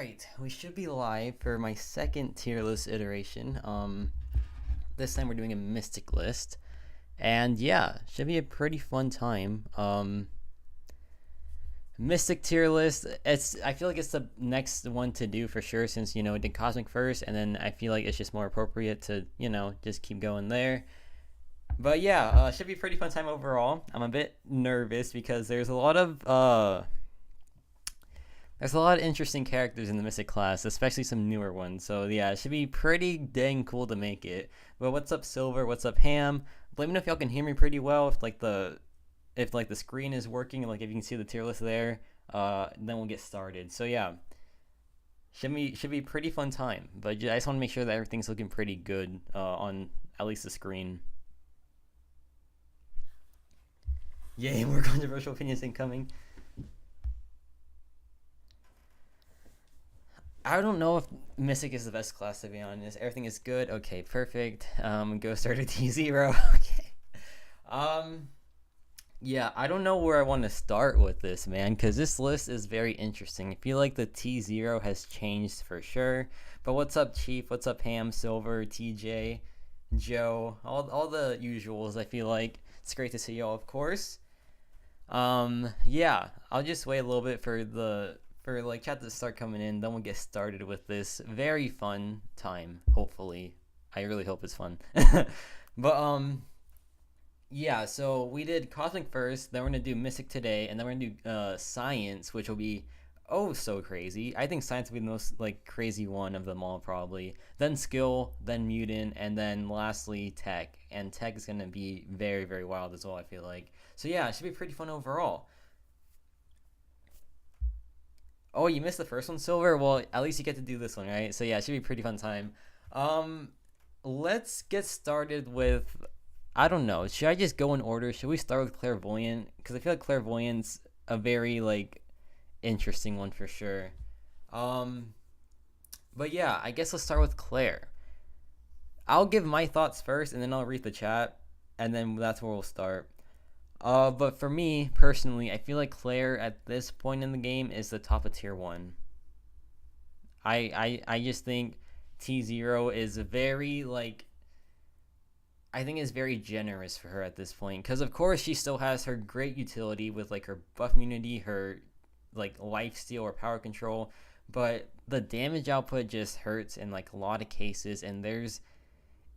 Alright, we should be live for my second tier list iteration. This time we're doing a mystic list. And yeah, should be a pretty fun time. Mystic tier list, I feel like it's the next one to do for sure, since we did cosmic first, and then I feel like it's just more appropriate to, just keep going there. But yeah, should be a pretty fun time overall. I'm a bit nervous because there's a lot of interesting characters in the Mystic class, especially some newer ones. So yeah, it should be pretty dang cool to make it. But what's up, Silver? What's up, Ham? Let me know if y'all can hear me pretty well. If the screen is working, like if you can see the tier list there, then we'll get started. So yeah, should be a pretty fun time. But I just want to make sure that everything's looking pretty good on at least the screen. Yay, more controversial opinions incoming. I don't know if Mystic is the best class, to be honest. Everything is good. Okay, perfect. Go start a T0. Okay. Yeah, I don't know where I want to start with this, man, because this list is very interesting. I feel like the T0 has changed for sure. But what's up, Chief? What's up, Ham, Silver, TJ, Joe? All the usuals, I feel like. It's great to see y'all, of course. Yeah, I'll just wait a little bit for chat to start coming in, then we'll get started with this very fun time, hopefully. I really hope it's fun. But yeah, so we did cosmic first, then we're gonna do mystic today, and then we're gonna do science, which will be oh so crazy. I think science will be the most crazy one of them all, probably. Then skill, then mutant, and then lastly tech. And tech is gonna be very, very wild as well, I feel like. So yeah, it should be pretty fun overall. Oh, you missed the first one, Silver? Well, at least you get to do this one, right? So yeah, it should be a pretty fun time. Let's get started with, I don't know, should I just go in order? Should we start with Clairvoyant? Because I feel like Clairvoyant's a very, interesting one for sure. But yeah, I guess let's start with Claire. I'll give my thoughts first, and then I'll read the chat, and then that's where we'll start. But for me, personally, I feel like Claire at this point in the game is the top of tier 1. I just think T0 is very, I think is very generous for her at this point. Because, of course, she still has her great utility with, her buff immunity, her, lifesteal or power control. But the damage output just hurts in, a lot of cases. And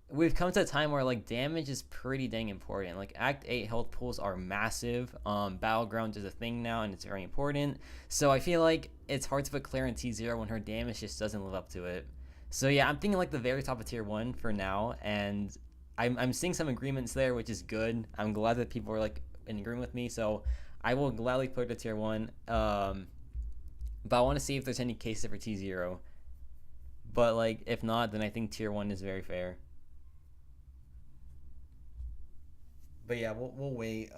we've come to a time where damage is pretty dang important. Act 8 health pools are massive. Battlegrounds is a thing now, and it's very important. So I feel like it's hard to put Claire in T0 when her damage just doesn't live up to it. So yeah, I'm thinking the very top of tier 1 for now, and I'm seeing some agreements there, which is good. I'm glad that people are in agreement with me, so I will gladly put it to tier 1. But I want to see if there's any cases for T0. But if not, then I think tier 1 is very fair. But yeah, we'll wait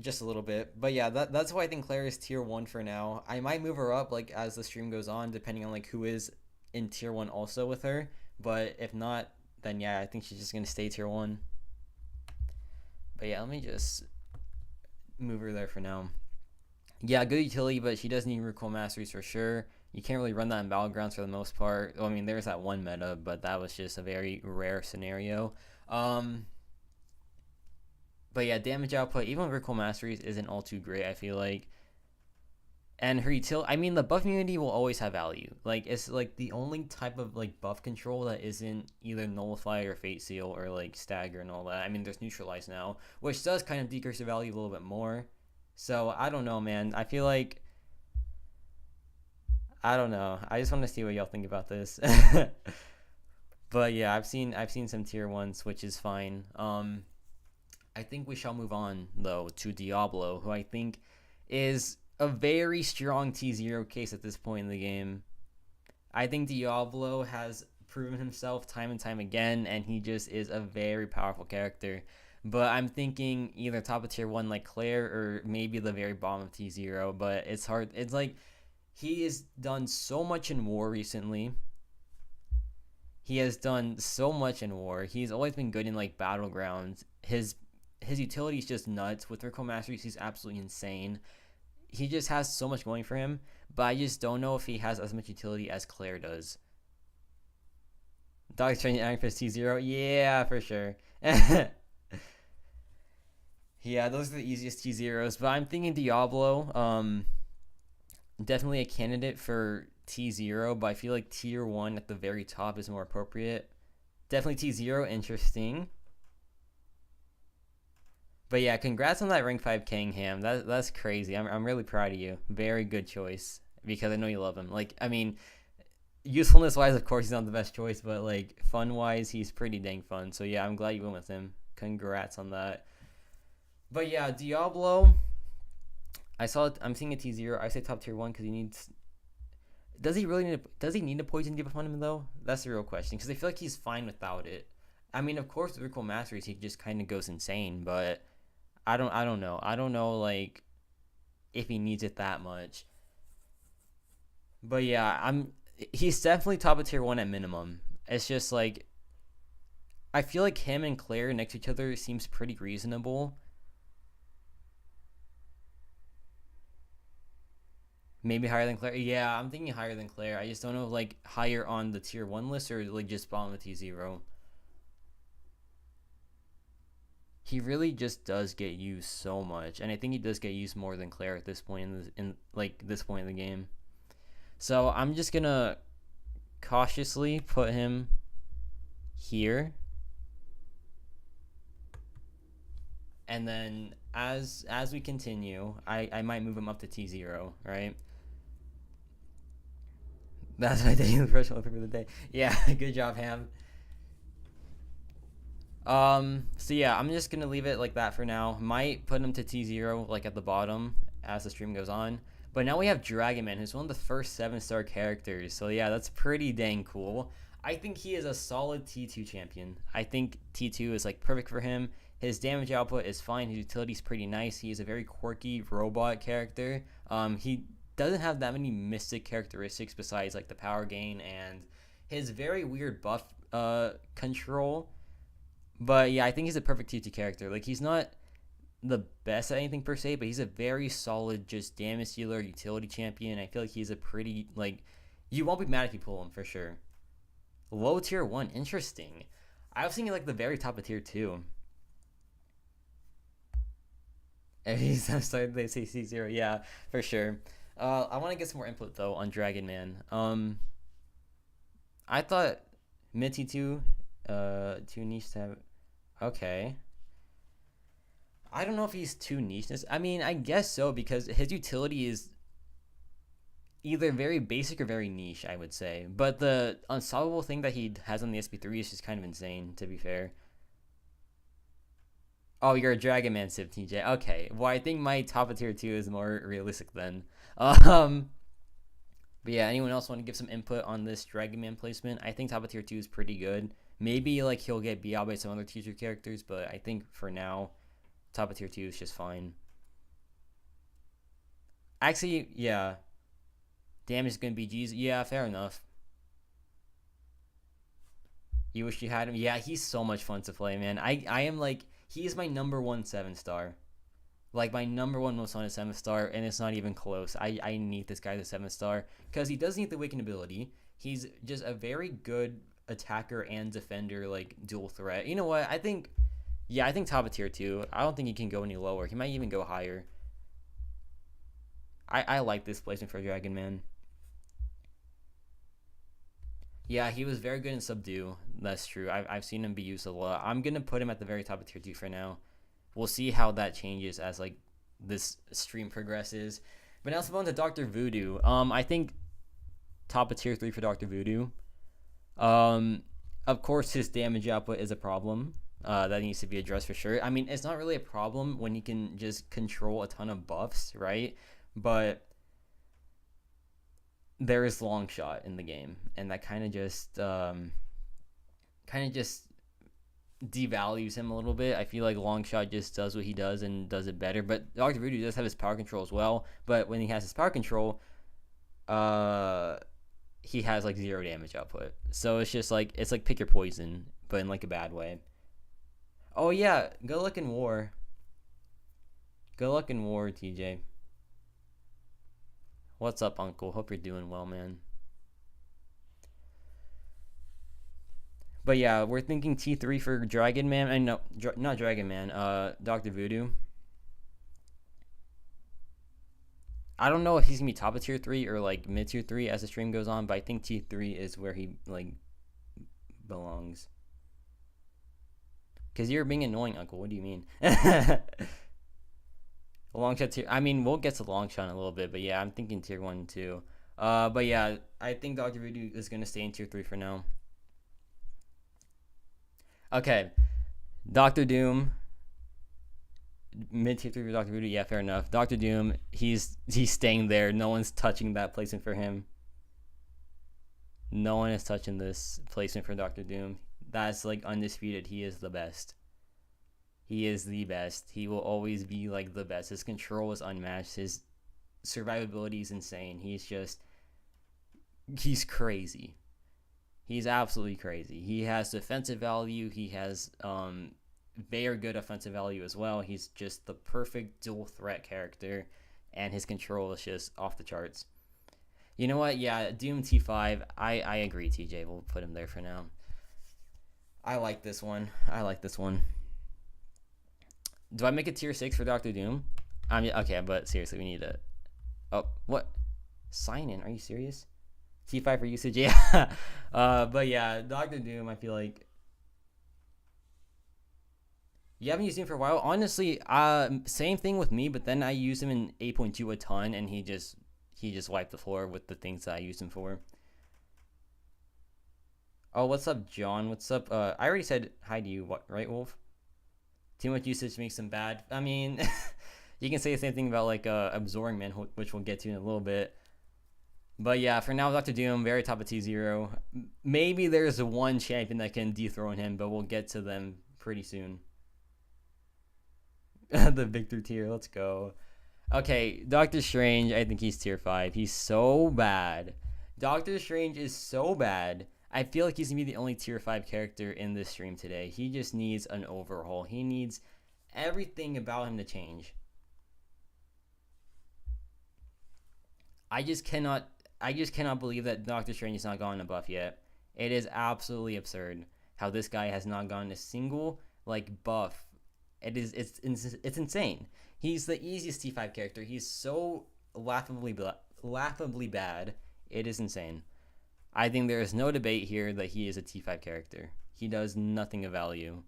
just a little bit. But yeah, that's why I think Claire is tier 1 for now. I might move her up as the stream goes on, depending on who is in tier 1 also with her. But if not, then yeah, I think she's just gonna stay tier 1. But yeah, let me just move her there for now. Yeah, good utility, but she does need recoil masteries for sure. You can't really run that in Battlegrounds for the most part. Well, I mean, there's that one meta, but that was just a very rare scenario. But yeah, damage output, even with recoil masteries, isn't all too great, I feel like. And her utility, I mean, the buff immunity will always have value. It's the only type of buff control that isn't either nullify or fate seal or stagger and all that. I mean, there's neutralize now, which does kind of decrease the value a little bit more. So I don't know, man. I feel like, I don't know. I just want to see what y'all think about this. But yeah, I've seen some tier 1s, which is fine. I think we shall move on, though, to Diablo, who I think is a very strong T0 case at this point in the game. I think Diablo has proven himself time and time again, and he just is a very powerful character. But I'm thinking either top of tier 1 like Claire, or maybe the very bottom of T0, but it's hard. It's he has done so much in war recently. He has done so much in war. He's always been good in Battlegrounds. His utility is just nuts. With recoil masteries, he's absolutely insane. he just has so much going for him, but I just don't know if he has as much utility as Claire does. Dog training Iron Fist T0, yeah, for sure. Yeah, those are the easiest T0s, but I'm thinking Diablo. Definitely a candidate for T0, but I feel like tier 1 at the very top is more appropriate. Definitely T0, interesting. But yeah, congrats on that rank 5 Kingham. That's crazy. I'm really proud of you. Very good choice, because I know you love him. Like, I mean, usefulness wise, of course he's not the best choice, but like fun wise, he's pretty dang fun. So yeah, I'm glad you went with him. Congrats on that. But yeah, Diablo. I'm seeing a T0. I say top tier 1 because he needs. Does he need a poison debuff on him though? That's the real question, because I feel like he's fine without it. I mean, of course, with Recall Masteries, he just kind of goes insane, but I don't know. I don't know like if he needs it that much. But yeah, he's definitely top of tier 1 at minimum. It's just like I feel like him and Claire next to each other seems pretty reasonable. Maybe higher than Claire. Yeah, I'm thinking higher than Claire. I just don't know, like, higher on the tier 1 list or, like, just bottom of T0. He really just does get used so much. And I think he does get used more than Claire at this point this point in the game. So I'm just going to cautiously put him here. And then as we continue, I might move him up to T0, right? That's my daily professional for the day. Yeah, good job, Ham. So yeah, I'm just gonna leave it like that for now. Might put him to T0 like at the bottom as the stream goes on. But now we have Dragon Man, who's one of the first 7-star characters. So yeah, that's pretty dang cool. I think he is a solid T2 champion. I think T2 is like perfect for him. His damage output is fine. His utility is pretty nice. He is a very quirky robot character. He doesn't have that many mystic characteristics besides like the power gain and his very weird buff control. But yeah, I think he's a perfect T2 character. Like, he's not the best at anything per se, but he's a very solid just damage dealer utility champion. I feel like he's a pretty, like, you won't be mad if you pull him for sure. Low tier 1, interesting. I was thinking like the very top of tier 2. And he's started they say C0, yeah, for sure. I want to get some more input though on Dragon Man. I thought mid T2 too niche to have. Okay. I don't know if he's too niche. I mean, I guess so, because his utility is either very basic or very niche, I would say. But the unsolvable thing that he has on the SP3 is just kind of insane, to be fair. Oh, you're a Dragon Man Civ, TJ. Okay. Well, I think my top of tier 2 is more realistic then. But yeah, anyone else want to give some input on this Dragon Man placement? I think top of tier 2 is pretty good. Maybe like he'll get beat out by some other tier 2 characters, but I think for now, top of tier 2 is just fine. Actually, yeah. Damage is going to be G's. Yeah, fair enough. You wish you had him? Yeah, he's so much fun to play, man. I am like, he is my number 1 7-star. Like, my number 1 most fun is 7-star, and it's not even close. I need this guy as a 7-star, because he does need the Wiccan ability. He's just a very good attacker and defender, like, dual threat. You know what? I think top of tier 2. I don't think he can go any lower. He might even go higher. I like this placement for Dragon Man. Yeah, he was very good in Subdue. That's true. I've seen him be used a lot. I'm going to put him at the very top of tier 2 for now. We'll see how that changes as, like, this stream progresses. But now let's move on to Dr. Voodoo. I think top of tier 3 for Dr. Voodoo. Of course, his damage output is a problem. That needs to be addressed for sure. I mean, it's not really a problem when he can just control a ton of buffs, right? But there is Longshot in the game, and that kind of just devalues him a little bit. I feel like Longshot just does what he does and does it better. But Dr. Voodoo does have his power control as well. But when he has his power control, he has like 0 damage output. So it's just like, it's like pick your poison, but in like a bad way. Oh yeah, good luck in war. Good luck in war, TJ. What's up, Uncle? Hope you're doing well, man. But yeah, we're thinking T3 for Dragon Man. And no, not Dragon Man. Dr. Voodoo. I don't know if he's gonna be top of tier 3 or like mid tier 3 as the stream goes on, but I think T3 is where he like belongs. Cause you're being annoying, Uncle. What do you mean? Longshot tier. I mean, we'll get to Longshot in a little bit, but yeah, I'm thinking tier 1 too. But yeah, I think Dr. Voodoo is gonna stay in tier 3 for now. Okay, Doctor Doom. Mid tier 3 for Doctor Voodoo. Yeah, fair enough. Doctor Doom. He's staying there. No one's touching that placement for him. No one is touching this placement for Doctor Doom. That's like undisputed. He is the best. He is the best. He will always be like the best. His control is unmatched. His survivability is insane. He's crazy. He's absolutely crazy. He has defensive value. He has very good offensive value as well. He's just the perfect dual threat character, and his control is just off the charts. You know what? Yeah, Doom T5. I agree, TJ. We'll put him there for now. I like this one. Do I make a tier 6 for Doctor Doom? I mean, okay, but seriously, we need to... Oh, what? Sign in? Are you serious? T5 for usage? Yeah. But yeah, Doctor Doom, I feel like... You haven't used him for a while? Honestly, same thing with me, but then I used him in 8.2 a ton, and he just wiped the floor with the things that I used him for. Oh, what's up, John? What's up? I already said hi to you, right, Wolf? Too much usage makes him bad. I mean, you can say the same thing about like Absorbing Man, which we'll get to in a little bit. But yeah, for now, Dr. Doom, very top of T0. Maybe there's one champion that can dethrone him, but we'll get to them pretty soon. The Victor tier, let's go. Okay, Doctor Strange, I think he's tier 5. He's so bad. Doctor Strange is so bad. I feel like he's going to be the only tier 5 character in this stream today. He just needs an overhaul. He needs everything about him to change. I just cannot believe that Doctor Strange has not gotten a buff yet. It is absolutely absurd how this guy has not gotten a single like buff. It's insane. He's the easiest T5 character. He's so laughably bad. It is insane. I think there is no debate here that he is a T5 character. He does nothing of value.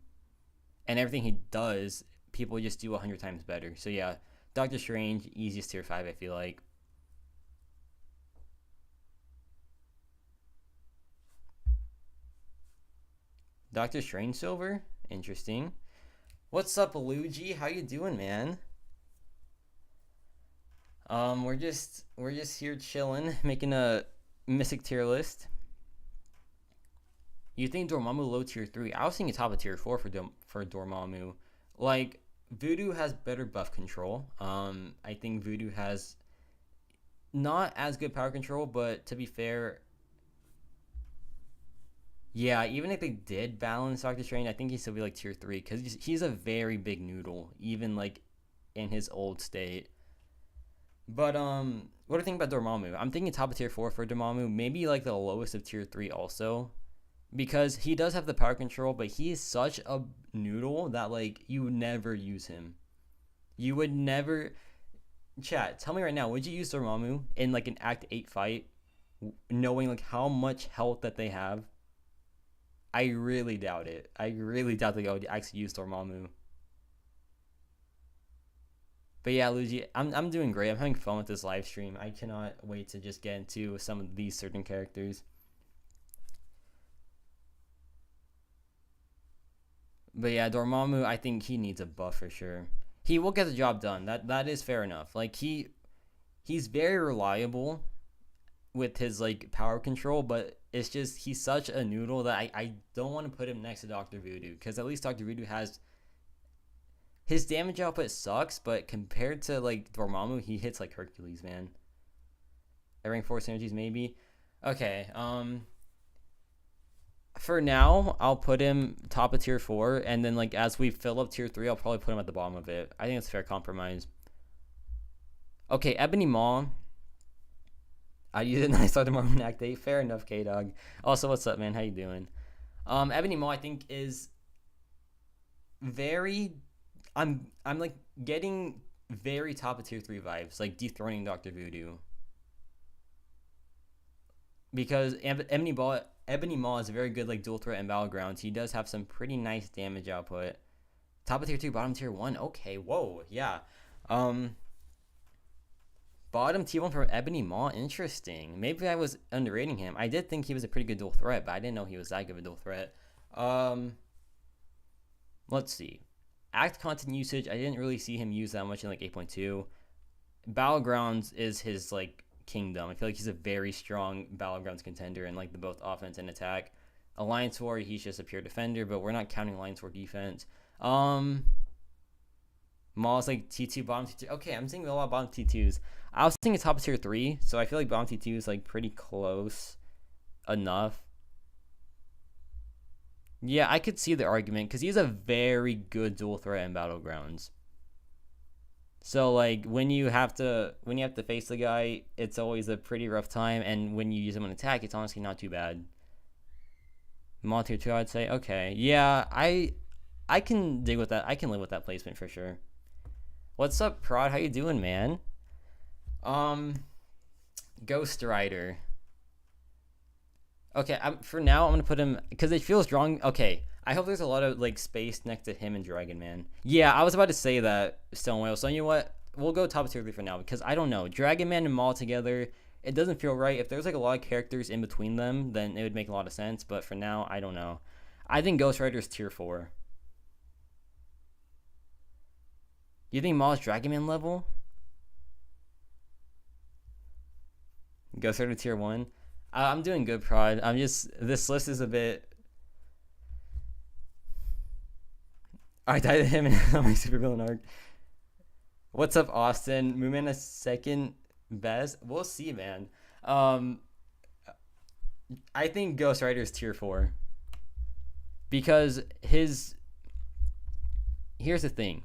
And everything he does, people just do 100 times better. So yeah, Doctor Strange, easiest tier 5, I feel like. Doctor Strange Silver? Interesting. What's up, Luigi? How you doing, man? We're just here chilling, making a Mystic tier list. You think Dormammu low tier 3? I was thinking top of tier 4 for Dormammu. Like, Voodoo has better buff control. I think Voodoo has not as good power control, but to be fair, yeah, even if they did balance Doctor Strange, I think he'd still be like tier 3 because he's a very big noodle, even like in his old state. But what do you think about Dormammu? I'm thinking top of tier 4 for Dormammu, maybe like the lowest of tier 3 also, because he does have the power control, but he is such a noodle that like you would never use him. You would never. Chat, tell me right now, would you use Dormammu in like an Act 8 fight, knowing like how much health that they have? I really doubt it. I really doubt that I would actually use Dormammu. But yeah, Luigi, I'm doing great. I'm having fun with this live stream. I cannot wait to just get into some of these certain characters. But yeah, Dormammu, I think he needs a buff for sure. He will get the job done. That is fair enough. Like he's very reliable with his like power control, but it's just he's such a noodle that I don't want to put him next to Dr. Voodoo, because at least Dr. Voodoo has his damage output sucks, but compared to like Dormammu, he hits like Hercules, man. Rank 4 synergies maybe. Okay, for now I'll put him top of tier 4, and then like as we fill up tier 3, I'll probably put him at the bottom of it. I think it's a fair compromise. Okay, Ebony Maw. I use it and I saw tomorrow in Act 8. Fair enough, K-Dog. Also, what's up, man? How you doing? Ebony Maw, I think, is very... I'm like, getting very top of tier 3 vibes, like dethroning Dr. Voodoo. Because Ebony Maw is a very good, like, dual threat and battlegrounds. He does have some pretty nice damage output. Top of tier 2, bottom tier 1. Okay, whoa, yeah. Bottom tier 1 for Ebony Maw, interesting. Maybe I was underrating him. I did think he was a pretty good dual threat, but I didn't know he was that good of a dual threat. Let's see. Act content usage, I didn't really see him use that much in like 8.2. Battlegrounds is his like kingdom. I feel like he's a very strong Battlegrounds contender in like the both offense and attack. Alliance War, he's just a pure defender, but we're not counting Alliance War defense. Maw's like T2, bottom T2. Okay, I'm seeing a lot of bottom T2s. I was thinking top tier 3, so I feel like bottom T2 is like pretty close enough. Yeah, I could see the argument because he's a very good dual threat in Battlegrounds. So like when you have to face the guy, it's always a pretty rough time, and when you use him on attack, it's honestly not too bad. Maw tier 2, I'd say. Okay, yeah, I can dig with that. I can live with that placement for sure. What's up, Prod? How you doing, man? Ghost Rider. Okay, for now I'm gonna put him because it feels wrong. Okay, I hope there's a lot of like space next to him and Dragon Man. Yeah, I was about to say that, Stonewall. So you know what? We'll go top tier 3 for now because I don't know. Dragon Man and Maul together, it doesn't feel right. If there's like a lot of characters in between them, then it would make a lot of sense. But for now, I don't know. I think Ghost Rider is tier 4. You think Maul is Dragon Man level? Ghost Rider tier 1. I'm doing good, Prod. This list is a bit... I died to him in my supervillain arc. What's up, Austin? Moonman is second best? We'll see, man. I think Ghost Rider is tier 4. Because here's the thing.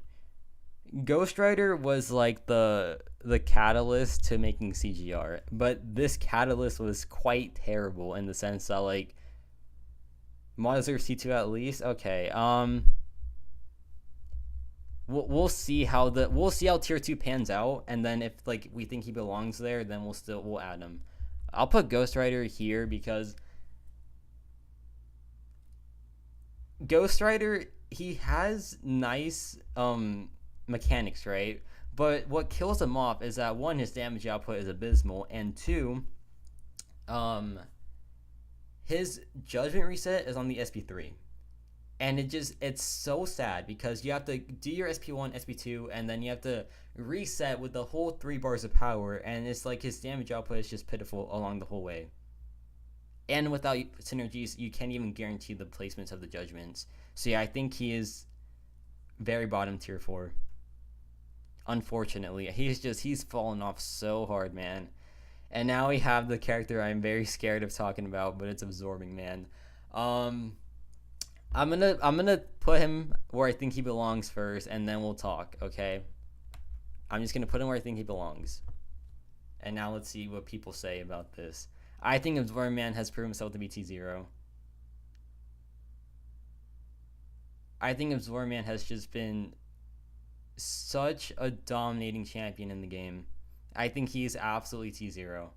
Ghost Rider was like the catalyst to making CGR, but this catalyst was quite terrible in the sense that like Maw deserves C2 at least. Okay, we'll see how tier 2 pans out, and then if like we think he belongs there, then we'll add him. I'll put Ghost Rider here because Ghost Rider, he has nice mechanics, right? But what kills him off is that, one, his damage output is abysmal, and two, his judgment reset is on the SP3. And it's so sad because you have to do your SP1, SP2, and then you have to reset with the whole 3 bars of power, and it's like his damage output is just pitiful along the whole way. And without synergies, you can't even guarantee the placements of the judgments. So yeah, I think he is very bottom tier 4. Unfortunately, he's fallen off so hard, man. And now we have the character I'm very scared of talking about, but it's Absorbing Man. I'm gonna put him where I think he belongs first, and then we'll talk. Okay, I'm just gonna put him where I think he belongs. And now let's see what people say about this. I think Absorbing Man has proven himself to be T0. I think Absorbing Man has just been such a dominating champion in the game. I think he's absolutely T0.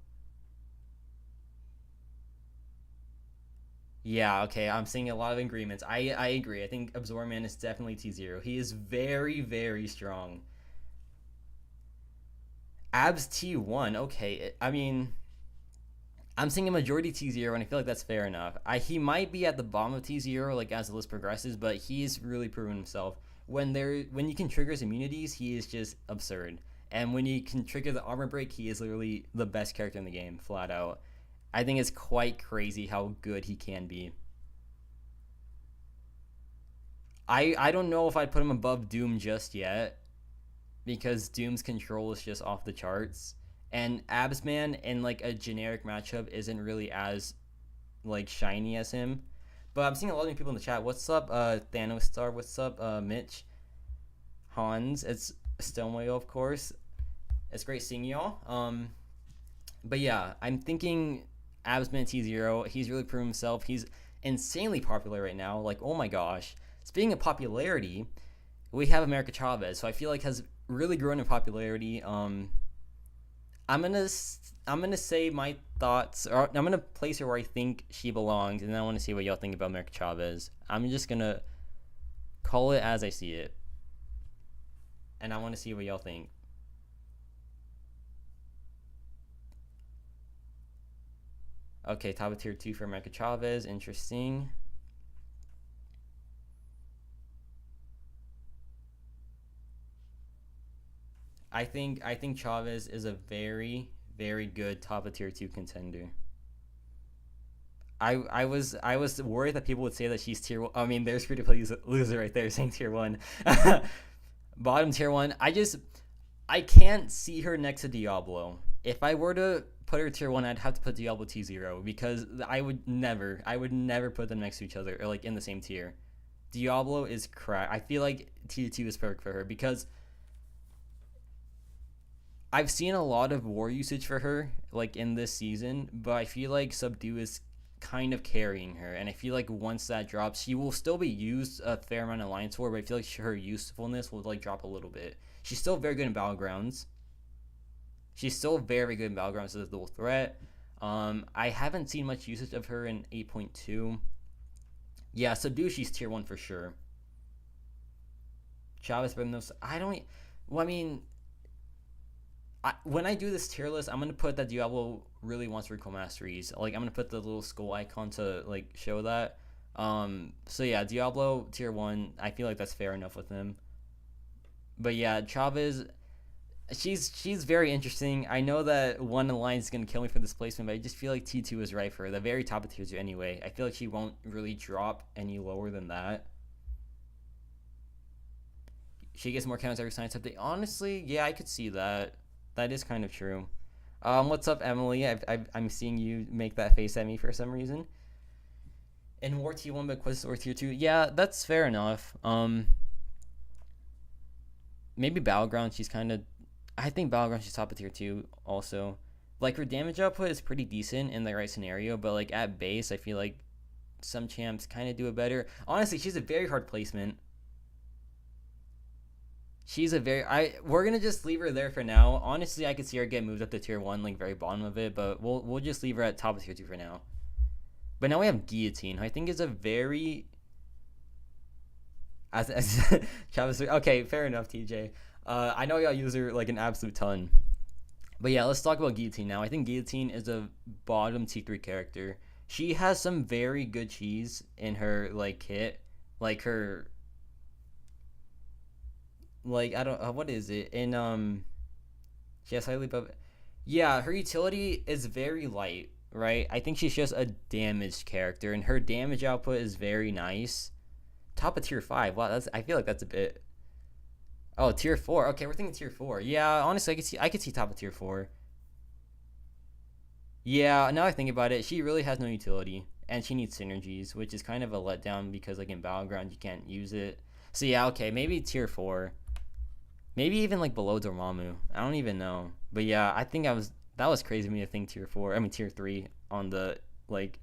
Yeah, okay, I'm seeing a lot of agreements. I agree. I think Absorbing Man is definitely T0. He is very, very strong. Abs T1, okay. I mean, I'm seeing a majority T0, and I feel like that's fair enough. He might be at the bottom of T0, like, as the list progresses, but he's really proven himself. When you can trigger his immunities, he is just absurd. And when you can trigger the armor break, he is literally the best character in the game, flat out. I think it's quite crazy how good he can be. I don't know if I'd put him above Doom just yet, because Doom's control is just off the charts. And Absman in like a generic matchup isn't really as like shiny as him. But I'm seeing a lot of new people in the chat. What's up, Thanos Star? What's up, Mitch? Hans. It's Stonewall, of course. It's great seeing y'all. But yeah, I'm thinking Absman T0. He's really proven himself. He's insanely popular right now. Like, oh my gosh. Speaking of popularity, we have America Chavez, so I feel like has really grown in popularity. I'm gonna I'm gonna say my thoughts, or I'm gonna place her where I think she belongs, and then I want to see what y'all think about America Chavez. I'm just gonna call it as I see it, and I want to see what y'all think. Okay, top of tier 2 for America Chavez. Interesting. I think Chavez is a very good top of tier 2 contender. I was worried that people would say that she's tier 1. I mean, there's free to play loser right there saying tier 1. Bottom tier 1. I can't see her next to Diablo. If I were to put her tier 1, I'd have to put Diablo T0 because I would never put them next to each other or like in the same tier. Diablo is crack. I feel like tier 2 is perfect for her because I've seen a lot of war usage for her like in this season, but I feel like Subdue is kind of carrying her, and I feel like once that drops, she will still be used a fair amount of Alliance War, but I feel like her usefulness will like drop a little bit. She's still very good in Battlegrounds. She's still very good in Battlegrounds as a dual threat. I haven't seen much usage of her in 8.2. Yeah, Subdue, she's tier 1 for sure. Chavez, but no, I don't. Well, I mean, when I do this tier list, I'm gonna put that Diablo really wants recall masteries. Like I'm gonna put the little skull icon to like show that. So yeah, Diablo tier 1. I feel like that's fair enough with him. But yeah, Chavez, she's very interesting. I know that one alliance is gonna kill me for this placement, but I just feel like T2 is right for her. The very top of tier 2 anyway. I feel like she won't really drop any lower than that. She gets more counters every science update. Honestly, yeah, I could see that. That is kind of true. What's up, Emily? I'm seeing you make that face at me for some reason. In War T1, but Quest War Tier 2. Yeah, that's fair enough. Maybe Battleground, she's kind of. I think Battleground, she's top of Tier 2 also. Like, her damage output is pretty decent in the right scenario, but, like, at base, I feel like some champs kind of do it better. Honestly, she's a very hard placement. She's a very we're gonna just leave her there for now. Honestly, I could see her get moved up to tier 1, like very bottom of it, but we'll just leave her at top of tier 2 for now. But now we have Guillotine, who I think is a very as Chavez. Okay, fair enough, TJ. I know y'all use her like an absolute ton. But yeah, let's talk about Guillotine now. I think Guillotine is a bottom T3 character. She has some very good cheese in her like kit, like her like I don't what is it in she has highly above. Yeah, her utility is very light, right? I think she's just a damaged character, and her damage output is very nice. Top of tier 5. Wow, that's I feel like that's a bit. Oh, tier 4. Okay, we're thinking tier 4. Yeah, honestly, I could see top of tier 4. Yeah, now I think about it, she really has no utility, and she needs synergies, which is kind of a letdown because like in Battleground you can't use it. So yeah, okay, maybe tier 4. Maybe even like below Dormammu. I don't even know. But yeah, I think that was crazy of me to think tier 4. I mean tier 3 on the like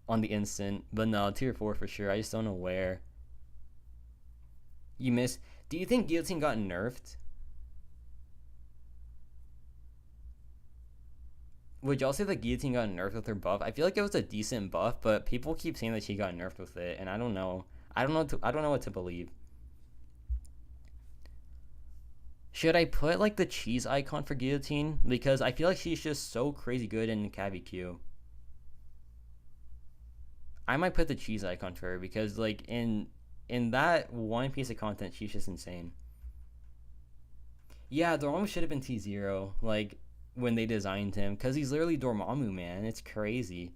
on the instant. But no, tier 4 for sure. I just don't know where. You miss. Do you think Guillotine got nerfed? Would y'all say that Guillotine got nerfed with her buff? I feel like it was a decent buff, but people keep saying that she got nerfed with it, and I don't know. I don't know what to believe. Should I put like the cheese icon for Guillotine? Because I feel like she's just so crazy good in Cavi Q. I might put the cheese icon for her because like in that one piece of content, she's just insane. Yeah, Dormammu should have been T0, like when they designed him, because he's literally Dormammu, man. It's crazy.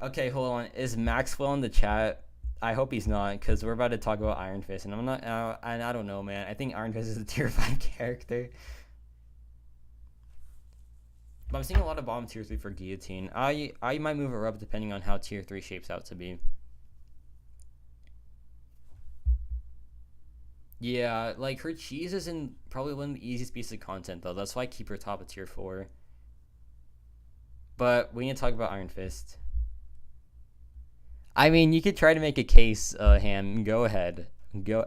Okay, hold on. Is Maxwell in the chat? I hope he's not, because we're about to talk about Iron Fist, and I'm not. And I don't know, man. I think Iron Fist is a tier 5 character, but I'm seeing a lot of bottom tier 3 for Guillotine. I might move her up depending on how tier 3 shapes out to be. Yeah, like her cheese is in probably one of the easiest pieces of content though. That's why I keep her top of tier 4. But we need to talk about Iron Fist. I mean, you could try to make a case, Ham. Go ahead.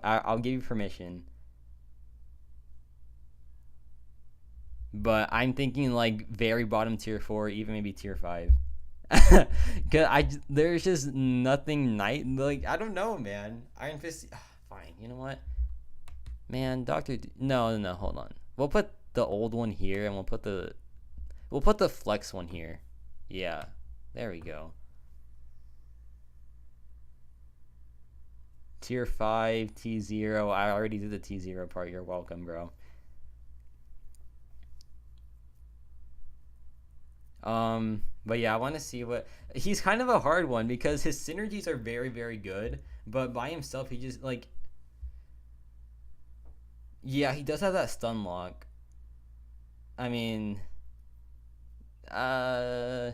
I'll give you permission. But I'm thinking like very bottom tier 4, even maybe tier 5. Cause there's just nothing like I don't know, man. Iron Fist. Fine. You know what? Man, no, hold on. We'll put the old one here, and we'll put the flex one here. Yeah, there we go. Tier 5, T0. I already did the T0 part. You're welcome, bro. But yeah, I want to see what he's kind of a hard one because his synergies are very, very good, but by himself he just like, yeah, he does have that stun lock. I mean, I'll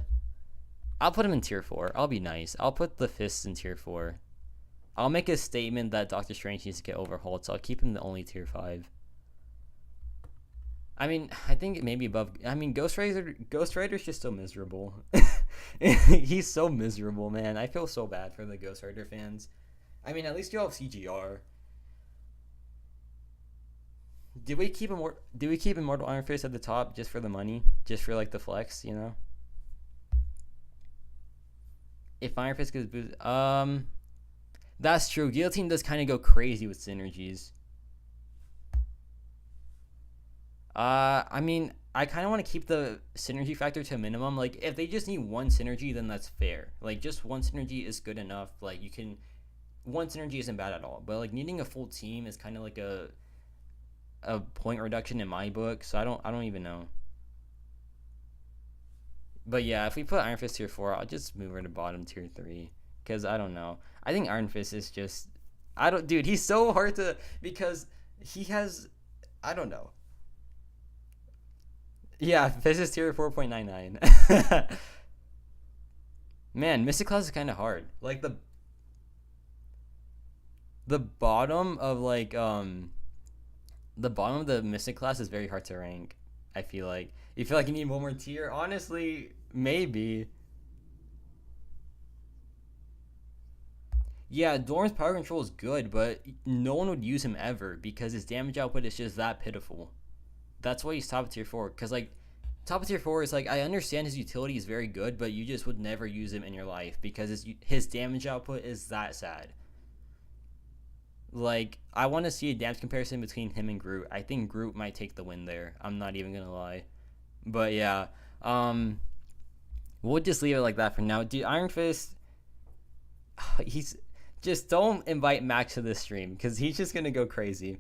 put him in tier 4. I'll be nice. I'll put the fists in tier 4. I'll make a statement that Doctor Strange needs to get overhauled, so I'll keep him the only tier 5. I mean, I think maybe above. I mean, Ghost Rider's just so miserable. He's so miserable, man. I feel so bad for the Ghost Rider fans. I mean, at least you have CGR. Did we keep Immortal Iron Fist at the top just for the money, just for like the flex, you know? If Iron Fist gets boosted, that's true. Guillotine does kind of go crazy with synergies. I mean, I kind of want to keep the synergy factor to a minimum. Like, if they just need one synergy, then that's fair. Like, just one synergy is good enough. Like, one synergy isn't bad at all. But like, needing a full team is kind of like a point reduction in my book. So I don't even know. But yeah, if we put Iron Fist tier 4, I'll just move her to bottom tier 3 because I don't know. I think Iron Fist is just dude, he's so hard to because he has I don't know. Yeah, Fist is tier 4.99. Man, Mystic Class is kind of hard. Like the bottom of like the bottom of the Mystic Class is very hard to rank. I feel like you need one more tier. Honestly, maybe. Yeah, Dorm's power control is good, but no one would use him ever because his damage output is just that pitiful. That's why he's top tier 4. Because like top tier 4 is like I understand his utility is very good, but you just would never use him in your life because his damage output is that sad. Like, I want to see a damage comparison between him and Groot. I think Groot might take the win there. I'm not even gonna lie. But yeah, we'll just leave it like that for now. Dude, Iron Fist, he's just don't invite Max to this stream because he's just gonna go crazy.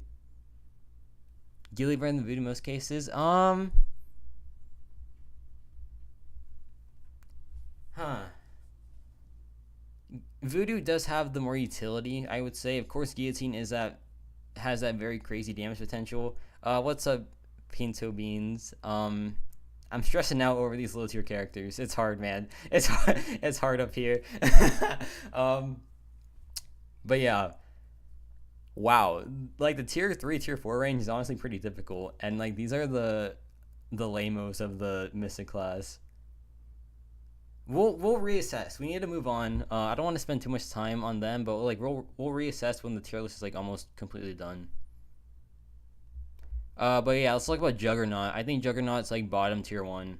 Gilly burn the Voodoo in most cases. Voodoo does have the more utility, I would say. Of course, Guillotine has that very crazy damage potential. What's up, Pinto Beans? I'm stressing out over these low tier characters. It's hard, man. It's hard up here. But yeah. Wow. Like the tier 3, tier 4 range is honestly pretty difficult. And like these are the lamos of the Mystic Class. We'll reassess. We need to move on. I don't want to spend too much time on them, but like we'll reassess when the tier list is like almost completely done. But yeah, let's talk about Juggernaut. I think Juggernaut's like bottom tier 1.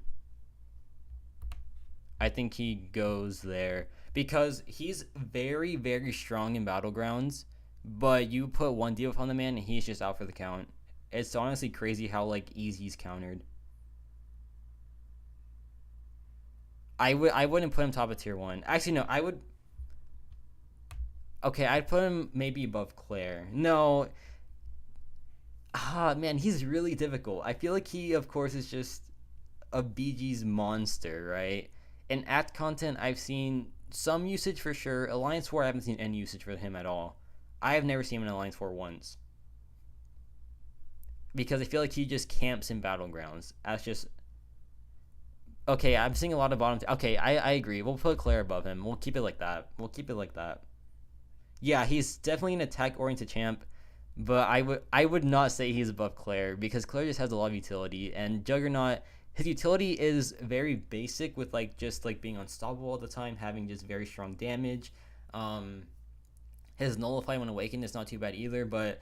I think he goes there because he's very, very strong in Battlegrounds, but you put one debuff on the man and he's just out for the count. It's honestly crazy how like easy he's countered. I wouldn't put him top of tier 1. Actually, no, I would. Okay, I'd put him maybe above Claire. No. Man, he's really difficult. I feel like he, of course, is just a BG's monster, right? In act content, I've seen some usage for sure. Alliance War, I haven't seen any usage for him at all. I have never seen him in Alliance War once. Because I feel like he just camps in Battlegrounds. That's just... Okay, I'm seeing a lot of bottom... Okay, I agree. We'll put Claire above him. We'll keep it like that. Yeah, he's definitely an attack-oriented champ, but I would not say he's above Claire, because Claire just has a lot of utility, and Juggernaut, his utility is very basic with like just like being unstoppable all the time, having just very strong damage. His nullify when awakened is not too bad either, but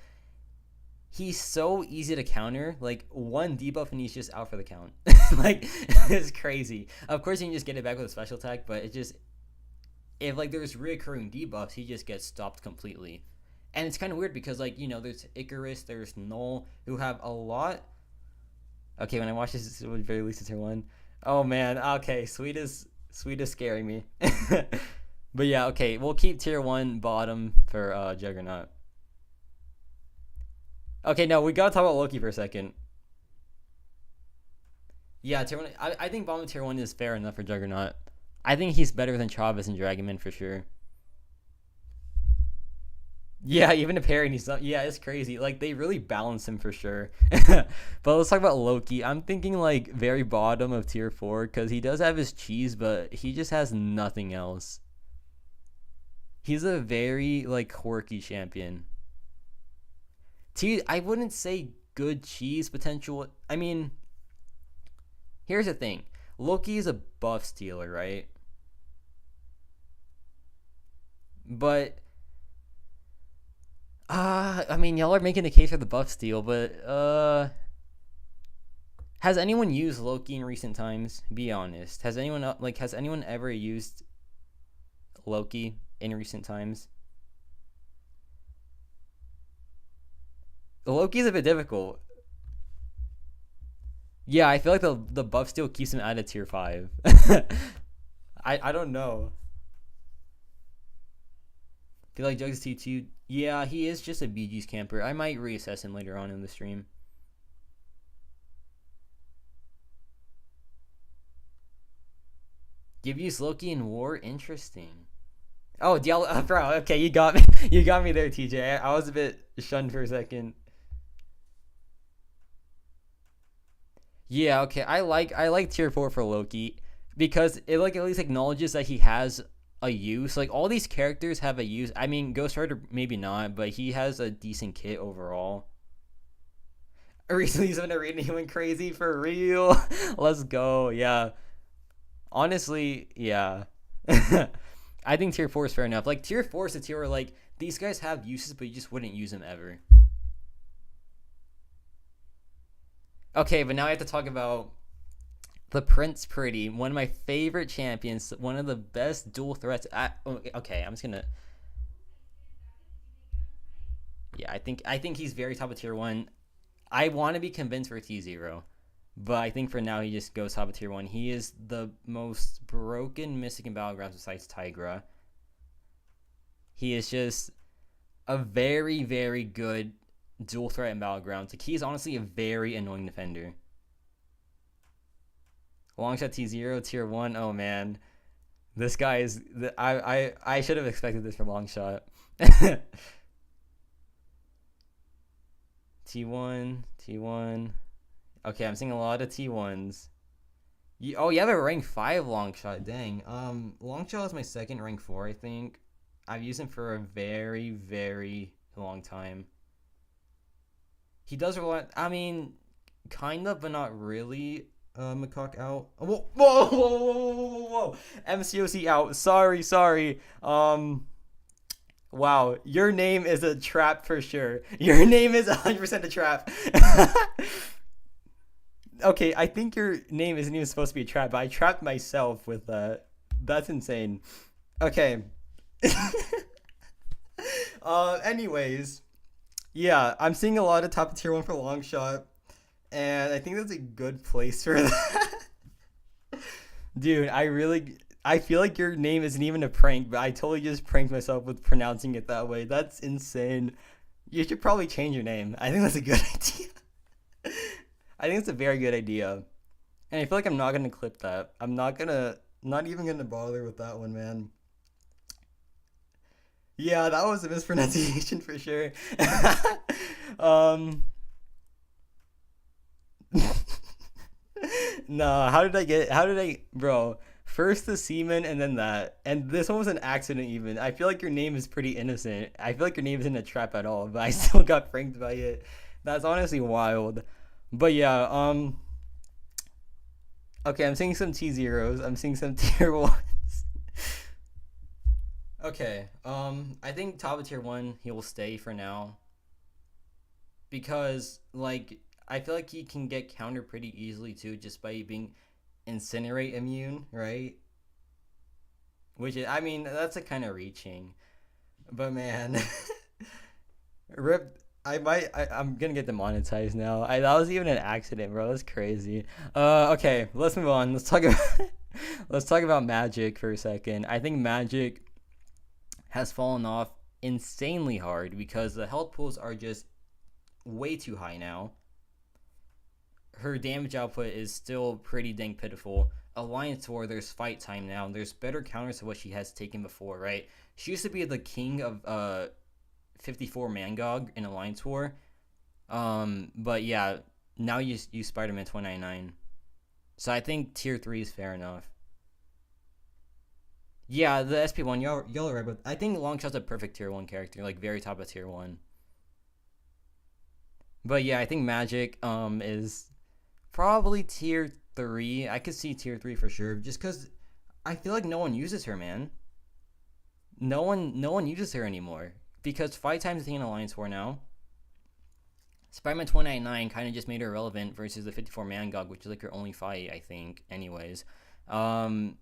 he's so easy to counter. Like one debuff and he's just out for the count. Like it's crazy. Of course you can just get it back with a special attack, but it just, if like there's reoccurring debuffs, he just gets stopped completely. And it's kind of weird because like, you know, there's Icarus, there's Null, who have a lot. Okay, when I watch this, it would very least tier 1. Oh man, okay, Sweet is scaring me. But yeah, okay, we'll keep tier 1 bottom for Juggernaut. Okay, no, we gotta talk about Loki for a second. Yeah, tier 1, I think bottom tier 1 is fair enough for Juggernaut. I think he's better than Chavez and Dragonman for sure. Yeah, even a parry, he's not. Yeah, it's crazy. Like they really balance him for sure. But let's talk about Loki. I'm thinking like very bottom of tier 4 because he does have his cheese, but he just has nothing else. He's a very like quirky champion. I wouldn't say good cheese potential. I mean, here's the thing. Loki is a buff stealer, right? But I mean, y'all are making the case for the buff steal, but has anyone used Loki in recent times? Be honest. Has anyone ever used Loki in recent times? Loki's a bit difficult. Yeah, I feel like the buff steal keeps him out of tier 5. I don't know. I feel like Jugs T2. Yeah, he is just a BG's camper. I might reassess him later on in the stream. Give use Loki in war? Interesting. Oh, Diablo, bro. Okay, you got me. You got me there, TJ. I was a bit shunned for a second. Yeah, okay. I like tier 4 for Loki because it like at least acknowledges that he has a use. Like all these characters have a use. I mean, Ghost Rider maybe not, but he has a decent kit overall. Recently he's been a reading, he went crazy for real. Let's go. Yeah. Honestly, yeah. I think tier 4 is fair enough. Like tier 4 is a tier where like these guys have uses, but you just wouldn't use them ever. Okay, but now I have to talk about the Prince Pretty, one of my favorite champions, one of the best dual threats. Okay, I'm just gonna. Yeah, I think he's very top of tier 1. I want to be convinced for T0, but I think for now he just goes top of tier 1. He is the most broken Mystic in Battlegrounds besides Tigra. He is just a very, very good dual threat in Battlegrounds. Like, he's honestly a very annoying defender. Longshot T0, tier 1. Oh man, this guy is. I should have expected this from Longshot. T1. Okay, I'm seeing a lot of T1s. You have a rank 5 Longshot. Dang. Longshot is my second rank 4. I think I've used him for a very, very long time. He does rely. I mean, kind of, but not really. Macaque out. Whoa. MCOC out. Sorry. Wow. Your name is a trap for sure. Your name is 100% a trap. Okay, I think your name isn't even supposed to be a trap, but I trapped myself with that. That's insane. Okay. Anyways. Yeah, I'm seeing a lot of top tier 1 for Longshot. And I think that's a good place for that. Dude, I feel like your name isn't even a prank, but I totally just pranked myself with pronouncing it that way. That's insane. You should probably change your name. I think that's a good idea. I think it's a very good idea. And I feel like I'm not going to clip that. I'm not even going to bother with that one, man. Yeah, that was a mispronunciation for sure. No, bro, first the semen and then that, and this one was an accident. Even I feel like your name is pretty innocent. I feel like your name isn't a trap at all, but I still got pranked by it. That's honestly wild. But yeah, Okay, I'm seeing some T zeros. I'm seeing some tier ones. Okay. I think top of tier one he will stay for now because like I feel like he can get countered pretty easily too, just by being incinerate immune, right? Which is, I mean, that's a kind of reaching, but man, rip. I'm gonna get demonetized now. That was even an accident, bro. That's crazy. Okay, let's move on. Let's talk about let's talk about Magic for a second. I think Magic has fallen off insanely hard because the health pools are just way too high now. Her damage output is still pretty dang pitiful. Alliance War, there's fight time now. There's better counters to what she has taken before, right? She used to be the king of 54 Mangog in Alliance War. But yeah, now you use Spider-Man 2099. So I think tier 3 is fair enough. Yeah, the SP1, y'all are right, but I think Longshot's a perfect tier 1 character, like very top of tier 1. But yeah, I think Magic is probably tier 3. I could see tier 3 for sure, just because I feel like no one uses her, man. No one uses her anymore because fight times the thing in Alliance War now. Spider-Man 2099 kind of just made her relevant versus the 54 Mangog, which is like her only fight, I think. Anyways, um,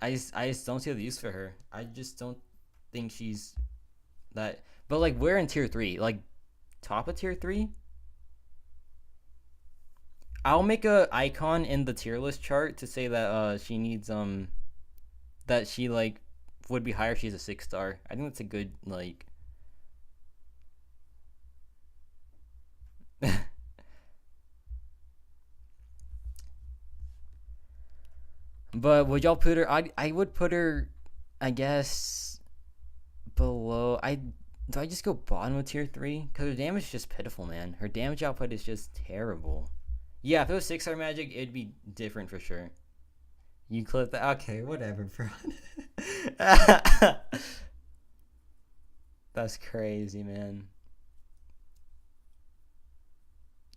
I just don't see the use for her. I just don't think she's that. But like we're in tier 3, like top of tier 3. I'll make a icon in the tier list chart to say that she needs that she like would be higher if she's a 6-star. I think that's a good like. But would y'all put her? I would put her, I guess, below. Do I just go bottom of tier 3? Because her damage is just pitiful, man. Her damage output is just terrible. Yeah, if it was 6-star Magic, it'd be different for sure. You clip that? Okay, whatever, bro. That's crazy, man.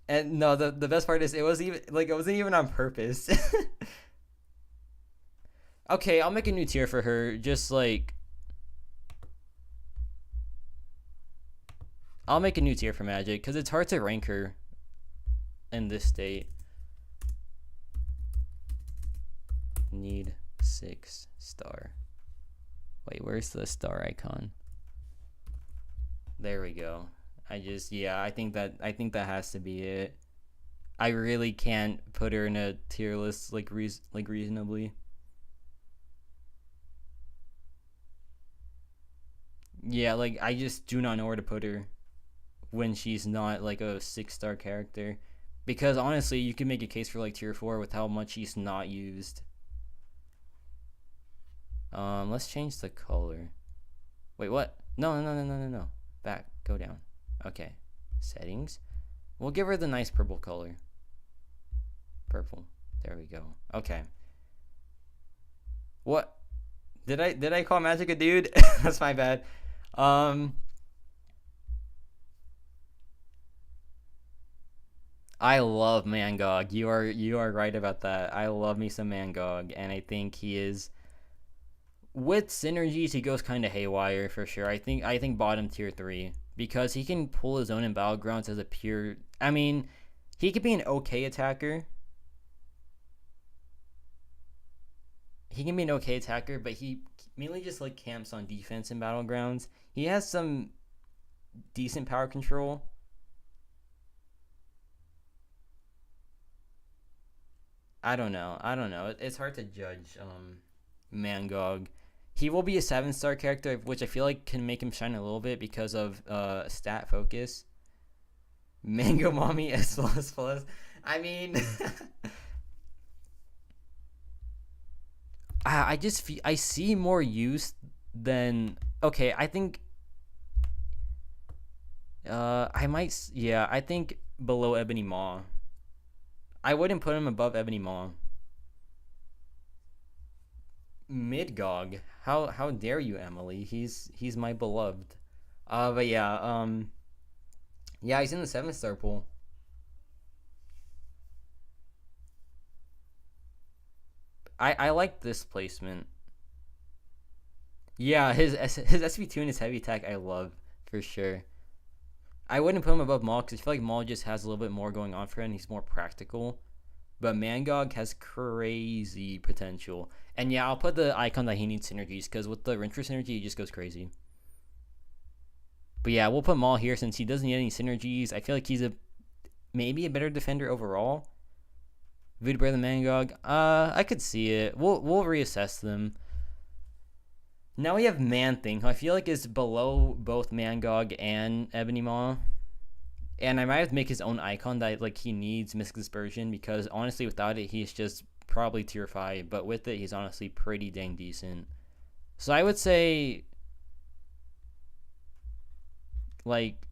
And no, the best part is it was even like it wasn't even on purpose. Okay, I'll make a new tier for her. Just like I'll make a new tier for Magic because it's hard to rank her in this state. Need 6-star. Wait, where's the star icon? There we go. I think that has to be it. I really can't put her in a tier list like reasonably. Yeah, like I just do not know where to put her when she's not like a 6-star character. Because honestly, you can make a case for like tier 4 with how much she's not used. Let's change the color. Wait, what? No. Back, go down. Okay, settings. We'll give her the nice purple color. Purple. There we go. Okay. What? Did I call Magic a dude? That's my bad. I love Mangog. You are right about that. I love me some Mangog, and I think he is with synergies. He goes kind of haywire for sure. I think bottom tier 3 because he can pull his own in battlegrounds as a pure. I mean, he could be an okay attacker. He can be an okay attacker, but he mainly just like camps on defense in battlegrounds. He has some decent power control. I don't know. It's hard to judge Mangog. He will be a 7-star character, which I feel like can make him shine a little bit because of stat focus. Mango Mommy S plus plus. I mean, I just I see more use than okay. I think I might yeah. I think below Ebony Maw. I wouldn't put him above Ebony Maw. Midgog. How dare you, Emily? He's my beloved. But yeah, yeah, he's in the 7-star pool. I like this placement. Yeah, his SP2 and his heavy attack I love for sure. I wouldn't put him above Maul because I feel like Maul just has a little bit more going on for him. He's more practical. But Mangog has crazy potential. And yeah, I'll put the icon that he needs synergies because with the Rintra synergy, he just goes crazy. But yeah, we'll put Maul here since he doesn't need any synergies. I feel like he's maybe a better defender overall. Voodoo better than Mangog. I could see it. We'll reassess them. Now we have Man-Thing, who I feel like is below both Mangog and Ebony Maw. And I might have to make his own icon that like he needs Mystic Dispersion because honestly without it he's just probably tier 5, but with it he's honestly pretty dang decent. So I would say like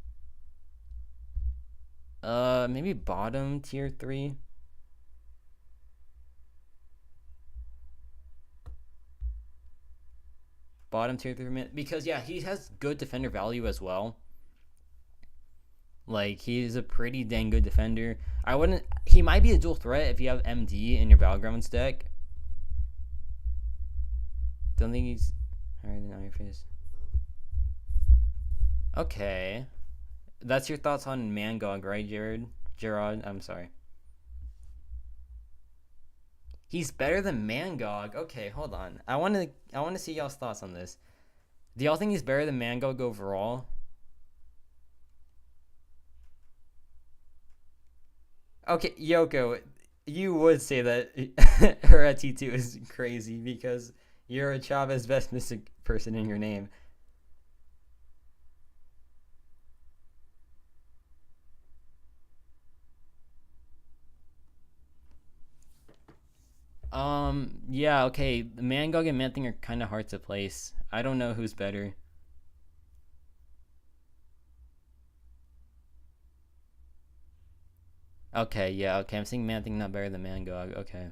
maybe bottom tier 3. Bottom tier 3 because yeah, he has good defender value as well. Like he's a pretty dang good defender. He might be a dual threat if you have MD in your Battlegrounds deck. Don't think he's higher than Iron Fist. Okay. That's your thoughts on Mangog, right, Gerard? I'm sorry. He's better than Mangog. Okay, hold on. I want to see y'all's thoughts on this. Do y'all think he's better than Mangog overall? Okay, Yoko, you would say that her at T2 is crazy because you're a Chavez best mystic person in your name. Yeah, okay. The Mangog and Man-Thing are kind of hard to place. I don't know who's better. Okay, yeah, okay. I'm saying Man-Thing not better than Mangog. Okay.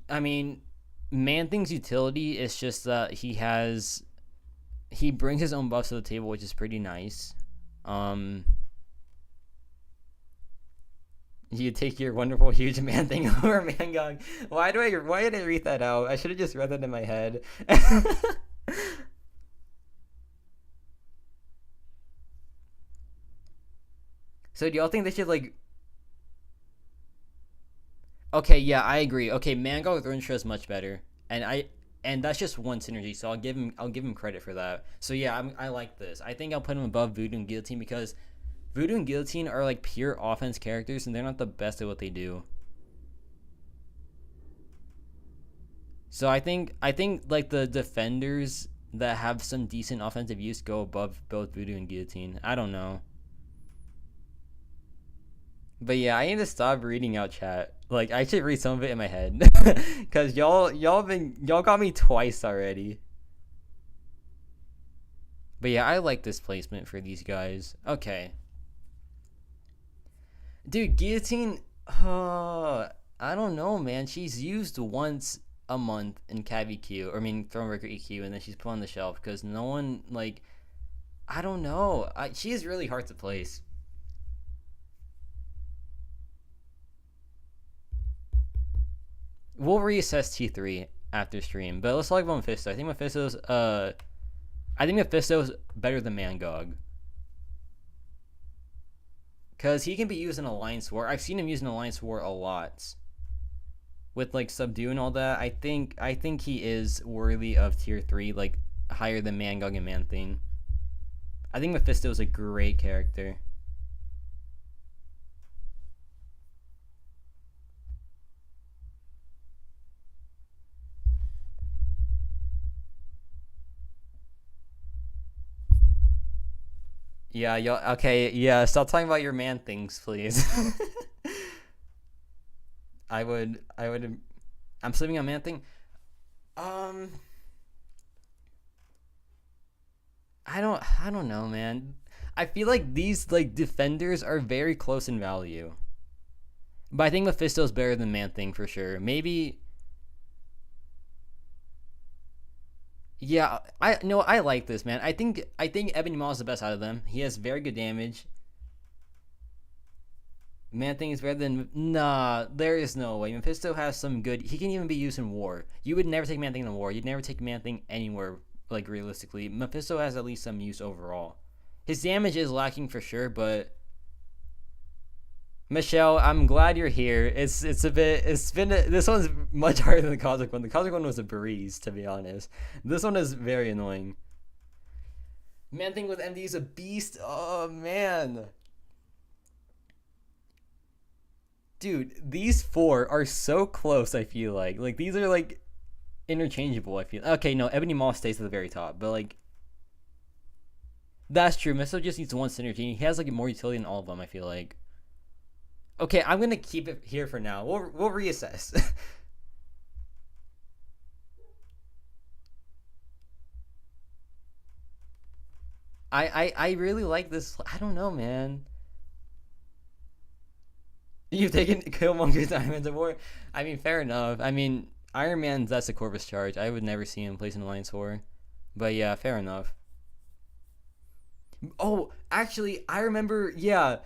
I mean, Man-Thing's utility is just that he brings his own buffs to the table, which is pretty nice. You take your wonderful huge Man-Thing over Mangog. Why did I read that out? I should have just read that in my head. So do y'all think they should like? Okay, yeah, I agree. Okay, Mangog with Rintra is much better, and that's just one synergy, so I'll give him credit for that. So yeah, I like this. I think I'll put him above Voodoo and Guillotine because Voodoo and Guillotine are like pure offense characters, and they're not the best at what they do. So I think like the defenders that have some decent offensive use go above both Voodoo and Guillotine. I don't know. But yeah, I need to stop reading out chat. Like I should read some of it in my head, cause y'all got me twice already. But yeah, I like this placement for these guys. Okay, dude, Guillotine. I don't know, man. She's used once a month in Cav EQ, or I mean Thronebreaker EQ, and then she's put on the shelf because no one like. I don't know. She is really hard to place. We'll reassess T3 after stream, but let's talk about Mephisto. I think Mephisto's better than Mangog. Cause he can be used in Alliance War. I've seen him used in Alliance War a lot. With like Subdue and all that. I think he is worthy of tier 3, like higher than Mangog and Man-Thing. I think Mephisto is a great character. Yeah, y'all. Okay, yeah. Stop talking about your man things, please. I would. I would. I'm sleeping on man thing. Um, I don't. I don't know, man. I feel like these like defenders are very close in value, but I think Mephisto's better than Man Thing for sure. Maybe. Yeah, I no, I like this man. I think Ebony Maw is the best out of them. He has very good damage. Man-Thing is better than... Nah, there is no way. Mephisto has some good... He can even be used in war. You would never take Man-Thing in war. You'd never take Man-Thing anywhere, like, realistically. Mephisto has at least some use overall. His damage is lacking for sure, but... Michelle, I'm glad you're here. It's a bit... This one's much harder than the Cosmic one. The Cosmic one was a breeze, to be honest. This one is very annoying. Man-Thing with MD is a beast. Oh, man. Dude, these four are so close, I feel like. Like, these are, like, interchangeable, I feel. Okay, no, Ebony Maw stays at the very top, but, like... That's true. Mephisto just needs one synergy. He has, like, more utility than all of them, I feel like. Okay, I'm gonna keep it here for now. We'll reassess. I really like this. I don't know, man. You've taken Killmonger's Diamonds of War. I mean, fair enough. I mean, Iron Man's that's a Corvus charge. I would never see him place an Alliance War. But yeah, fair enough. Oh, actually, I remember. Yeah.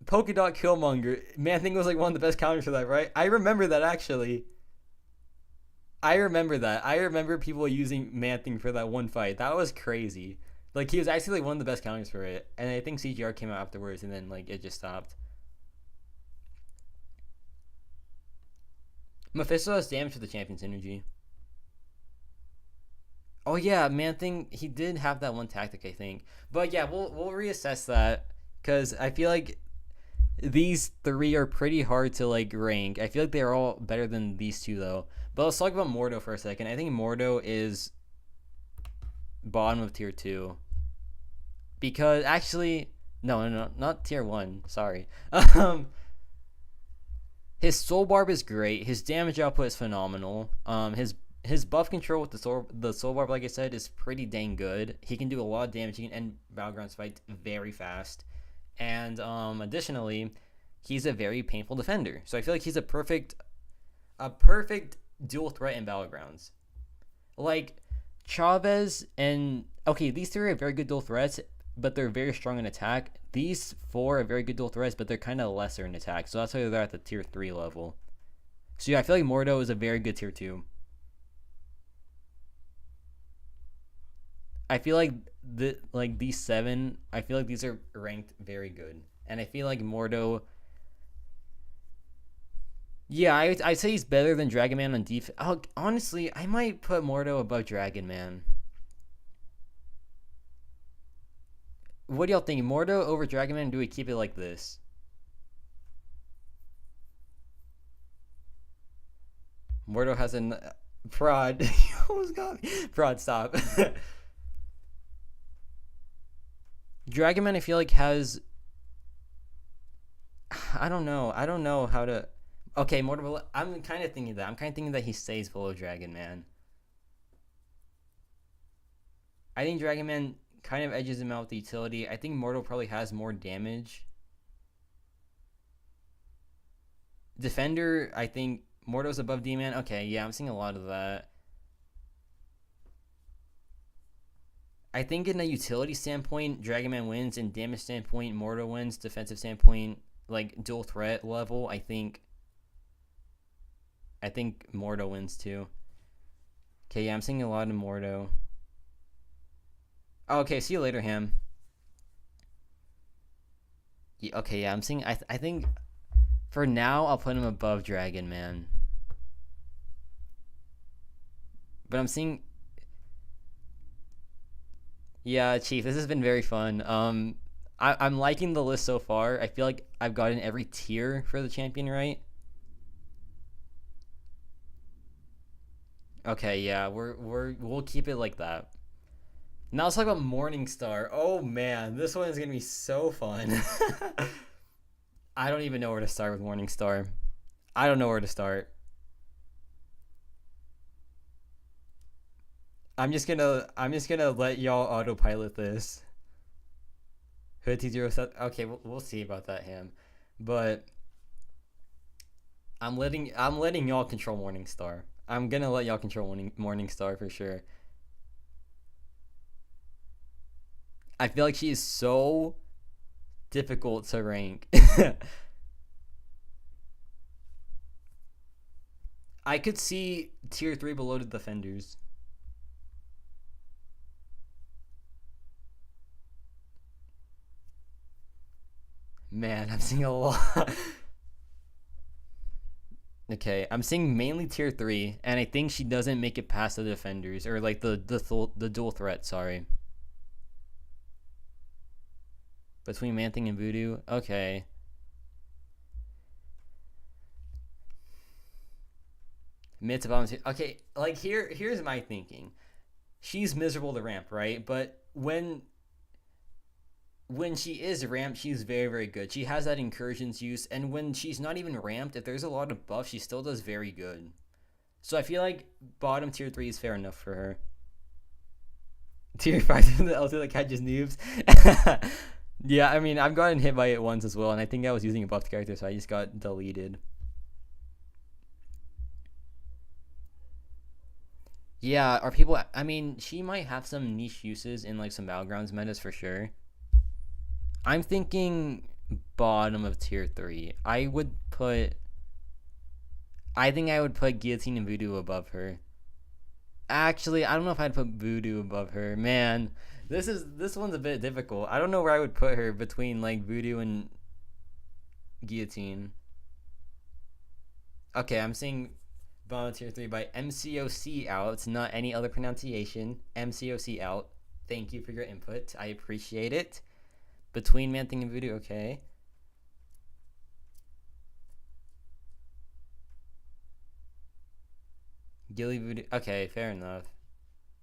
Polka Dot Killmonger. Man-Thing was like one of the best counters for that, right? I remember that actually. I remember that. I remember people using Man-Thing for that one fight. That was crazy. Like, he was actually like one of the best counters for it. And I think CGR came out afterwards, and then like it just stopped. Mephisto has damage to the champion's energy. Oh yeah, Man-Thing, he did have that one tactic, I think. But yeah, we'll reassess that because I feel like these three are pretty hard to like rank. I feel like they're all better than these two though. But let's talk about Mordo for a second. I think Mordo is bottom of tier 2 because actually no, not tier 1. Sorry. His Soul Barb is great. His damage output is phenomenal. His buff control with the Soul Barb, like I said, is pretty dang good. He can do a lot of damage. He can end battlegrounds fights very fast. And additionally, he's a very painful defender. So I feel like he's a perfect dual threat in battlegrounds. Like Chavez and okay, these three are very good dual threats, but they're very strong in attack. These four are very good dual threats, but they're kind of lesser in attack. So that's why they're at the tier 3 level. So yeah, I feel like Mordo is a very good tier 2. I feel like these 7, I feel like these are ranked very good. And I feel like Mordo, yeah, I'd say he's better than Dragon Man on defense. Honestly, I might put Mordo above Dragon Man. What do y'all think? Mordo over Dragon Man? Do we keep it like this? Mordo has an prod. You almost got me. Prod, stop. Dragon Man, I feel like has. I don't know how to. Okay, Mordo. I'm kind of thinking that. I'm kind of thinking that he stays below Dragon Man. I think Dragon Man kind of edges him out with the utility. I think Mordo probably has more damage. Defender, I think Mordo's above D-Man. Okay, yeah, I'm seeing a lot of that. I think in a utility standpoint, Dragon Man wins. In damage standpoint, Mordo wins. Defensive standpoint, like dual threat level, I think Mordo wins too. Okay, yeah, I'm seeing a lot of Mordo. Oh, okay, see you later, Ham. Yeah, okay, yeah, I'm seeing. I think for now I'll put him above Dragon Man. But I'm seeing. Yeah, Chief, this has been very fun. I'm liking the list so far. I feel like I've gotten every tier for the champion right. Okay, yeah, we'll keep it like that. Now let's talk about Morningstar. Oh man, this one is gonna be so fun. I don't even know where to start with Morningstar. I don't know where to start. I'm just gonna let y'all autopilot this. Hood T0 set. Okay, we'll see about that, Ham. But I'm letting y'all control Morningstar. I'm gonna let y'all control Morningstar for sure. I feel like she is so difficult to rank. I could see tier 3 below the defenders. Man, I'm seeing a lot. Okay, I'm seeing mainly tier 3, and I think she doesn't make it past the defenders, or like the dual threat, sorry. Between Man-Thing and Voodoo? Okay. Mid to bottom. Okay, like here's my thinking. She's miserable to ramp, right? But when she is ramped, she's very, very good. She has that incursions use, and when she's not even ramped, if there's a lot of buff, she still does very good. So I feel like bottom tier 3 is fair enough for her. Tier 5 the Elder that catches noobs. Yeah, I mean, I've gotten hit by it once as well, and I think I was using a buffed character, so I just got deleted. Yeah, are people... I mean, she might have some niche uses in, like, some Battlegrounds metas for sure. I'm thinking bottom of tier 3. I think I would put Guillotine and Voodoo above her. Actually, I don't know if I'd put Voodoo above her. Man, this one's a bit difficult. I don't know where I would put her between, like, Voodoo and Guillotine. Okay, I'm saying bottom tier 3 by MCOC out, not any other pronunciation. MCOC out. Thank you for your input. I appreciate it. Between Man-Thing and Voodoo, okay. Gilly Voodoo, okay, fair enough.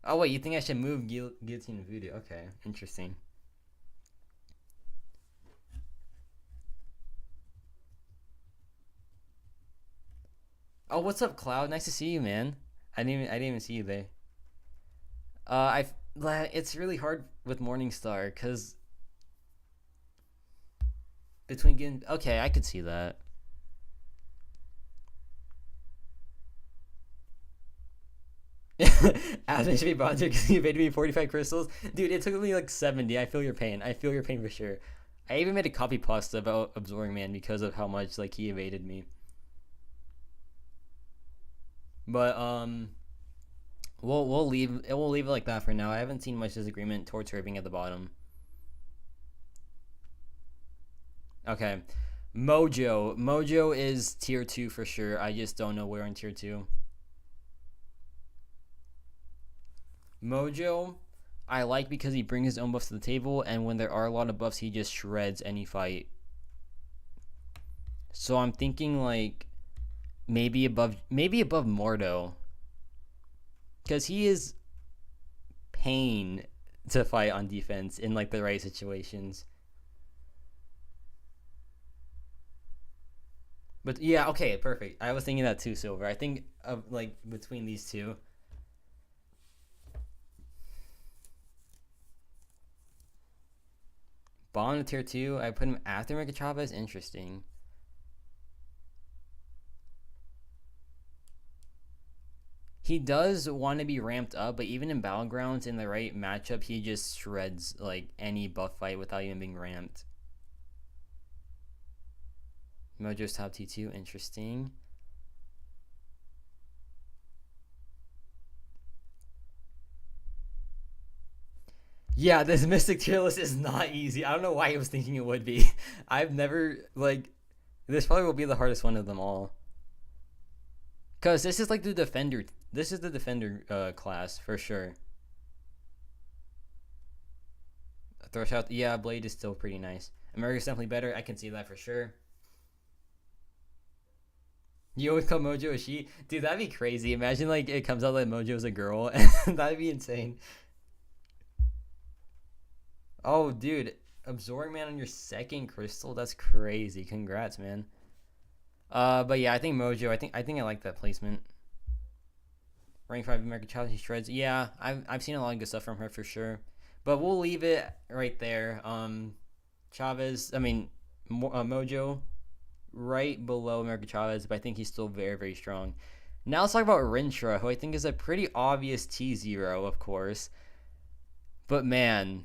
Oh wait, you think I should move Guillotine and Voodoo? Okay, interesting. Oh, what's up, Cloud? Nice to see you, man. I didn't even see you there. It's really hard with Morningstar because between getting okay, I could see that. Asmon should be bronzer because you evaded me 45 crystals. Dude, it took me like 70. I feel your pain. I feel your pain for sure. I even made a copy pasta about Absorbing Man because of how much like he evaded me. But we'll leave it like that for now. I haven't seen much disagreement towards her being at the bottom. Okay. Mojo is tier 2 for sure. I just don't know where in tier 2. Mojo, I like because he brings his own buffs to the table, and when there are a lot of buffs, he just shreds any fight. So I'm thinking like maybe above Mordo, because he is pain to fight on defense in like the right situations. But yeah, okay, perfect. I was thinking that too, Silver. I think of like between these two. Bond to tier 2. I put him after Mega Chavez. Interesting. He does want to be ramped up, but even in Battlegrounds, in the right matchup, he just shreds like any buff fight without even being ramped. Mojo's top T2. Interesting. Yeah, this Mystic tier list is not easy. I don't know why I was thinking it would be. I've never, like, this probably will be the hardest one of them all. Because this is like the Defender. This is the Defender class, for sure. Throw shot. Yeah, Blade is still pretty nice. America's definitely better. I can see that for sure. You always call Mojo a she? Dude, that'd be crazy. Imagine, like, it comes out that Mojo's a girl. That'd be insane. Oh, dude, Absorbing Man on your second crystal? That's crazy. Congrats, man. But yeah, I think Mojo. I think I like that placement. Rank 5 American Challenge, he shreds. Yeah, I've seen a lot of good stuff from her for sure. But we'll leave it right there. Chavez. I mean, Mojo, right below American Chavez, but I think he's still very, very strong. Now let's talk about Rintra, who I think is a pretty obvious T0, of course. But man.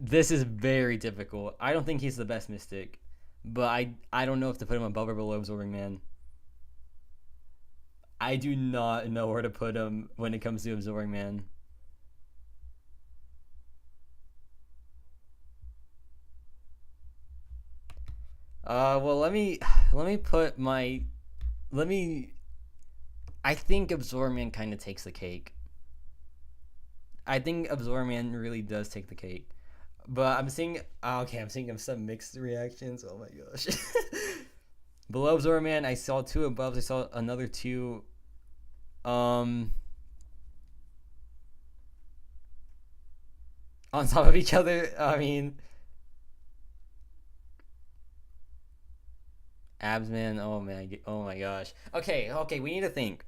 This is very difficult. I don't think he's the best Mystic, but I don't know if to put him above or below Absorbing Man. I do not know where to put him when it comes to Absorbing Man. Well, let me put my let me. I think Absorbing Man kind of takes the cake. I think Absorbing Man really does take the cake. But I'm seeing. Okay, I'm seeing some mixed reactions. Oh my gosh. Below Absorbing Man, I saw two above. I saw another two. On top of each other. I mean, Abs Man. Oh man. Oh my gosh. Okay. Okay. We need to think.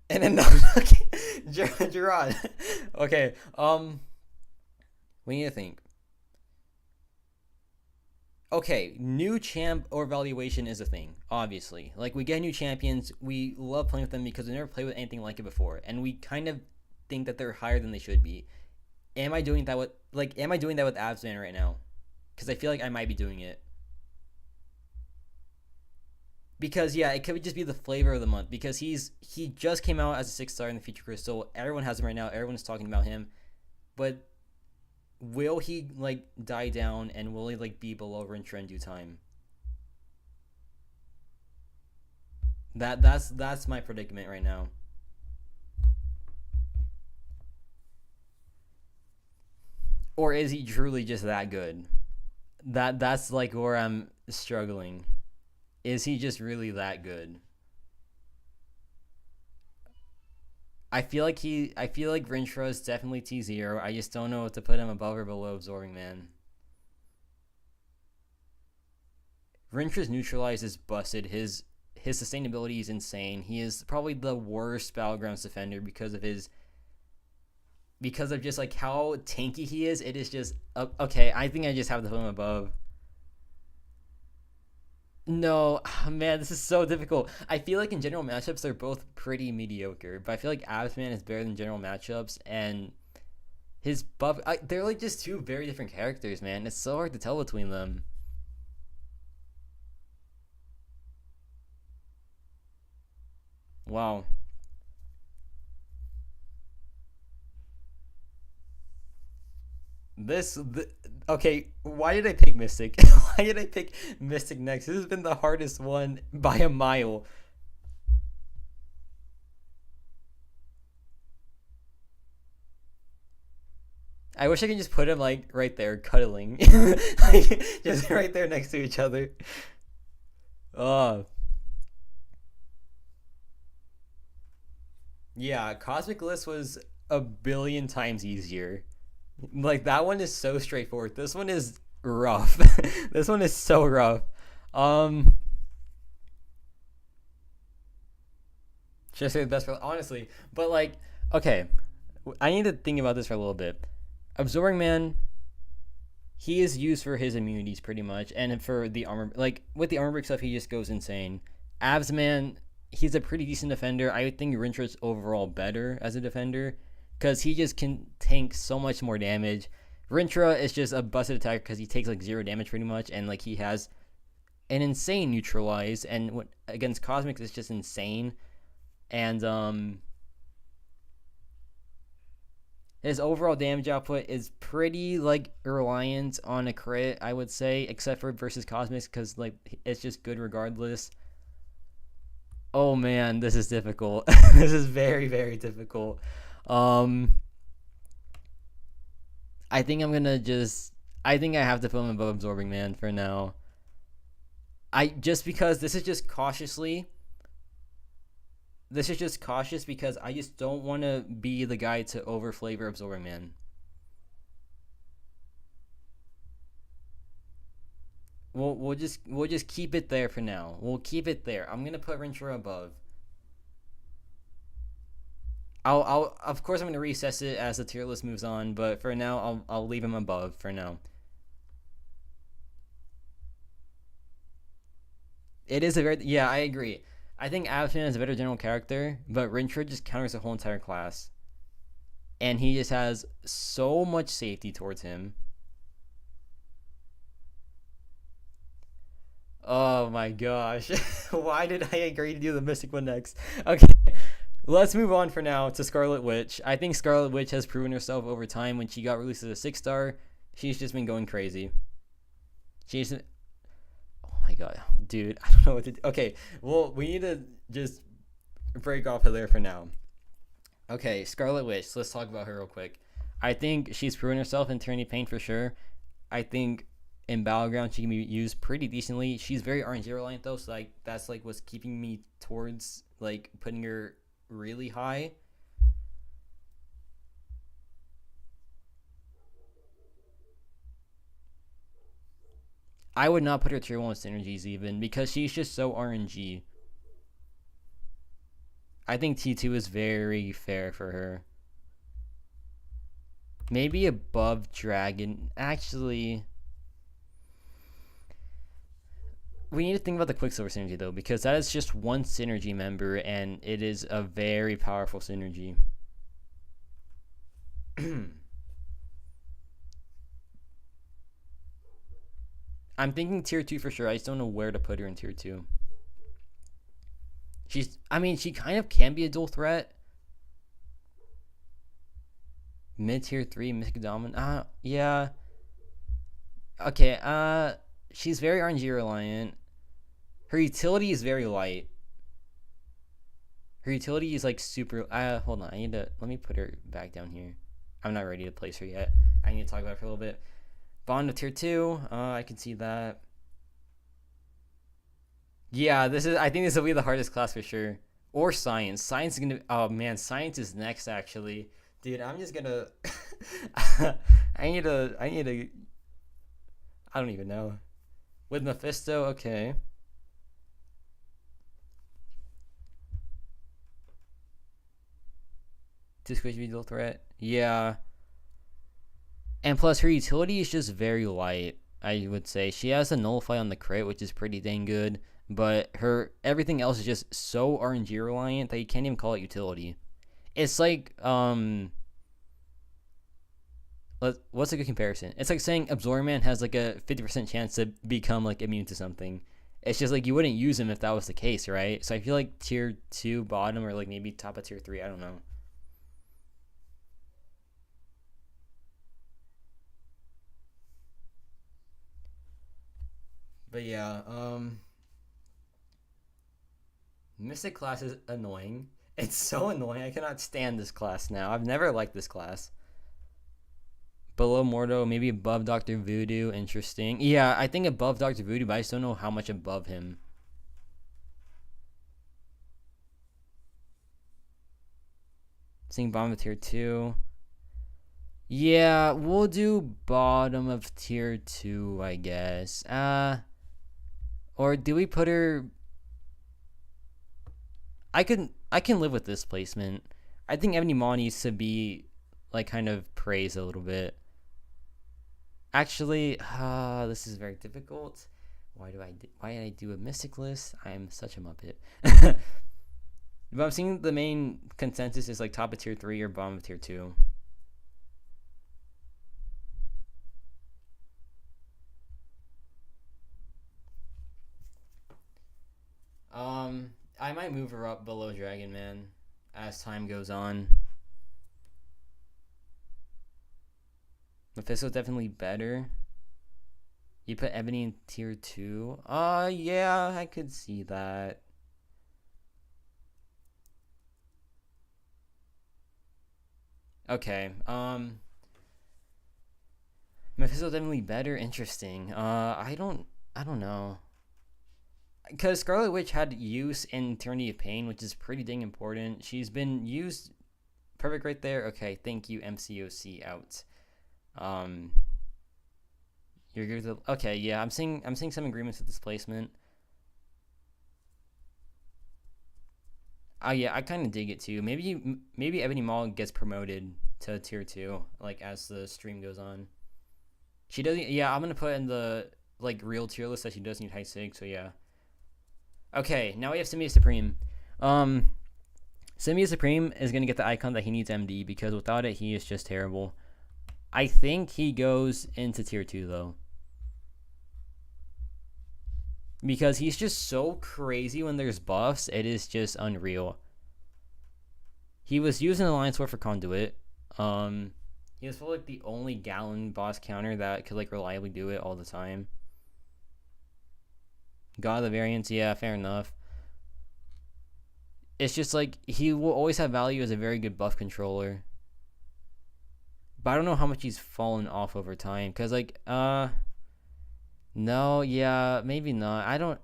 And then no. Okay. Gerard. Okay. We need to think. Okay, new champ or valuation is a thing, obviously. Like, we get new champions, we love playing with them because we never played with anything like it before, and we kind of think that they're higher than they should be. Am I doing that with Absman right now? Because I feel like I might be doing it. Because yeah, it could just be the flavor of the month. Because he just came out as a 6-star in the Future Crystal. Everyone has him right now. Everyone's talking about him, but will he like die down and will he like be below Rintra in due time? That's my predicament right now. Or is he truly just that good? That's like where I'm struggling. Is he just really that good? I feel like Rintra is definitely T0. I just don't know what to put him above or below Absorbing Man. Rintra's neutralize is busted. His sustainability is insane. He is probably the worst Battlegrounds defender because of just like how tanky he is. It is just okay. I think I just have to put him above. No, man, this is so difficult. I feel like in general matchups they're both pretty mediocre, but I feel like Absman is better than general matchups, and his buff. They're like just two very different characters, man. It's so hard to tell between them. Wow. Okay, why did I pick Mystic? Why did I pick Mystic next? This has been the hardest one by a mile. I wish I could just put him like right there, cuddling, like, just right there next to each other. Oh, yeah, Cosmic List was a billion times easier. Like that one is so straightforward. This one is rough. This one is so rough. Um, should I say the best for honestly? But like, okay, I need to think about this for a little bit. Absorbing Man, he is used for his immunities pretty much, and for the armor, like with the armor break stuff, he just goes insane. Abs Man, he's a pretty decent defender. I think Rintra's overall better as a defender because he just can tank so much more damage. Rintra is just a busted attacker because he takes like zero damage pretty much, and like he has an insane neutralize, and against Cosmic it's just insane. And his overall damage output is pretty like reliant on a crit, I would say, except for versus Cosmics because like it's just good regardless. Oh man, this is difficult. This is very very difficult. Um, I think I'm gonna just. I think I have to put him above Absorbing Man for now. I just because this is just cautiously. This is just cautious because I just don't want to be the guy to overflavor Absorbing Man. We'll just keep it there for now. We'll keep it there. I'm gonna put Rintra above. I'll of course I'm gonna recess it as the tier list moves on, but for now I'll leave him above for now. It is a very yeah I agree. I think Absman is a better general character, but Rintra just counters the whole entire class, and he just has so much safety towards him. Oh my gosh. Why did I agree to do the Mystic one next? Okay, let's move on for now to Scarlet Witch. I think Scarlet Witch has proven herself over time. When she got released as a 6-star, she's just been going crazy. She's... Oh my god. Dude, I don't know what to do. Okay, well, we need to just break off of there for now. Okay, Scarlet Witch. Let's talk about her real quick. I think she's proven herself in Tyranny of Pain for sure. I think in Battleground she can be used pretty decently. She's very RNG reliant though, so like that's like what's keeping me towards like putting her really high. I would not put her tier 1 with synergies even because she's just so RNG. I think T2 is very fair for her. Maybe above Dragon. Actually, we need to think about the Quicksilver synergy though, because that is just one synergy member and it is a very powerful synergy. I'm thinking tier 2 for sure. I just don't know where to put her in tier 2. I mean, she kind of can be a dual threat. Mid tier 3, Mystic Dominant. Yeah. Okay, she's very RNG reliant. Her utility is very light. Her utility is like super. Hold on. Let me put her back down here. I'm not ready to place her yet. I need to talk about her for a little bit. Bond of tier 2. I can see that. Yeah, I think this will be the hardest class for sure. Or science. Science is gonna. Oh man, science is next actually. Dude, I'm just gonna. I need to. I don't even know. With Mephisto, okay. This could be dual threat. Yeah. And plus, her utility is just very light, I would say. She has a nullify on the crit, which is pretty dang good. But everything else is just so RNG reliant that you can't even call it utility. It's like, what's a good comparison? It's like saying Absorbman has like a 50% chance to become like immune to something. It's just like you wouldn't use him if that was the case, right? So I feel like tier 2 bottom or like maybe top of tier 3, I don't know. But yeah, Mystic class is annoying. It's so annoying. I cannot stand this class now. I've never liked this class. Below Mordo, maybe above Dr. Voodoo. Interesting. Yeah, I think above Dr. Voodoo, but I just don't know how much above him. Seeing bottom of tier 2. Yeah, we'll do bottom of tier 2, I guess. Or do we put her... I can live with this placement. I think Ebony Maw needs to be like kind of praised a little bit. Actually, this is very difficult. Why did I do a mystic list? I am such a muppet. But I'm seeing the main consensus is like top of tier 3 or bottom of tier 2. I might move her up below Dragon Man as time goes on. Mephisto's definitely better. You put Ebony in tier 2? Yeah, I could see that. Okay, Mephisto's definitely better. Interesting. I don't know. Because Scarlet Witch had use in Eternity of Pain, which is pretty dang important. She's been used perfect right there. Okay, thank you, MCOC out. You're good with the, okay, yeah, I'm seeing some agreements with this placement. Oh yeah, I kind of dig it too. Maybe Ebony Maw gets promoted to tier 2 like as the stream goes on. She doesn't. Yeah, I'm gonna put in the like real tier list that she does need high sig. So yeah. Okay, now we have Symbiote Supreme. Symbiote Supreme is gonna get the icon that he needs MD because without it he is just terrible. I think he goes into tier 2 though. because he's just so crazy when there's buffs. It is just unreal. He was using Alliance War for Conduit. He was probably like the only Gallon boss counter that could like reliably do it all the time. God of the Variants, yeah, fair enough. It's just like he will always have value as a very good buff controller. But I don't know how much he's fallen off over time. Because, like, no, yeah, maybe not. I don't.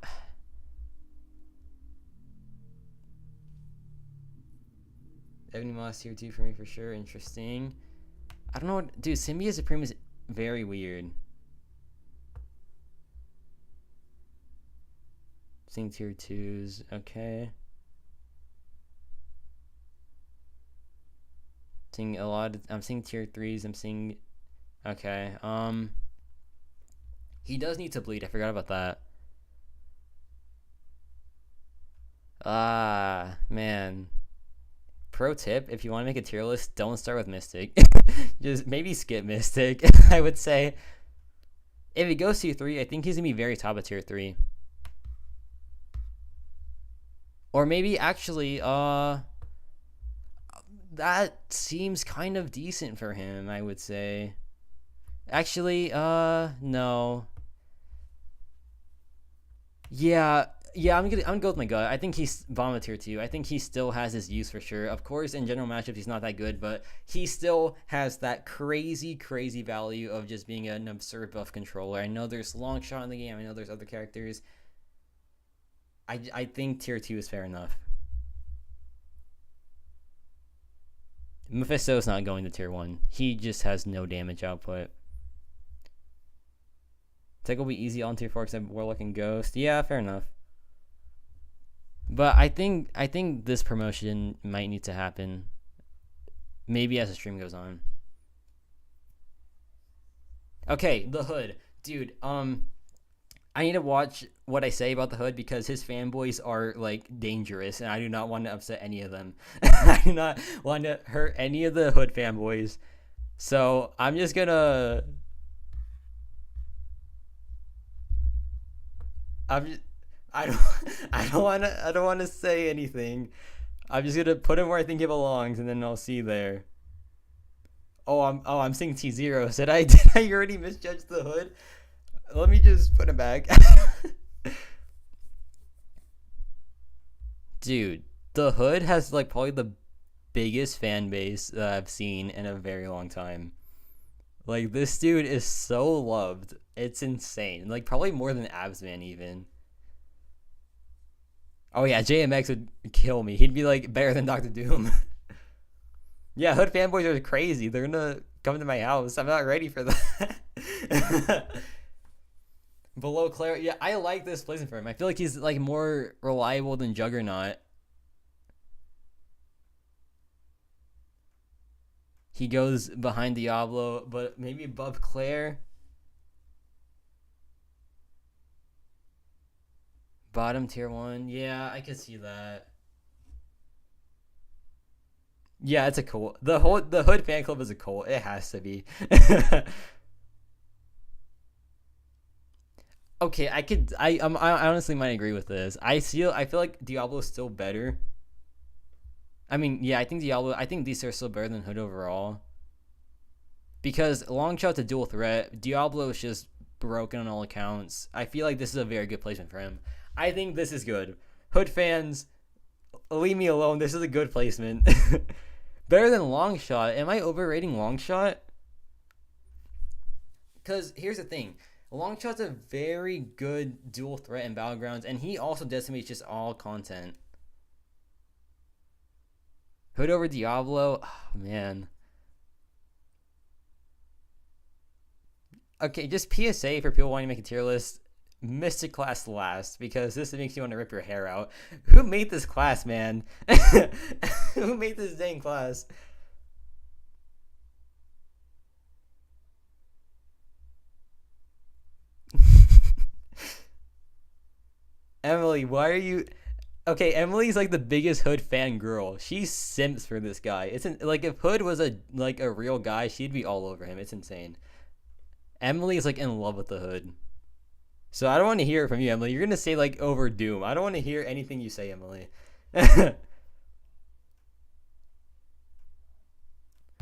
Ebony Moss tier 2 for me for sure. Interesting. I don't know what. Dude, Symbiote Supreme is very weird. Seeing tier 2s. Okay. Seeing a lot of, I'm seeing tier 3s. I'm seeing. Okay. He does need to bleed. I forgot about that. Ah, man. Pro tip, if you want to make a tier list, don't start with Mystic. Just maybe skip Mystic, I would say. If he goes tier 3, I think he's going to be very top of tier 3. Or maybe actually, that seems kind of decent for him, I would say. Actually, no. Yeah, I'm gonna go with my gut. I think he's bottom of tier 2. I think he still has his use for sure. Of course, in general matchups, he's not that good, but he still has that crazy value of just being an absurd buff controller. I know there's Longshot in the game. I know there's other characters. I think tier 2 is fair enough. Mephisto's not going to tier 1. He just has no damage output. Tech will be easy on tier 4 except Warlock and Ghost. Yeah, fair enough. But I think this promotion might need to happen. Maybe as the stream goes on. Okay, the Hood. Dude, I need to watch what I say about the Hood because his fanboys are like dangerous and I do not want to upset any of them. I do not want to hurt any of the Hood fanboys. So I'm just gonna I don't want to say anything. I'm just gonna put him where I think he belongs, and then I'll see there. I'm seeing T0. Did I already misjudge the Hood? Let me just put him back. Dude, the Hood has like probably the biggest fan base that I've seen in a very long time. Like this dude is so loved. It's insane. Like probably more than Absman even. Oh yeah, JMX would kill me. He'd be like better than Dr. Doom. Yeah, Hood fanboys are crazy. They're gonna come to my house. I'm not ready for that. Below Claire, yeah, I like this placement for him. I feel like he's like more reliable than Juggernaut. He goes behind Diablo, but maybe above Claire. Bottom tier 1. Yeah, I could see that. Yeah, it's a cult. The Hood fan club is a cult. It has to be. Okay, I honestly might agree with this. I feel like Diablo's still better. I mean, yeah, I think these are still better than Hood overall. Because Longshot's a dual threat. Diablo is just broken on all accounts. I feel like this is a very good placement for him. I think this is good. Hood fans, leave me alone. This is a good placement. Better than Longshot. Am I overrating Longshot? Because here's the thing. Longshot's a very good dual threat in Battlegrounds, and he also decimates just all content. Hood over Diablo? Oh, man. Okay, just PSA for people wanting to make a tier list. Mystic class last, because this makes you want to rip your hair out. Who made this class, man? Who made this dang class? Emily, why are you... Okay, Emily's like the biggest Hood fan girl. She simps for this guy. It's like if Hood was a real guy, she'd be all over him. It's insane. Emily is like in love with the Hood. So I don't want to hear it from you, Emily. You're gonna say like over Doom. I don't want to hear anything you say, Emily.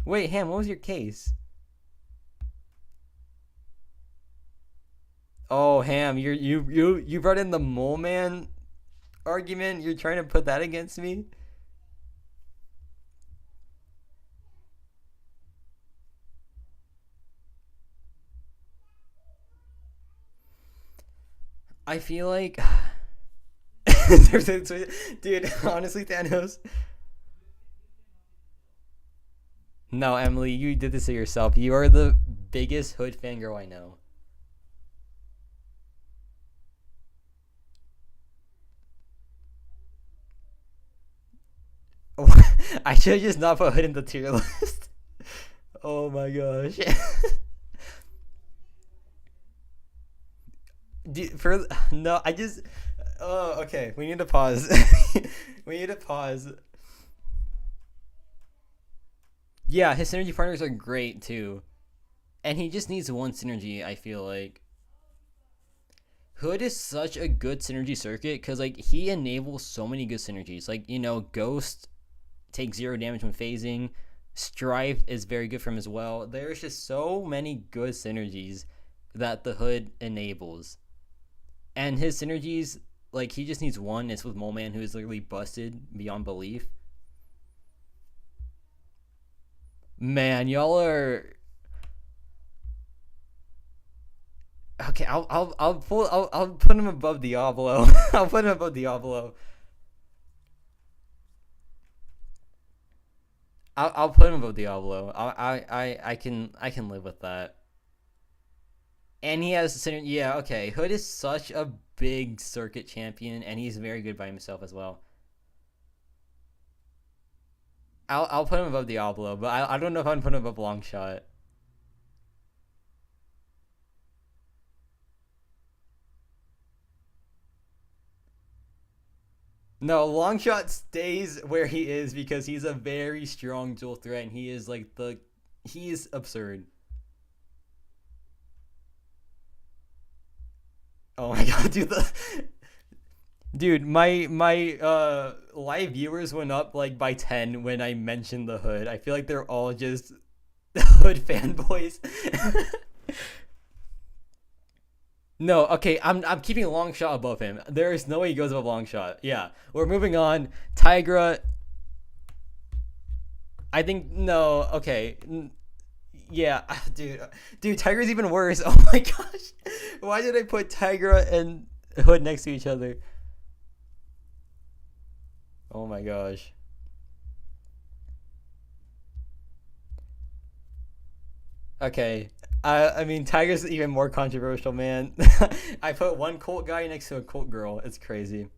Wait, Ham, what was your case? Oh, Ham, you brought in the Mole Man argument. You're trying to put that against me. I feel like, dude, honestly, Thanos. No, Emily, you did this to yourself. You are the biggest Hood fangirl I know. I should have just not put Hood in the tier list. Oh my gosh. For no, I just. Oh, okay. We need to pause. We need to pause. Yeah, his synergy partners are great too, and he just needs one synergy. I feel like Hood is such a good synergy circuit because like he enables so many good synergies. Like Ghost takes 0 damage when phasing. Strife is very good for him as well. There's just so many good synergies that the Hood enables, and his synergies, like he just needs one. It's with Mole Man, who is literally busted beyond belief. Man, y'all are okay. I'll put him above Diablo. I'll put him above Diablo. I'll put him above Diablo. I can live with that. And he has yeah, okay. Hood is such a big circuit champion, and he's very good by himself as well. I'll put him above Diablo, but I don't know if I'm putting him above Longshot. No, Longshot stays where he is because he's a very strong dual threat, and he is like he is absurd. Oh my god, dude, my live viewers went up like by 10 when I mentioned the Hood. I feel like they're all just Hood fanboys. No, okay, I'm keeping Longshot above him. There is no way he goes above Longshot. Yeah, we're moving on. Tigra, I think no. Okay, yeah, dude, Tigra's even worse. Oh my gosh, why did I put Tigra and Hood next to each other? Oh my gosh. Okay. I mean, Tiger's even more controversial, man. I put one cult guy next to a cult girl. It's crazy.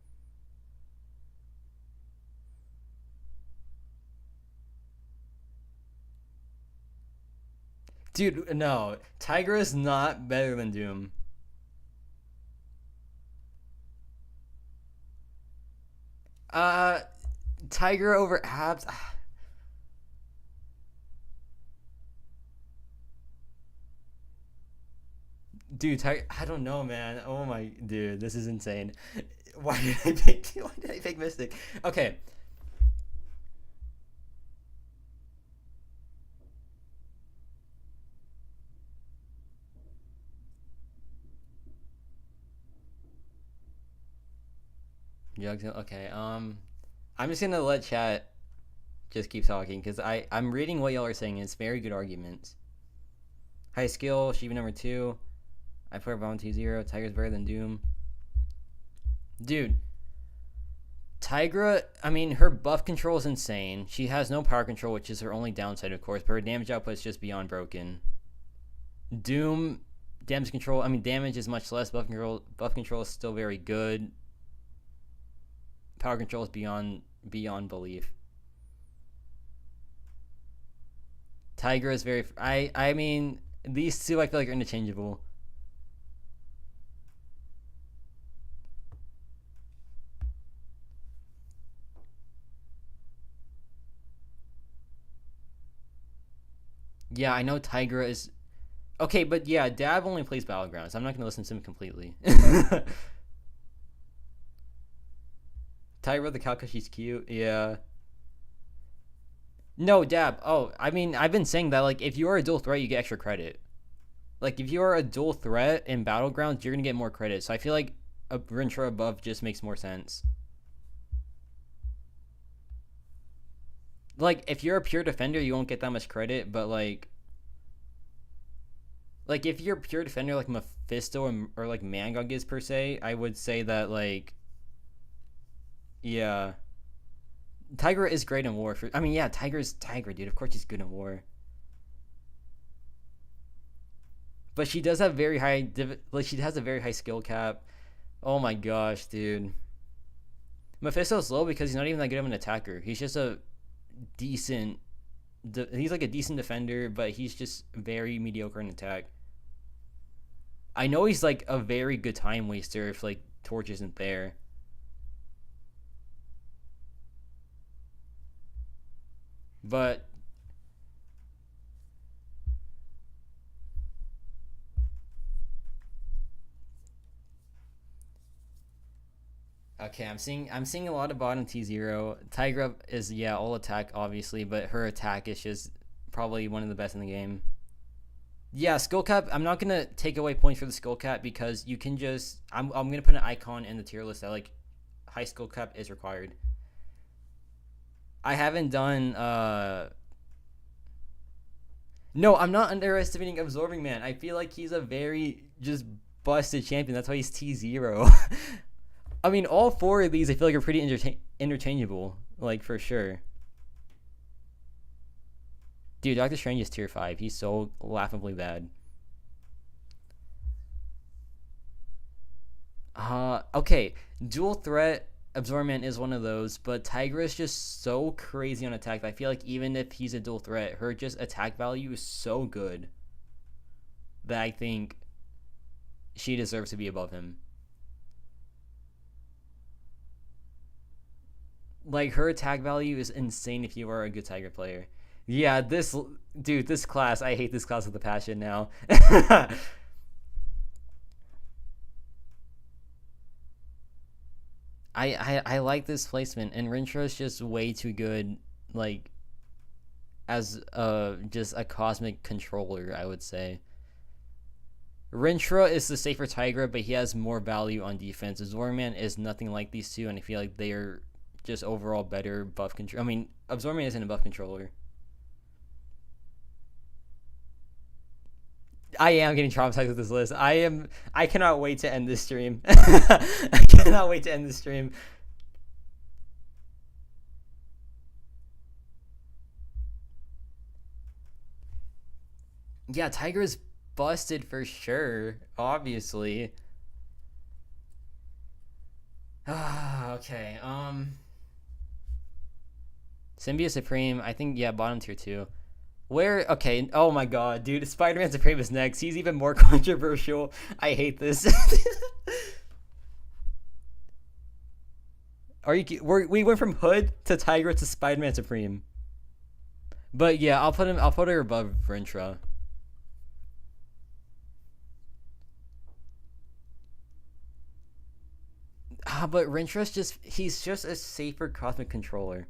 Dude, no. Tiger is not better than Doom. Uh, Tiger over Abs. Dude, Tiger, I don't know, man. Oh my, dude, this is insane. Why did I pick? Why did I pick Mystic? Okay, okay. I'm just gonna let chat just keep talking because I'm reading what y'all are saying. And it's very good arguments. High skill, Shiva number two. I put her Bounty zero. Tiger's better than Doom. Dude, Tigra, I mean, her buff control is insane. She has no power control, which is her only downside, of course, but her damage output is just beyond broken. Doom, damage control, I mean, damage is much less. Buff control is still very good. Power control is beyond belief. Tigra is very. I mean, these two I feel like are interchangeable. Yeah, I know Tigra is. Okay, but yeah, Dab only plays Battlegrounds. I'm not gonna listen to him completely. Tigra the cow because she's cute. Yeah. No, Dab. Oh, I mean, I've been saying that, like, if you are a dual threat, you get extra credit. Like, if you are a dual threat in Battlegrounds, you're gonna get more credit. So I feel like a Rintra above just makes more sense. Like, if you're a pure defender, you won't get that much credit, but like if you're a pure defender like Mephisto or like Mangog is per se, I would say that, like, yeah, Tigra is great in war. I mean, yeah, Tigra's Tigra, dude. Of course she's good in war. But she does have very high, like, she has a very high skill cap. Oh my gosh, dude. Mephisto's low because he's not even that good of an attacker. He's just a decent. He's like a decent defender, but he's just very mediocre in attack. I know he's like a very good time waster if like Torch isn't there. But okay, I'm seeing a lot of bottom T0. Tigra is, yeah, all attack obviously, but her attack is just probably one of the best in the game. Yeah, skill cap. I'm not gonna take away points for the skill cap because you can just. I'm gonna put an icon in the tier list that, like, high skill cap is required. I haven't done. No, I'm not underestimating Absorbing Man. I feel like he's a very just busted champion. That's why he's T0. I mean, all four of these I feel like are pretty interchangeable, like, for sure. Dude, Doctor Strange is tier 5. He's so laughably bad. Okay. Dual threat Absorbman is one of those, but Tigra is just so crazy on attack that I feel like even if he's a dual threat, her just attack value is so good that I think she deserves to be above him. Like, her attack value is insane if you are a good Tiger player. Yeah, this class, I hate this class with a passion now. I like this placement, and Rintra is just way too good, like, as just a cosmic controller, I would say. Rintra is the safer Tigra, but he has more value on defense. Zorman is nothing like these two, and I feel like they are just overall better buff control. I mean, Absorbman isn't a buff controller. I am getting traumatized with this list. I cannot wait to end this stream. I cannot wait to end this stream. Yeah, Tiger's busted for sure, obviously. Okay. Symbiote Supreme, I think, yeah, bottom tier 2. Where, okay, oh my god, dude, Spider-Man Supreme is next. He's even more controversial. I hate this. We went from Hood to Tigra to Spider-Man Supreme. But yeah, I'll put her above Rintra. But he's just a safer cosmic controller.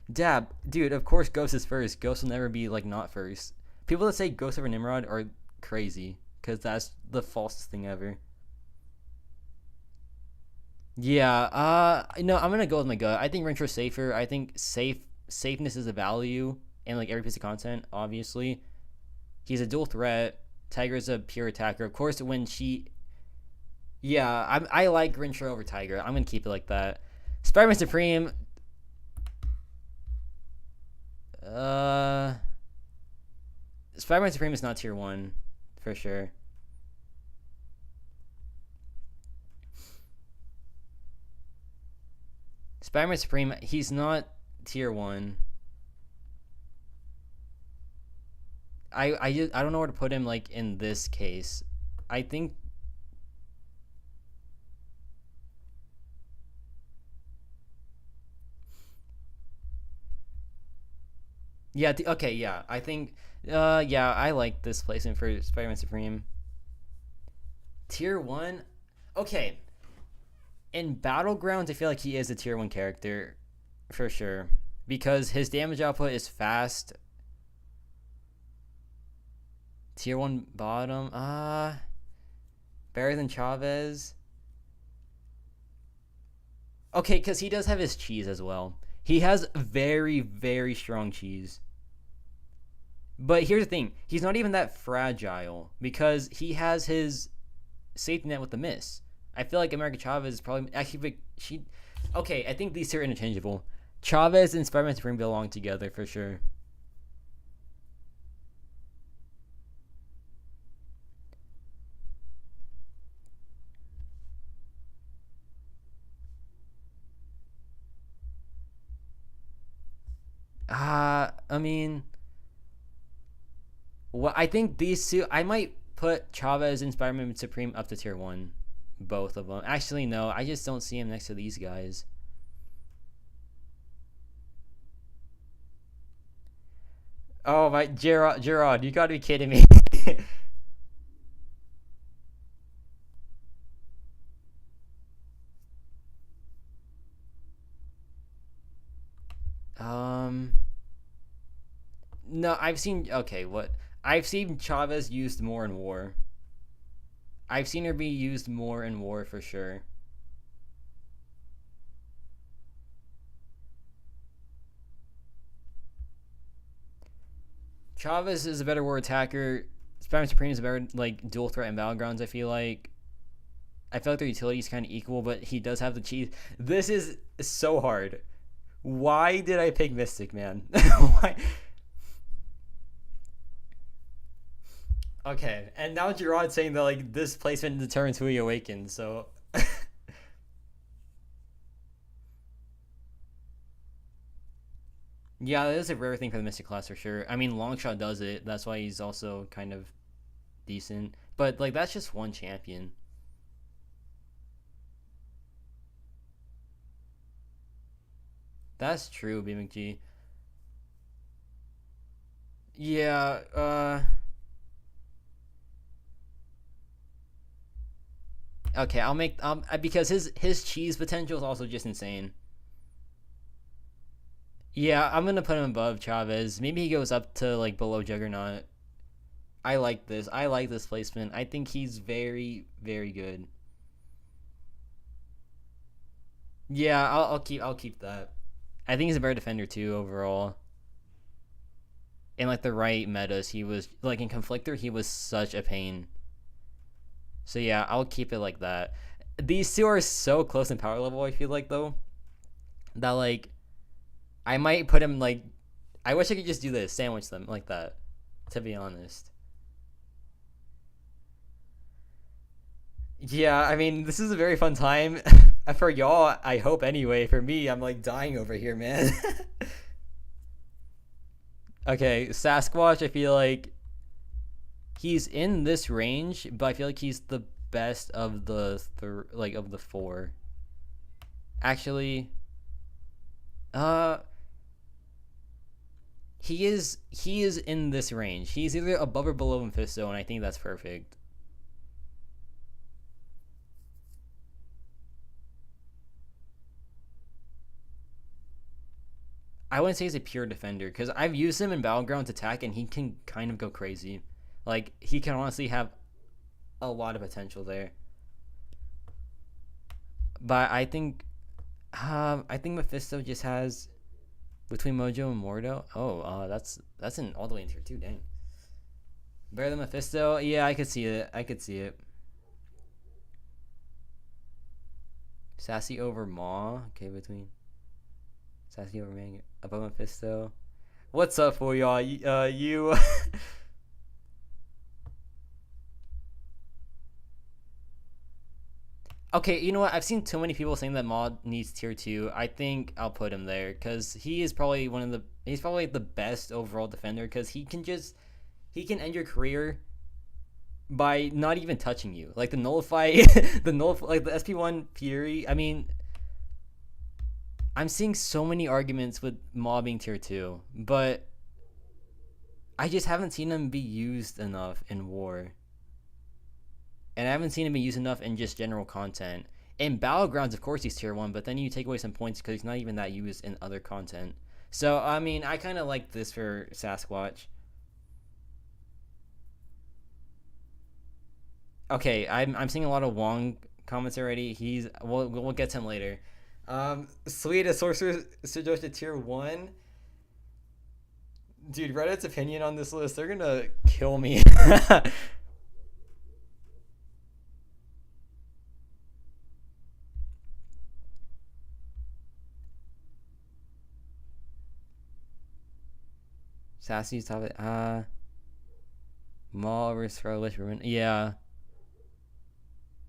Dab, dude, of course Ghost is first. Ghost will never be, like, not first. People that say Ghost over Nimrod are crazy, because that's the falsest thing ever. Yeah, no, I'm gonna go with my gut. I think Rentro's safer. I think safeness is a value in, like, every piece of content, obviously. He's a dual threat. Tiger's a pure attacker. Of course, when she... Yeah, I like Rintra over Tiger. I'm gonna keep it like that. Spider-Man Supreme... Spider-Man Supreme is not tier 1, for sure. Spider-Man Supreme, he's not tier 1. I don't know where to put him, like, in this case. I think... Yeah. Okay. Yeah. I think. Yeah. I like this placement for Spider-Man Supreme. Tier one. Okay. In Battlegrounds, I feel like he is a tier one character, for sure, because his damage output is fast. Tier one bottom. Better than Chavez. Okay, because he does have his cheese as well. He has very, very strong cheese. But here's the thing, he's not even that fragile because he has his safety net with the miss. I feel like America Chavez is probably actually she. Okay, I think these two are interchangeable. Chavez and Spider-Man Supreme belong together for sure. I mean, well, I think these two. I might put Chavez and Spider-Man Supreme up to tier one, both of them. Actually, no, I just don't see him next to these guys. Oh my, Gerard, you gotta be kidding me. um, no, I've seen. Okay, what? I've seen Chavez used more in war. I've seen her be used more in war for sure. Chavez is a better war attacker. Spider-Man Supreme is a better like dual threat in battlegrounds. I feel like their utility is kind of equal, but he does have the cheese. This is so hard. Why did I pick Mystic, man? Why? Okay, and now Gerard's saying that like this placement determines who he awakens. So yeah, that is a rare thing for the Mystic class for sure. I mean, Longshot does it. That's why he's also kind of decent. But like that's just one champion. That's true, BMcG. Yeah, okay, I'll make because his cheese potential is also just insane. Yeah, I'm gonna put him above Chavez. Maybe he goes up to like below Juggernaut. I like this. I like this placement. I think he's very, very good. Yeah, I'll keep that. I think he's a better defender too overall. In like the right metas, he was like in Conflictor, he was such a pain. So yeah, I'll keep it like that. These two are so close in power level. I feel like though that like I might put him like I wish I could just do this, sandwich them like that. To be honest. Yeah, I mean, this is a very fun time for y'all. I hope anyway. For me, I'm like dying over here, man. Okay, Sasquatch. I feel like he's in this range, but I feel like he's the best of the like of the four. Actually, uh, he is in this range. He's either above or below Mephisto, and I think that's perfect. I wouldn't say he's a pure defender because I've used him in Battlegrounds attack and he can kind of go crazy. Like he can honestly have a lot of potential there. But I think Mephisto just has between Mojo and Mordo. Oh, that's in all the way in tier two. Dang. Better than Mephisto? Yeah, I could see it. I could see it. Sassy over Maw. Okay, between Sassy over Man above Mephisto. What's up for y'all? You. Okay, you know what? I've seen too many people saying that Maud needs tier two. I think I'll put him there because he is probably he's probably the best overall defender because he can end your career by not even touching you. Like the nullify, like the SP1 Fury. I mean, I'm seeing so many arguments with Maw being tier two, but I just haven't seen him be used enough in war. And I haven't seen him be used enough in just general content. In Battlegrounds, of course, he's tier 1, but then you take away some points because he's not even that used in other content. So, I mean, I kind of like this for Sasquatch. Okay, I'm seeing a lot of Wong comments already. We'll get to him later. Sweet, a sorcerer Symbiote to tier 1. Dude, Reddit's opinion on this list, they're gonna kill me. Sassy's top it. Maul versus Scarlet Witch. Yeah.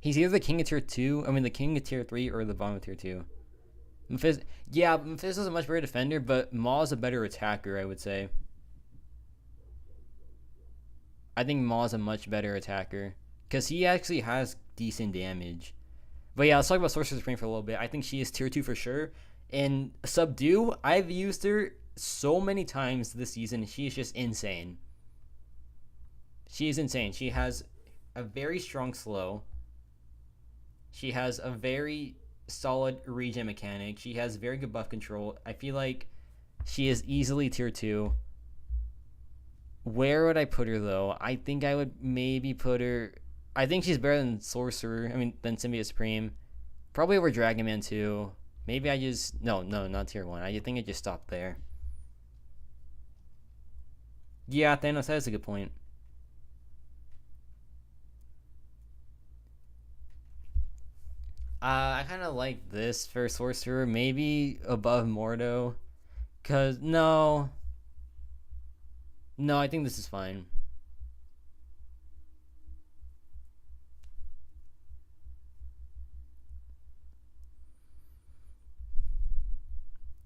He's either the king of tier 2, the king of tier 3, or the bottom of tier 2. Mephisto's a much better defender, but Maul is a better attacker, I would say. I think Maul is a much better attacker, because he actually has decent damage. But yeah, let's talk about Sorcerer Supreme for a little bit. I think she is tier 2 for sure. And Subdue, I've used her so many times this season. She is just insane. She is insane. She has a very strong slow. She has a very solid regen mechanic. She has very good buff control. I feel like she is easily tier 2. Where would I put her, though? I think I would maybe put her... I think she's better than Sorcerer. Than Symbiote Supreme. Probably over Dragon Man, too. Maybe I just... No, not tier 1. I think I just stopped there. Yeah, Thanos, that is a good point. I kind of like this for Sorcerer. Maybe above Mordo. Because, no, I think this is fine.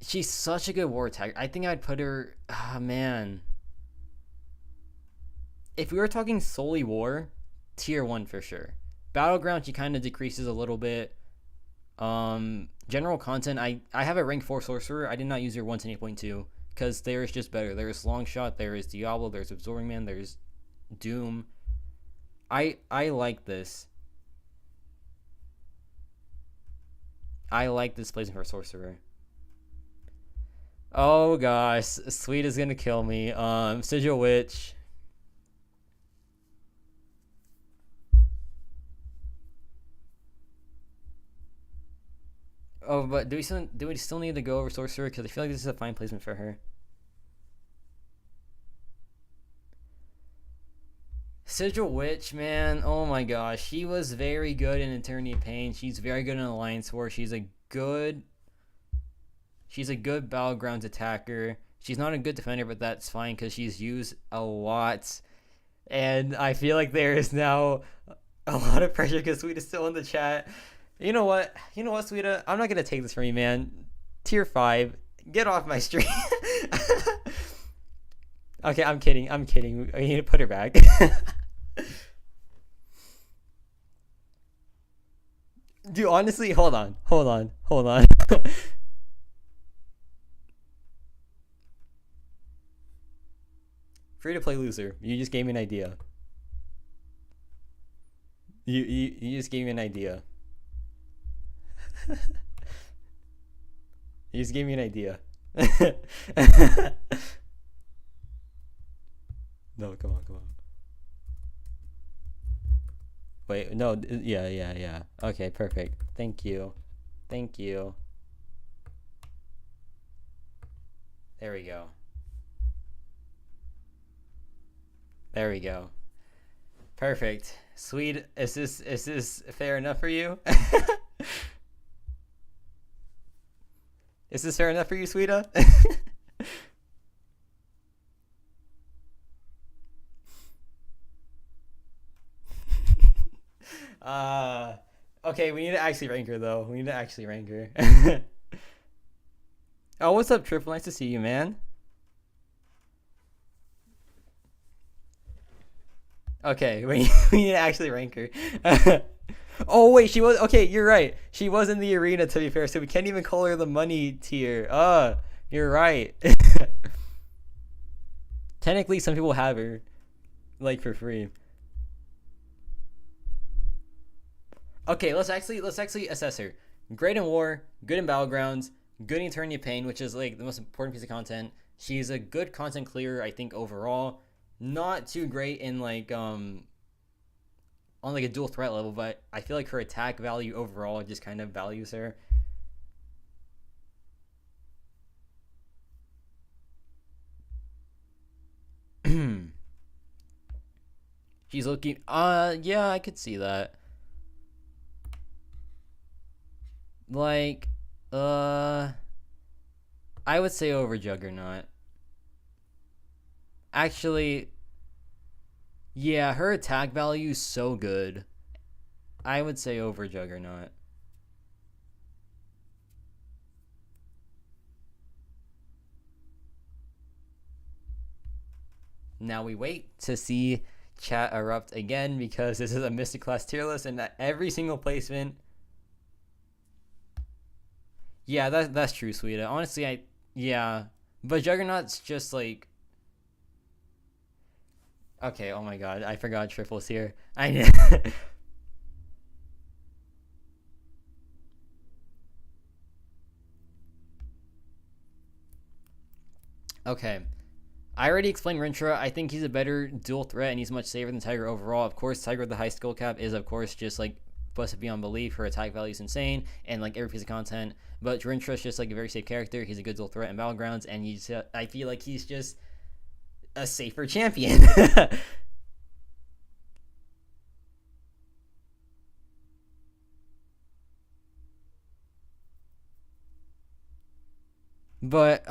She's such a good war attacker. I think I'd put her... man. If we were talking solely war, tier 1 for sure. Battleground, she kind of decreases a little bit. General content, I have a rank 4 sorcerer. I did not use her once in 8.2 because there is just better. There is Longshot, there is Diablo, there's Absorbing Man, there's Doom. I like this. I like this placement for sorcerer. Oh gosh, Sweet is gonna kill me. Sigil Witch. Oh, but do we still need to go over Sorcerer? Because I feel like this is a fine placement for her. Sigil Witch, man, oh my gosh, she was very good in Eternity of Pain. She's very good in Alliance War. She's a good Battlegrounds attacker. She's not a good defender, but that's fine because she's used a lot. And I feel like there is now a lot of pressure because Sweet is still in the chat. You know what, Sweeta? I'm not going to take this from you, man. Tier 5. Get off my stream. Okay, I'm kidding. I need to put her back. Dude, honestly, hold on. Free to play loser. You just gave me an idea. You just gave me an idea. You just gave me an idea. No, come on. Wait, no, yeah. Okay, perfect. Thank you. There we go. Perfect. Sweet. Is this fair enough for you? Is this fair enough for you, Sweeta? Okay, we need to actually rank her, though. Oh, what's up, Triple? Nice to see you, man. Okay, we need to actually rank her. Oh, wait, she was... Okay, you're right. She was in the arena, to be fair, so we can't even call her the money tier. You're right. Technically, some people have her, like, for free. Okay, let's actually assess her. Great in war, good in battlegrounds, good in Eternity of Pain, which is like the most important piece of content. She's a good content clearer, I think, overall. Not too great in like on like a dual threat level, but I feel like her attack value overall just kind of values her. She's looking yeah, I could see that. Like I would say over Juggernaut. Actually, yeah, her attack value is so good. I would say over Juggernaut. Now we wait to see chat erupt again because this is a Mystic class tier list and at every single placement. Yeah, that's true, Sweeta. Honestly, yeah, but Juggernaut's just like okay. Oh my god, I forgot Triple's here. I okay. I already explained Rintra. I think he's a better dual threat and he's much safer than Tigra overall. Of course, Tigra with the high skill cap is, of course, just like busted beyond belief. Her attack value is insane and like every piece of content. But Rintra's just like a very safe character. He's a good dual threat in battlegrounds, and I feel like he's just a safer champion. But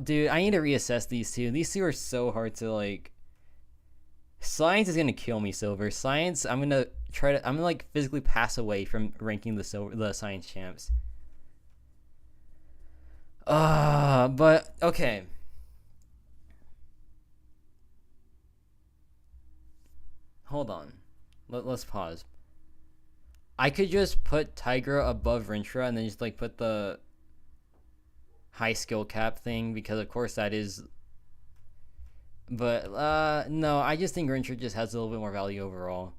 dude, I need to reassess these two. These two are so hard to like. Science is gonna kill me, Silver. Science, I'm gonna like physically pass away from ranking the Science champs. But okay. Hold on. Let's pause. I could just put Tigra above Rintra and then just like put the high skill cap thing because of course that is, but no, I just think Rintra just has a little bit more value overall.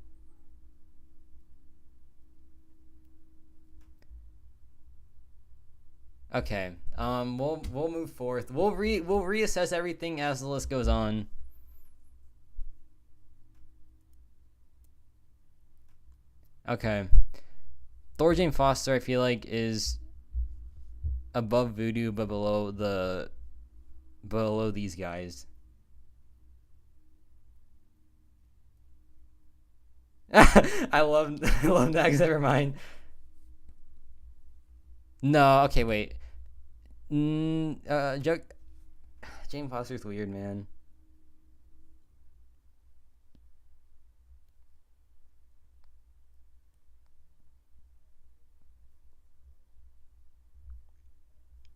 Okay, we'll move forth. We'll reassess everything as the list goes on. Okay, Thor Jane Foster I feel like is above Voodoo but below these guys. I love Dax. Never mind. No, okay, wait. Jane Foster's weird, man.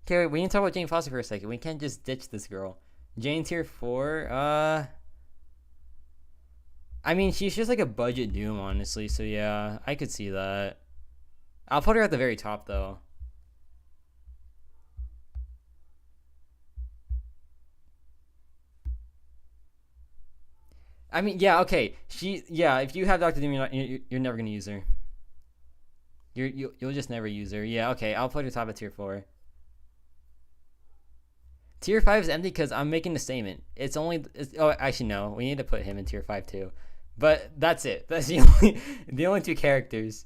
Okay, wait, we need to talk about Jane Foster for a second. We can't just ditch this girl. Jane tier 4, I mean, she's just like a budget Doom, honestly, so yeah, I could see that. I'll put her at the very top, though. I mean, yeah, okay. If you have Dr. Doom, you're never gonna use her. You'll just never use her. Yeah, okay, I'll put her top of tier 4. Tier 5 is empty because I'm making a statement. Actually, no. We need to put him in tier 5 too. But that's it. That's the only two characters.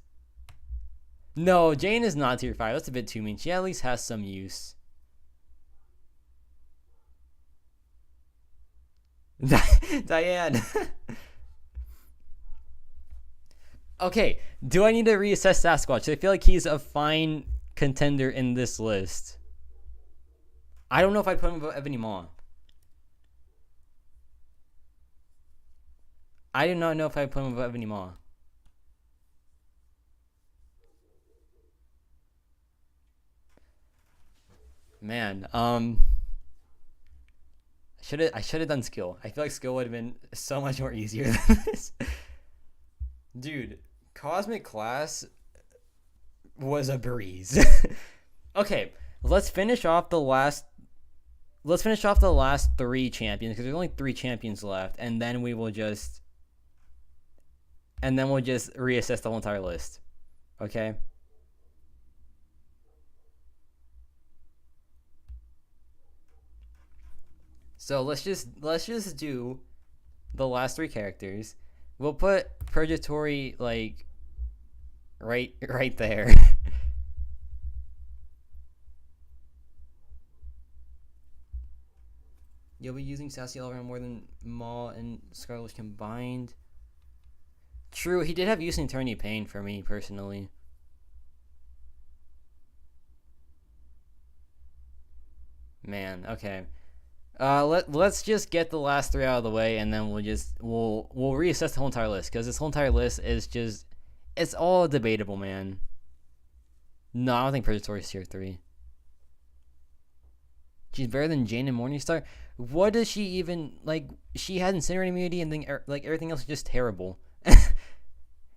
No, Jane is not tier 5. That's a bit too mean. She at least has some use. Diane. Okay, do I need to reassess Sasquatch? I feel like he's a fine contender in this list. I don't know if I'd put him above Ebony Maw. I do not know if I'd put him above Ebony Maw. Man, I should have done skill. I feel like skill would have been so much more easier than this. Dude, Cosmic Class was a breeze. Okay, let's finish off the last let's finish off the last 3 champions because there's only 3 champions left, and then we'll just reassess the whole entire list. Okay. So let's just do the last 3 characters. We'll put Purgatory like right there. You'll be using Sassy all around more than Maw and Scarlet Witch combined. True, he did have use in Eternity Pain for me personally. Man, okay. Let's just get the last 3 out of the way, and then we'll reassess the whole entire list, because this whole entire list is just, it's all debatable, man. No, I don't think Purgatory is tier 3. She's better than Jane and Morningstar. What does she even like? She had Incinerate immunity, and then like everything else is just terrible.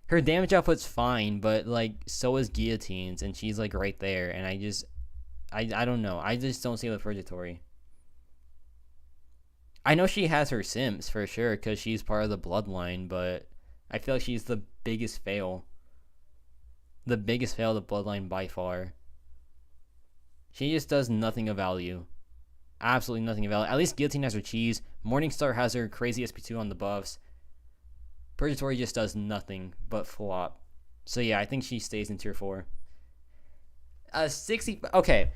Her damage output's fine, but like so is Guillotines, and she's like right there. And I don't know. I just don't see it with Purgatory. I know she has her Sims for sure because she's part of the bloodline, but I feel like she's the biggest fail. The biggest fail of the bloodline by far. She just does nothing of value. Absolutely nothing of value. At least Guillotine has her cheese. Morningstar has her crazy SP2 on the buffs. Purgatory just does nothing but flop. So yeah, I think she stays in tier 4. 60. Okay.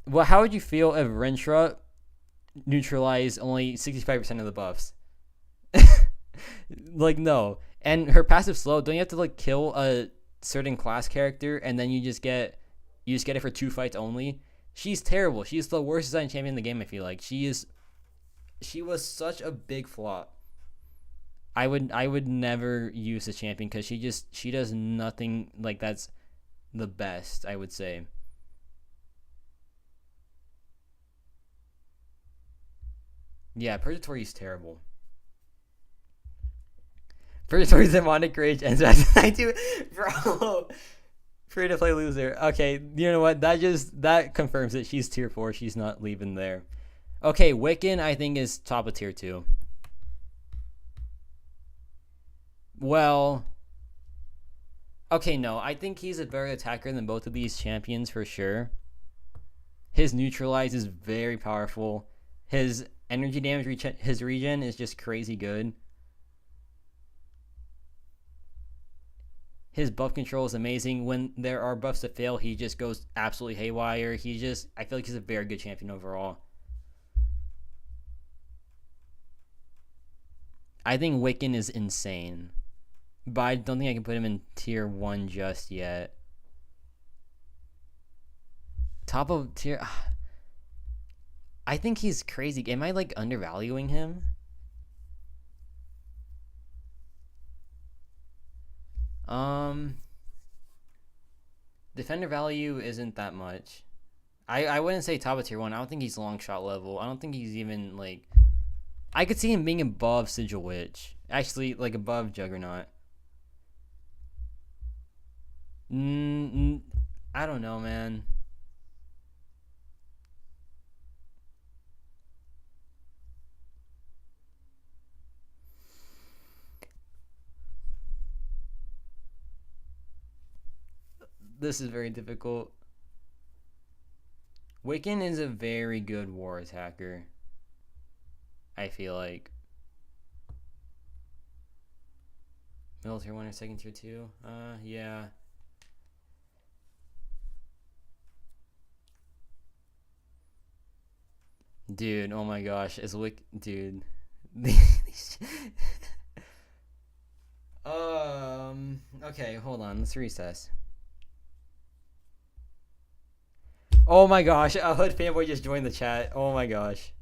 Well, how would you feel if Rintra neutralized only 65% of the buffs? Like, no. And her passive slow, don't you have to like kill a certain class character and then you just get it for 2 fights only? She's terrible. She's the worst design champion in the game, I feel like. She was such a big flop. I would never use this champion because she does nothing like that's the best, I would say. Yeah, Purgatory is terrible. Purgatory's demonic rage ends at 92. Bro. Free to play loser. Okay, you know what? That confirms it. She's tier 4. She's not leaving there. Okay, Wiccan I think is top of tier 2. Well, okay, no. I think he's a better attacker than both of these champions for sure. His neutralize is very powerful. His energy damage his regen is just crazy good. His buff control is amazing. When there are buffs that fail, he just goes absolutely haywire. I feel like he's a very good champion overall. I think Wiccan is insane. But I don't think I can put him in tier 1 just yet. Top of tier... I think he's crazy. Am I like undervaluing him? Defender value isn't that much. I wouldn't say top of tier 1. I don't think he's Longshot level. I don't think he's even like... I could see him being above Sigil Witch. Actually, like above Juggernaut. I don't know, man. This is very difficult. Wiccan is a very good war attacker, I feel like. Middle tier 1 or second tier 2? Yeah. Dude, oh my gosh. Dude. Okay, hold on. Let's recess. Oh my gosh, a Hood fanboy just joined the chat. Oh my gosh.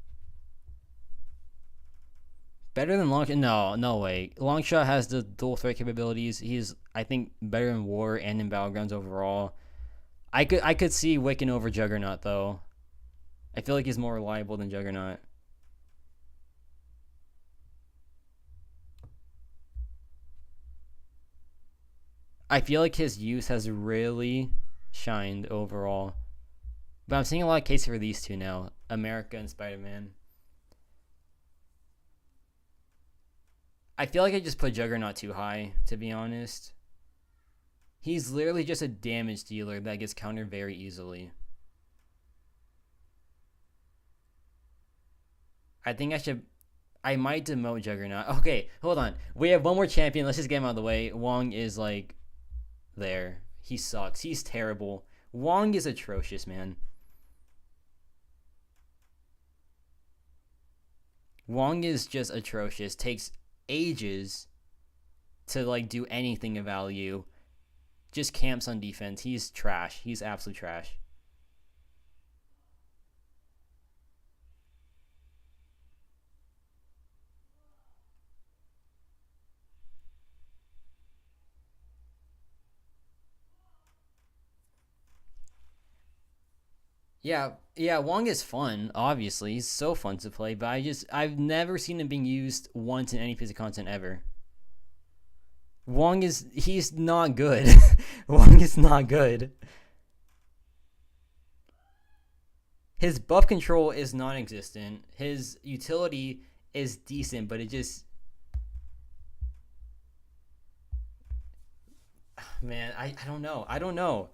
Better than Longshot? No way. Longshot has the dual threat capabilities. He's, I think, better in War and in Battlegrounds overall. I could see Wiccan over Juggernaut, though. I feel like he's more reliable than Juggernaut. I feel like his use has really shined overall. But I'm seeing a lot of cases for these two now. America and Spider-Man. I feel like I just put Juggernaut too high, to be honest. He's literally just a damage dealer that gets countered very easily. I think I might demote Juggernaut. Okay, hold on. We have one more champion. Let's just get him out of the way. Wong is like there. He sucks. He's terrible. Wong is atrocious, man. Wong is just atrocious. Takes ages to like do anything of value. Just camps on defense. He's trash. He's absolute trash. Yeah, Wong is fun, obviously. He's so fun to play, but I've never seen him being used once in any piece of content ever. He's not good. Wong is not good. His buff control is non-existent. His utility is decent, but it just, man, I don't know. I don't know.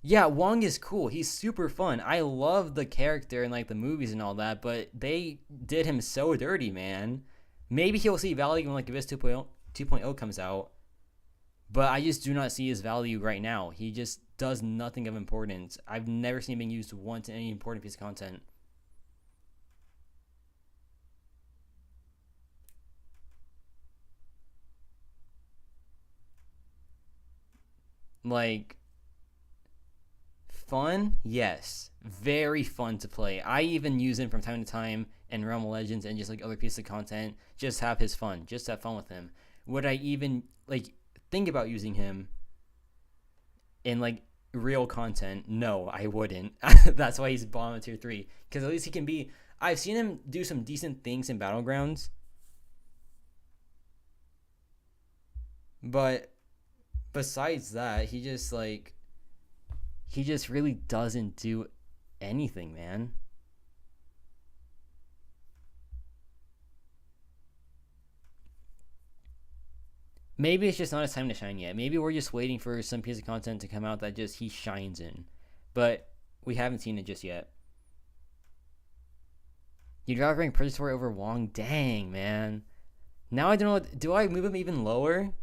Yeah, Wong is cool. He's super fun. I love the character and like the movies and all that, but they did him so dirty, man. Maybe he'll see value when like Abyss 2.0 comes out, but I just do not see his value right now. He just does nothing of importance. I've never seen him being used once in any important piece of content. Like, fun? Yes. Very fun to play. I even use him from time to time in Realm of Legends and just like other pieces of content. Just have his fun. Just have fun with him. Would I even like think about using him in like real content? No, I wouldn't. That's why he's bottom of tier 3. Because at least he can be. I've seen him do some decent things in Battlegrounds. But besides that, he just really doesn't do anything, man. Maybe it's just not his time to shine yet. Maybe we're just waiting for some piece of content to come out that just he shines in. But we haven't seen it just yet. You'd rather rank Purgatory over Wong? Dang, man. Now I don't know. Do I move him even lower?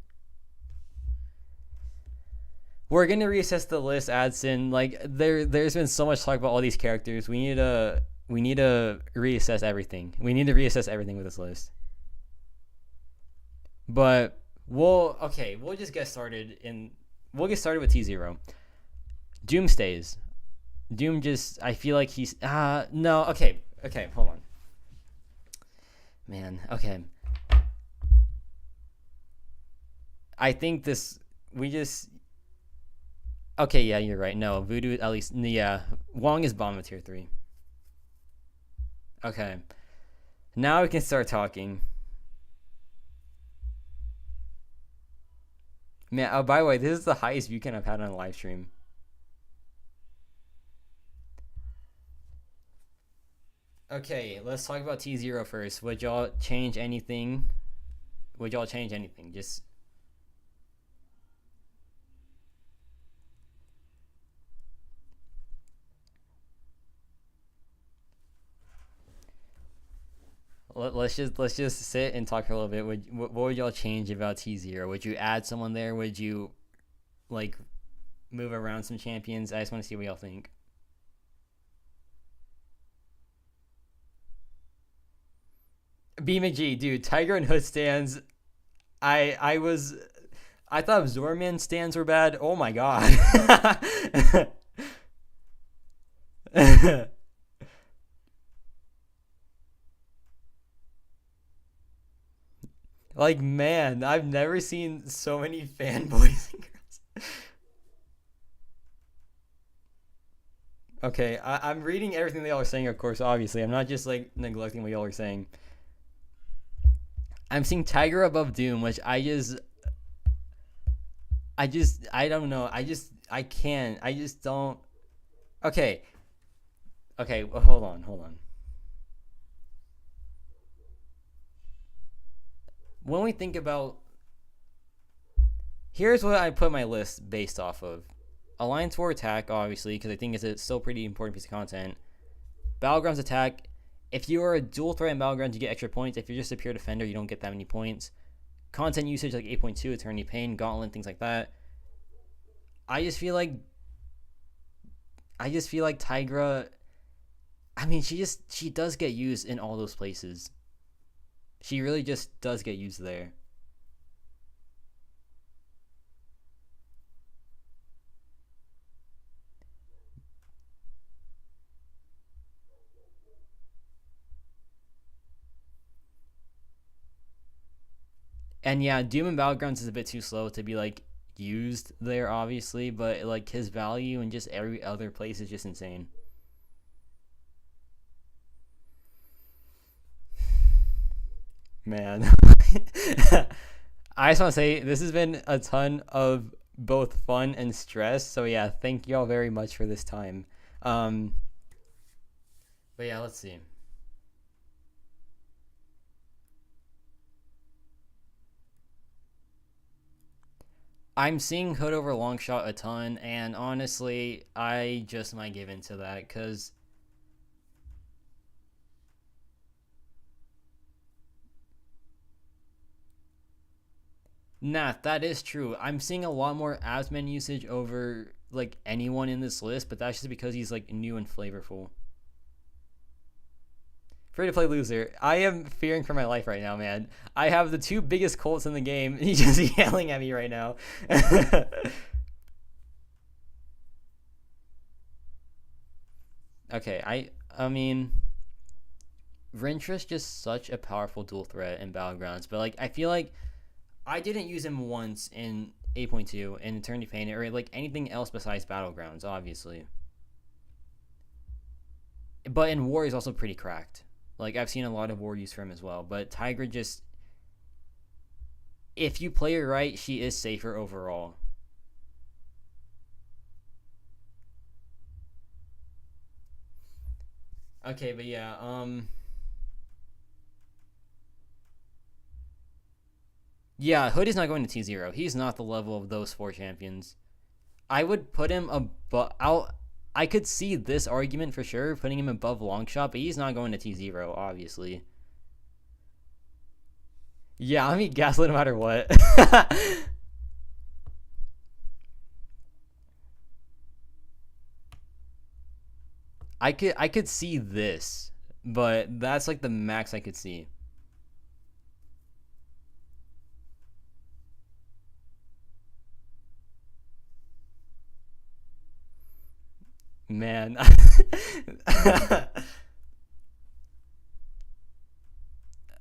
We're gonna reassess the list, Adson. Like there's been so much talk about all these characters. We need to reassess everything. We need to reassess everything with this list. But we'll just get started we'll get started with T0. Doom stays. Doom just, I feel like he's no, okay, hold on. Man, okay. I think we just okay, yeah, you're right. No, Voodoo, at least, yeah. Wong is bottom of tier 3. Okay. Now we can start talking. Man, oh, by the way, this is the highest view count I've had on a live stream. Okay, let's talk about T0 first. Would y'all change anything? Just let's just sit and talk for a little bit. What would y'all change about T0? Would you add someone there? Would you like move around some champions? I just want to see what y'all think. B McG, dude, Tiger and Hood stands. I was I thought Zorman stands were bad. Oh my god. Like, man, I've never seen so many fanboys and girls. Okay, I'm reading everything they all are saying, of course, obviously. I'm not just, like, neglecting what y'all are saying. I'm seeing Tiger above Doom, which I don't know. I just don't. Okay, Okay, well, hold on, hold on. When we think about, here's what I put my list based off of: Alliance War attack, obviously, because I think it's a still pretty important piece of content. Battlegrounds attack. If you are a dual threat in Battlegrounds, you get extra points. If you're just a pure defender, you don't get that many points. Content usage like 8.2, Eternity Pain, Gauntlet, things like that. I just feel like Tigra. I mean, she does get used in all those places. She really just does get used there. And yeah, Doom and Battlegrounds is a bit too slow to be like used there, obviously, but like his value in just every other place is just insane. Man. I just want to say this has been a ton of both fun and stress. So yeah, thank you all very much for this time. Um, but yeah, let's see. I'm seeing Hood over Longshot a ton, and honestly, I just might give into that because nah, that is true. I'm seeing a lot more Asman usage over like anyone in this list, but that's just because he's like new and flavorful. Free to play loser. I am fearing for my life right now, man. I have the two biggest Colts in the game. He's just yelling at me right now. Okay, I mean, Rintra's just such a powerful dual threat in Battlegrounds, but like I feel like I didn't use him once in 8.2 in Eternity Pain or like anything else besides Battlegrounds, obviously. But in War, he's also pretty cracked. Like I've seen a lot of War use for him as well. But Tigra just, if you play her right, she is safer overall. Okay, but yeah, yeah, Hood is not going to T0. He's not the level of those four champions. I would put him above. I could see this argument for sure, putting him above Longshot, but he's not going to T0, obviously. Yeah, I mean Gaslit no matter what. I could see this, but that's like the max I could see. Man.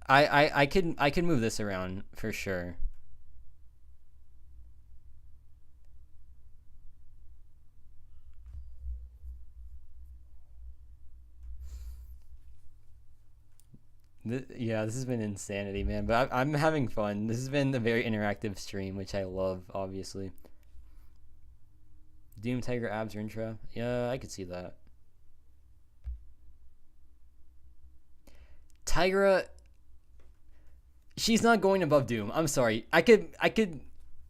I could move this around for sure. Yeah, this has been insanity, man. But I'm having fun. This has been a very interactive stream, which I love, obviously. Doom Tiger Abs or intro. Yeah, I could see that. Tigra, she's not going above Doom. I'm sorry. I could.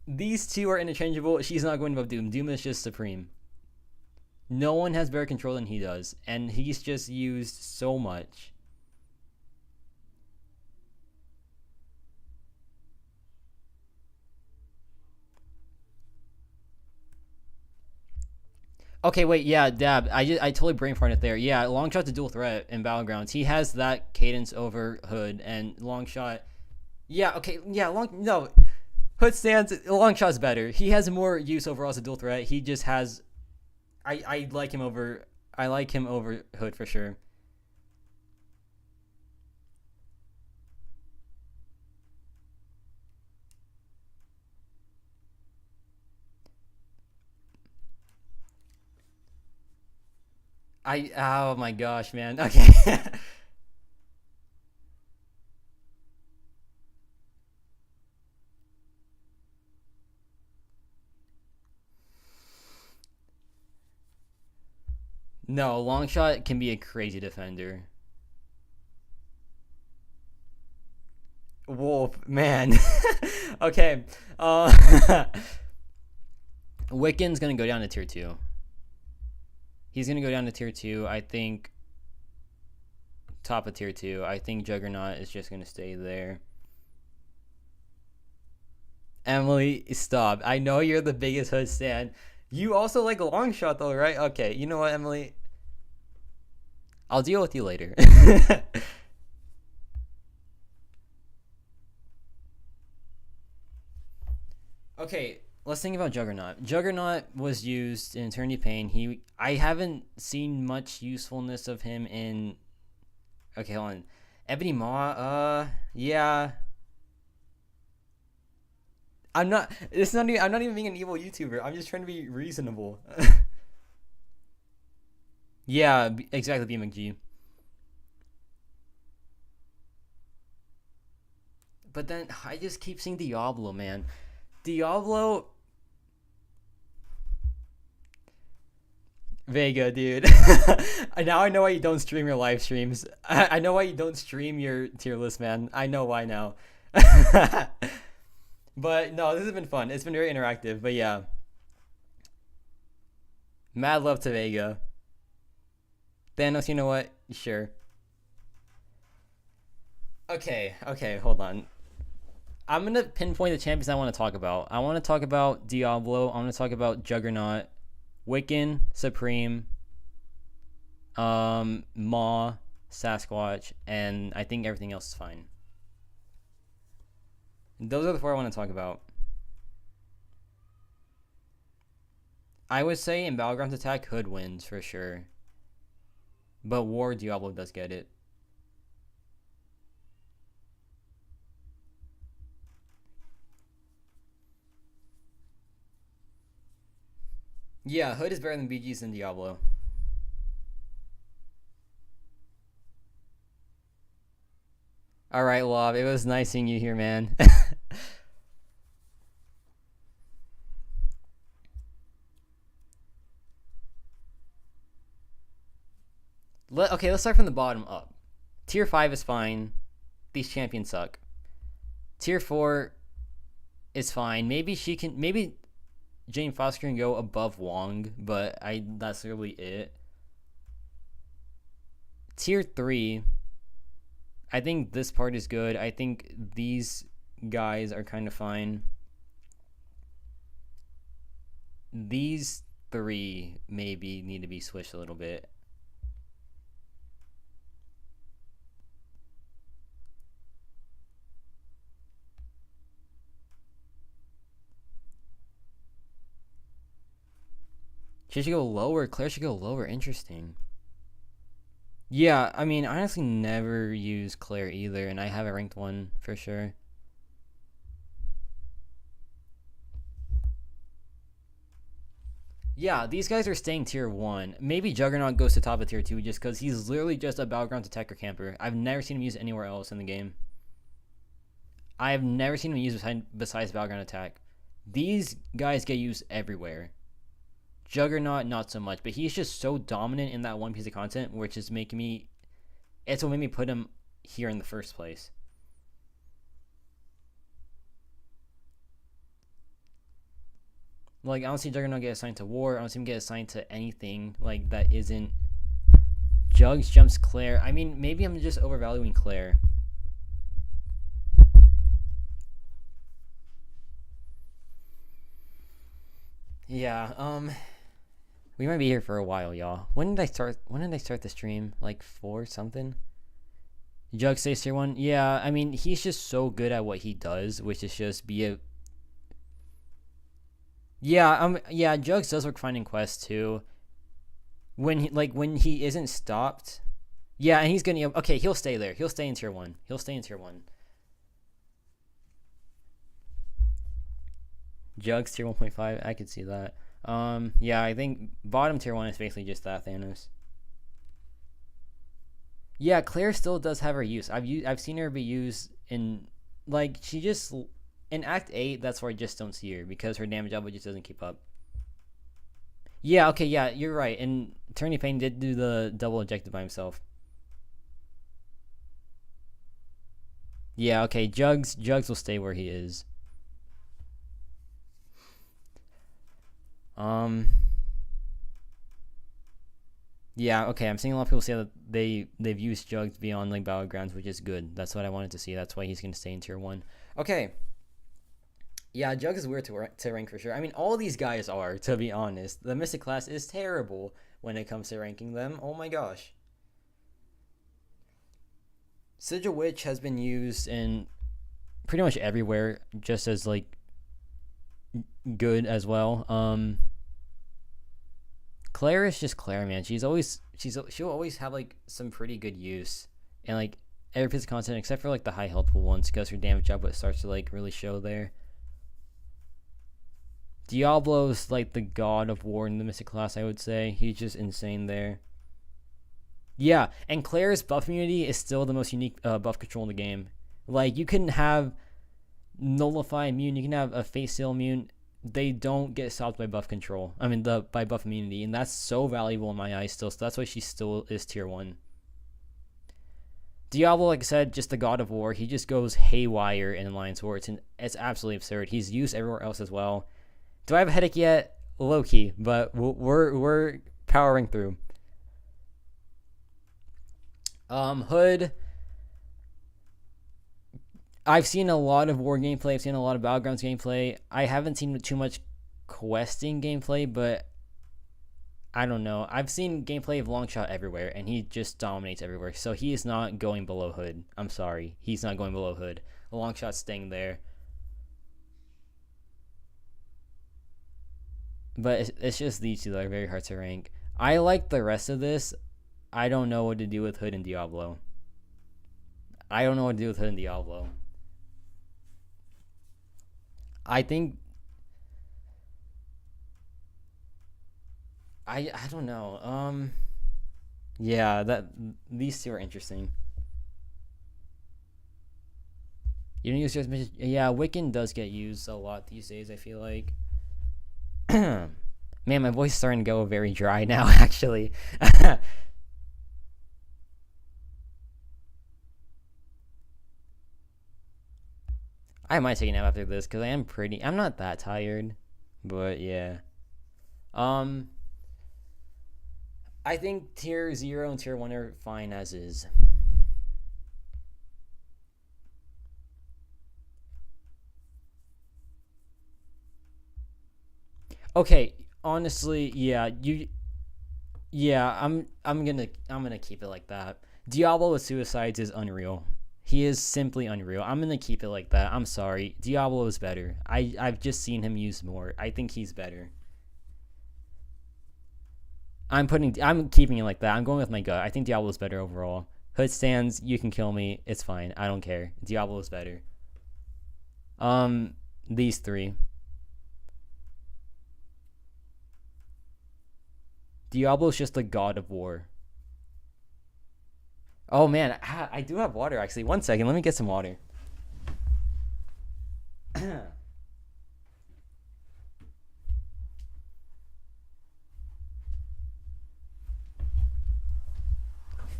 These two are interchangeable. She's not going above Doom. Doom is just supreme. No one has better control than he does, and he's just used so much. Okay, wait, yeah, Dab. I totally brain farted there. Yeah, Longshot's a dual threat in Battlegrounds. He has that cadence over Hood and Longshot. Yeah, okay, yeah, no. Hood stands Longshot's better. He has more use overall as a dual threat. He just has I like him over Hood for sure. I oh my gosh, man. Okay. No, Longshot can be a crazy defender. Wolf, man. Okay. Wiccan's gonna go down to tier 2. He's gonna go down to tier 2. I think top of tier 2. I think Juggernaut is just gonna stay there. Emily, stop. I know you're the biggest Hood stan. You also like Longshot though, right? Okay, you know what, Emily? I'll deal with you later. Okay, let's think about Juggernaut. Juggernaut was used in Eternity Pain. I haven't seen much usefulness of him in. Okay, hold on. Ebony Maw. Yeah. I'm not. It's not. I'm not even being an evil YouTuber. I'm just trying to be reasonable. Yeah, exactly. BMG. But then I just keep seeing Diablo, man. Diablo. Vega, dude. Now I know why you don't stream your live streams. I know why you don't stream your tier list, man. I know why now. But no, this has been fun. It's been very interactive. But yeah. Mad love to Vega. Thanos, you know what? Sure. Okay, hold on. I'm going to pinpoint the champions I want to talk about. I want to talk about Diablo. I want to talk about Juggernaut, Wiccan, Supreme, Maw, Sasquatch, and I think everything else is fine. Those are the 4 I want to talk about. I would say in Battlegrounds attack, Hood wins for sure. But War, Diablo does get it. Yeah, Hood is better than BG's in Diablo. Alright, Lob, it was nice seeing you here, man. Okay, let's start from the bottom up. Tier 5 is fine. These champions suck. Tier 4 is fine. Maybe Jane Foster can go above Wong, but that's really it. Tier 3, I think this part is good. I think these guys are kind of fine. These 3 maybe need to be switched a little bit. She should go lower. Claire should go lower. Interesting. Yeah, I mean, I honestly never use Claire either, and I have a ranked one for sure. Yeah, these guys are staying tier 1. Maybe Juggernaut goes to top of tier 2 just because he's literally just a Battlegrounds attacker camper. I've never seen him used anywhere else in the game. I've never seen him used besides Battleground attack. These guys get used everywhere. Juggernaut, not so much, but he's just so dominant in that one piece of content, which is making me. It's what made me put him here in the first place. Like, I don't see Juggernaut get assigned to War. I don't see him get assigned to anything like that isn't. Jugs jumps Claire. I mean, maybe I'm just overvaluing Claire. Yeah, we might be here for a while, y'all. When did I start the stream? Like 4 something? Jug stays tier 1? Yeah, I mean, he's just so good at what he does, which is just be a. Yeah, Jugs does work finding quests too. When he isn't stopped. Yeah, and he's gonna. Okay, he'll stay there. He'll stay in tier 1. Jugs tier 1.5. I could see that. Yeah, I think bottom tier 1 is basically just that Thanos. Yeah, Claire still does have her use. I've seen her be used in she just in Act 8. That's where I just don't see her because her damage output just doesn't keep up. Yeah, okay, yeah, you're right. And Attorney Payne did do the double objective by himself. Yeah, okay, Jugs will stay where he is. Um, yeah, okay. I'm seeing a lot of people say that they've used Jugs beyond like battlegrounds, which is good. That's what I wanted to see. That's why he's gonna stay in tier 1. Okay. Yeah, Jugs is weird to rank for sure. I mean, all these guys are, to be honest. The Mystic class is terrible when it comes to ranking them. Oh my gosh. Sigil Witch has been used in pretty much everywhere, just as like good as well. Claire is just Claire, man. She'll always have like some pretty good use, and like every piece of content except for like the high healthful ones, because her damage output starts to like really show there. Diablo's like the god of war in the Mystic class, I would say. He's just insane there. Yeah, and Claire's buff immunity is still the most unique buff control in the game. Like, you can have Nullify immune, you can have a Face Seal immune. They don't get stopped by buff control. I mean, by buff immunity, and that's so valuable in my eyes still. So that's why she still is tier 1. Diablo, like I said, just the god of war. He just goes haywire in Alliance War. It's absolutely absurd. He's used everywhere else as well. Do I have a headache yet? Loki, but we're powering through. Hood. I've seen a lot of war gameplay. I've seen a lot of Battlegrounds gameplay. I haven't seen too much questing gameplay, but I don't know. I've seen gameplay of Longshot everywhere, and he just dominates everywhere. So he is not going below Hood. I'm sorry. He's not going below Hood. Longshot's staying there. But it's just these two that are very hard to rank. I like the rest of this. I don't know what to do with Hood and Diablo. I think I don't know. Yeah, these two are interesting. You don't use just yeah, Wiccan does get used a lot these days, I feel like. Man, my voice is starting to go very dry now, actually. I might take a nap after this because I'm not that tired, but yeah. Um, I think tier 0 and tier 1 are fine as is. Okay, honestly, I'm gonna keep it like that. Diablo with suicides is unreal. He is simply unreal. I'm gonna keep it like that. I'm sorry. Diablo is better. I've just seen him used more. I think he's better. I'm keeping it like that. I'm going with my gut. I think Diablo is better overall. Hood stands, you can kill me. It's fine. I don't care. Diablo is better. These three. Diablo's just the god of war. Oh man, I do have water actually. 1 second, let me get some water.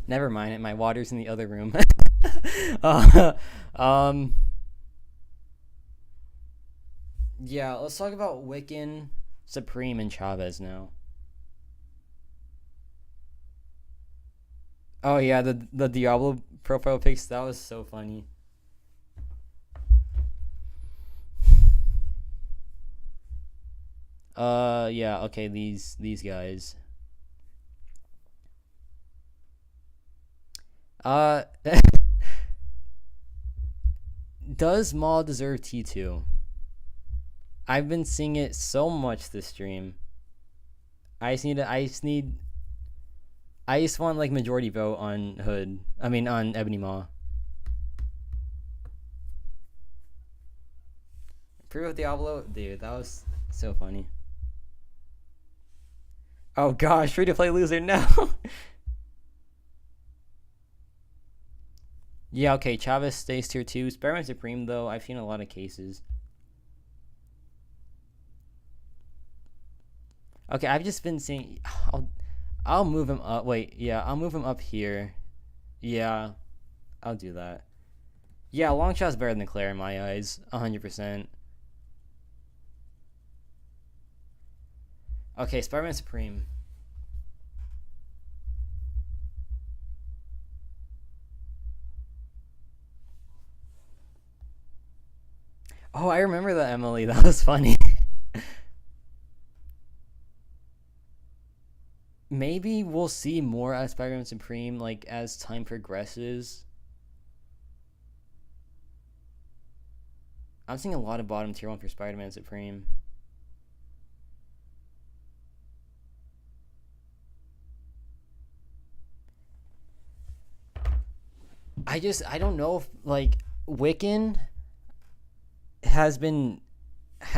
Never mind it. My water's in the other room. uh, um. Yeah, let's talk about Wiccan, Supreme, and Chavez now. Oh yeah, the Diablo profile pics, that was so funny. Yeah, okay, these guys. Uh does Maul deserve T2? I've been seeing it so much this stream. I just want like majority vote on Hood. I mean on Ebony Maw. Proof of Diablo, dude, that was so funny. Oh gosh, free to play loser, no. Yeah, okay, Chavez stays tier 2. Sparrow Supreme though, I've seen a lot of cases. Okay, I've just been seeing. I'll move him up. Wait, yeah, I'll move him up here. Yeah, I'll do that. Yeah, Longshot's better than Claire in my eyes, 100%. Okay, Spider-Man Supreme. Oh, I remember that, Emily. That was funny. Maybe we'll see more as Spider-Man Supreme, like, as time progresses. I'm seeing a lot of bottom tier 1 for Spider-Man Supreme. I don't know if, like, Wiccan has been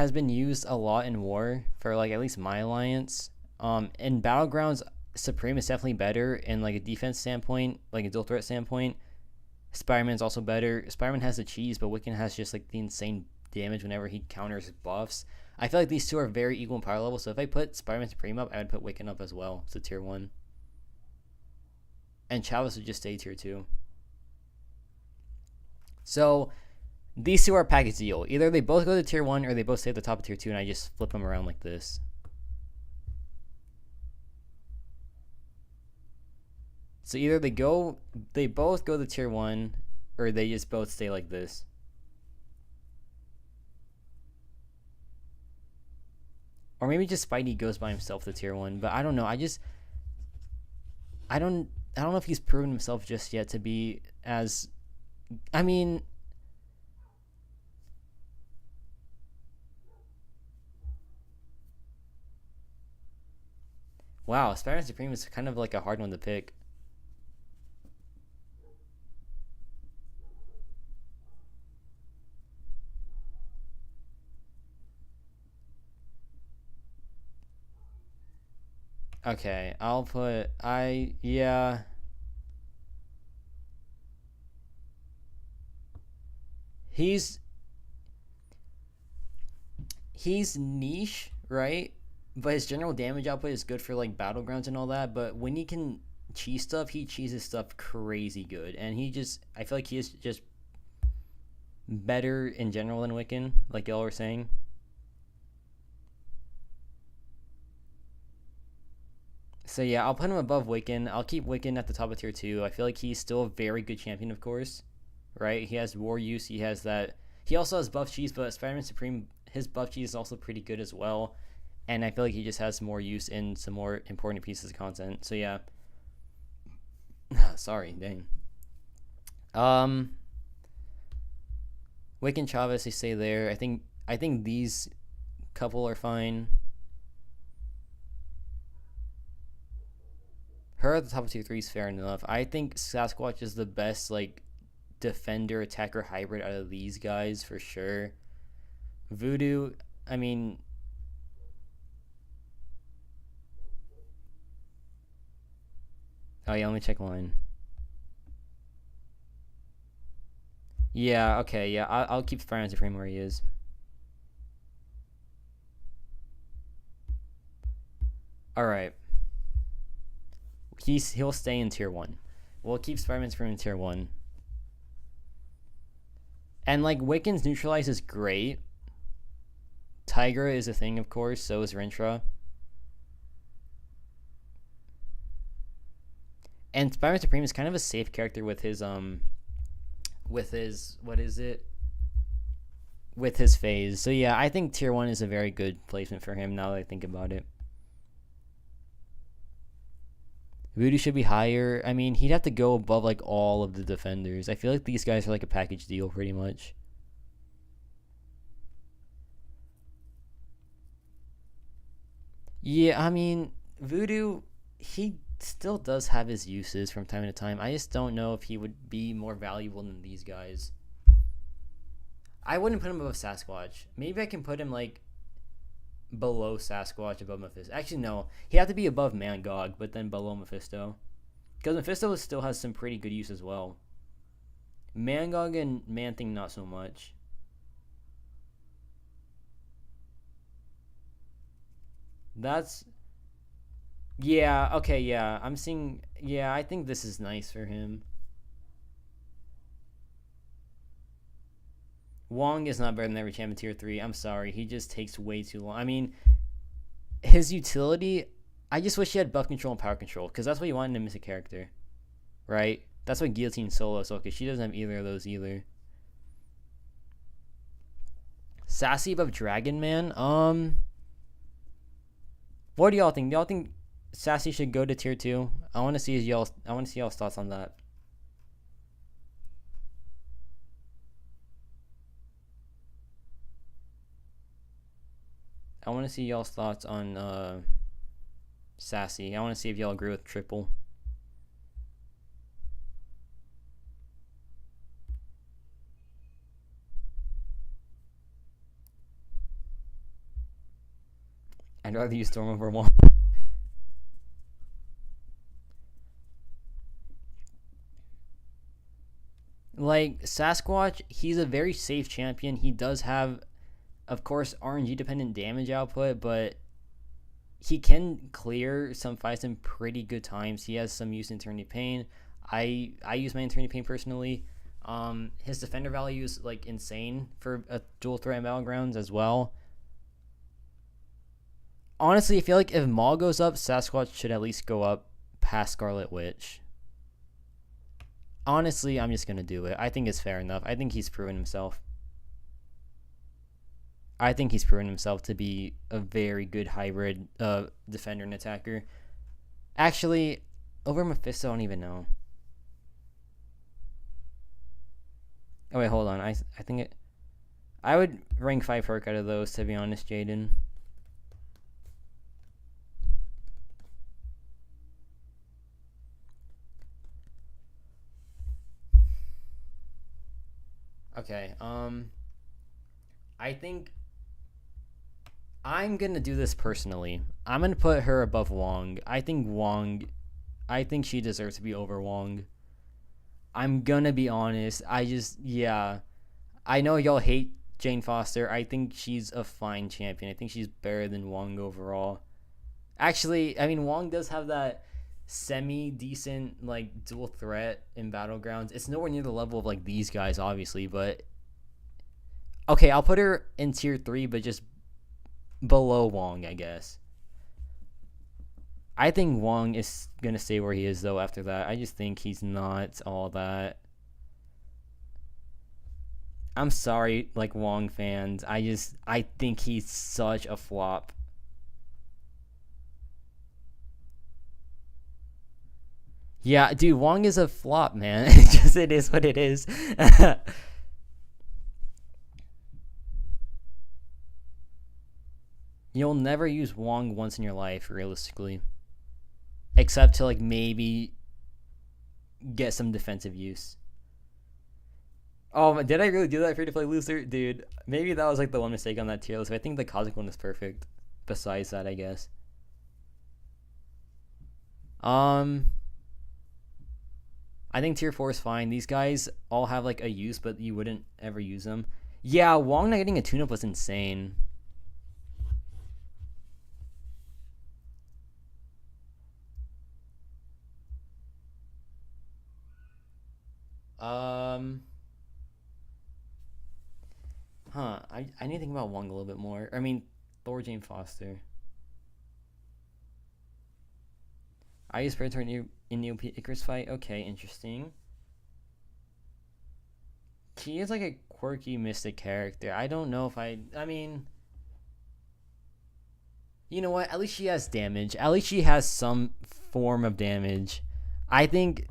used a lot in war for, like, at least my alliance. In Battlegrounds, Supreme is definitely better in, like, a defense standpoint, like a dual threat standpoint. Spider-Man's also better. Spider-Man has the cheese, but Wiccan has just, like, the insane damage whenever he counters buffs. I feel like these two are very equal in power level, so if I put Spider-Man Supreme up, I would put Wiccan up as well, so tier 1. And Chavez would just stay tier 2. So these two are a package deal. Either they both go to tier 1 or they both stay at the top of tier 2, and I just flip them around like this. So either they both go to tier 1, or they just both stay like this. Or maybe just Spidey goes by himself to tier 1, but I don't know. I don't know if he's proven himself just yet to be as, I mean, wow, Spider-Man Supreme is kind of like a hard one to pick. Okay, I'll put yeah. He's niche, right? But his general damage output is good for, like, battlegrounds and all that. But when he can cheese stuff, he cheeses stuff crazy good, and I feel like he is just better in general than Wiccan, like y'all were saying. So yeah, I'll put him above Wiccan. I'll keep Wiccan at the top of tier 2. I feel like he's still a very good champion, of course, right? He has war use. He has that. He also has buff cheese, but Spider-Man Supreme, his buff cheese is also pretty good as well. And I feel like he just has more use in some more important pieces of content. So yeah. Sorry, dang. Wiccan, Chavez, they stay there. I think these couple are fine. Her at the top of tier 3 is fair enough. I think Sasquatch is the best, like, defender attacker hybrid out of these guys for sure. Voodoo, I mean, oh yeah, let me check line. Yeah, okay, yeah, I'll keep Spider-Man Supreme where he is. All right, he'll stay in tier 1. We'll keep Spider-Man Supreme in tier 1. And, like, Wiccan's neutralize is great. Tigra is a thing, of course. So is Rintra. And Spider-Man Supreme is kind of a safe character with his what is it? With his phase. So yeah, I think tier 1 is a very good placement for him now that I think about it. Voodoo should be higher. I mean, he'd have to go above, like, all of the defenders. I feel like these guys are like a package deal pretty much. Yeah, I mean, Voodoo, he still does have his uses from time to time. I just don't know if he would be more valuable than these guys. I wouldn't put him above Sasquatch. Maybe I can put him, like, below Sasquatch, above Mephisto. Actually, no. He'd have to be above Mangog, but then below Mephisto. Because Mephisto still has some pretty good use as well. Mangog and Man-Thing, not so much. That's Yeah, okay, yeah. I'm seeing. Yeah, I think this is nice for him. Wong is not better than every champion tier 3. I'm sorry. He just takes way too long. I mean, his utility. I just wish he had buff control and power control, because that's what you want in a Mystic character. Right? That's what Guillotine solo is. Okay, she doesn't have either of those either. Sassy above Dragon Man? What do y'all think? Do y'all think Sassy should go to tier 2? I want to see y'all's thoughts on that. I want to see y'all's thoughts on Sassy. I want to see if y'all agree with triple. I'd rather use Storm over Wong. Like, Sasquatch, he's a very safe champion. He does have, of course, RNG dependent damage output, but he can clear some fights in pretty good times. He has some use in Eternity Pain. I use my Eternity Pain personally. His defender value is like insane for a dual threat in Battlegrounds as well. Honestly, I feel like if Maul goes up, Sasquatch should at least go up past Scarlet Witch. Honestly, I'm just going to do it. I think it's fair enough. I think he's proven himself. I think he's proven himself to be a very good hybrid defender and attacker. Actually, over Mephisto, I don't even know. Oh, wait, hold on. I think it... I would rank 5 Herc out of those, to be honest, Jaden. Okay, I think I'm gonna do this personally. I'm gonna put her above Wong. I think she deserves to be over Wong. I'm gonna be honest. Yeah. I know y'all hate Jane Foster. I think she's a fine champion. I think she's better than Wong overall. Actually, I mean, Wong does have that semi-decent like dual threat in Battlegrounds. It's nowhere near the level of like these guys, obviously, but okay, I'll put her in tier 3, but just below Wong, I guess. I think Wong is gonna stay where he is though after that. I just think he's not all that. I'm sorry, like Wong fans. I think he's such a flop. Yeah, dude, Wong is a flop, man. It is what it is. You'll never use Wong once in your life, realistically. Except to, like, maybe get some defensive use. Oh, did I really do that free to play loser? Dude, maybe that was, like, the one mistake on that tier list. I think the Cosmic one is perfect. Besides that, I guess. I think tier 4 is fine. These guys all have like a use, but you wouldn't ever use them. Yeah, Wong not getting a tune-up was insane. I need to think about Wong a little bit more. I mean, Thor, Jane Foster. I use Purgatory in Neo Icarus fight. Okay, interesting. He is like a quirky mystic character. I don't know if I mean, you know what? At least she has damage. At least she has some form of damage. I think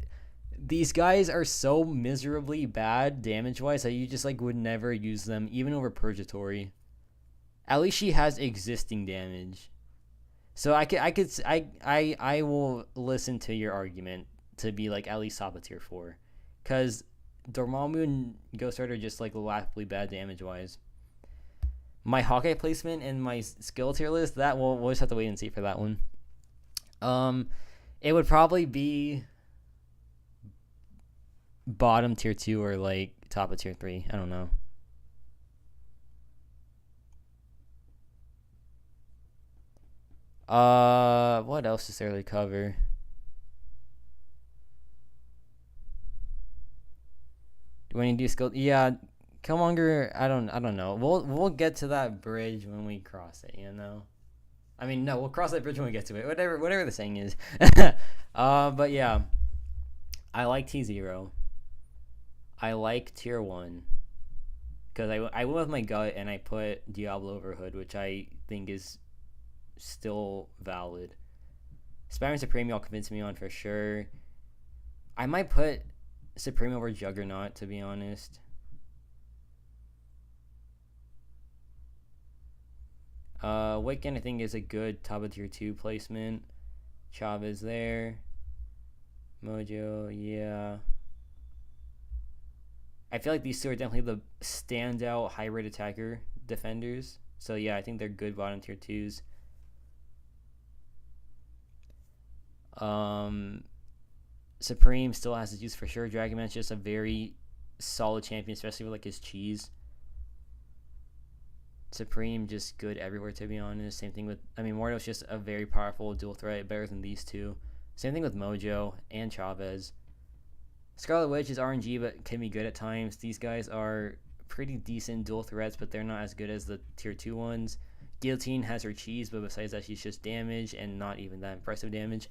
these guys are so miserably bad damage-wise that you just like would never use them, even over Purgatory. At least she has existing damage. So I will listen to your argument to be like at least top of tier 4, because Dormammu and Ghost Rider are just like laughably bad damage wise. My Hawkeye placement and my skill tier list, that we'll just have to wait and see for that one. It would probably be bottom tier 2 or like top of tier 3. I don't know. What else is there to cover? When you do skill, yeah, Killmonger. I don't know. We'll get to that bridge when we cross it. You know. I mean, no, we'll cross that bridge when we get to it. Whatever the saying is. But yeah, I like T0. I like tier 1 because I went with my gut and I put Diablo over Hood, which I think is still valid. Spider-Man Supreme, y'all convinced me on for sure. I might put Supreme over Juggernaut, to be honest. Wiccan, I think, is a good top of tier 2 placement. Chavez there. Mojo, yeah. I feel like these two are definitely the standout hybrid attacker defenders. So yeah, I think they're good bottom tier 2s. Supreme still has his use for sure. Dragon Man's just a very solid champion, especially with like his cheese. Supreme just good everywhere, to be honest. Same thing with, I mean, Mordo's just a very powerful dual threat, better than these two. Same thing with Mojo and Chavez. Scarlet Witch is RNG, but can be good at times. These guys are pretty decent dual threats, but they're not as good as the tier 2 ones. Guillotine has her cheese, but besides that, she's just damage and not even that impressive damage.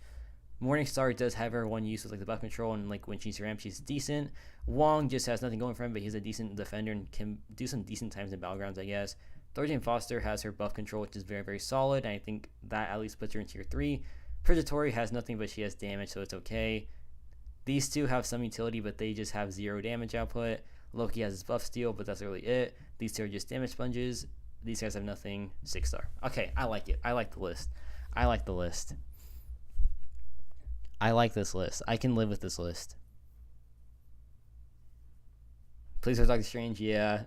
Morningstar does have her one use with like the buff control, and like when she's ramped, she's decent. Wong just has nothing going for him, but he's a decent defender and can do some decent times in battlegrounds, I guess. Thor Jane Foster has her buff control, which is very, very solid, and I think that at least puts her in tier 3. Purgatory has nothing, but she has damage, so it's okay. These two have some utility, but they just have 0 damage output. Loki has his buff steal, but that's really it. These two are just damage sponges. These guys have nothing. 6-star. Okay, I like it. I like the list. I like the list. I like this list. I can live with this list. Please don't talk to Strange. Yeah.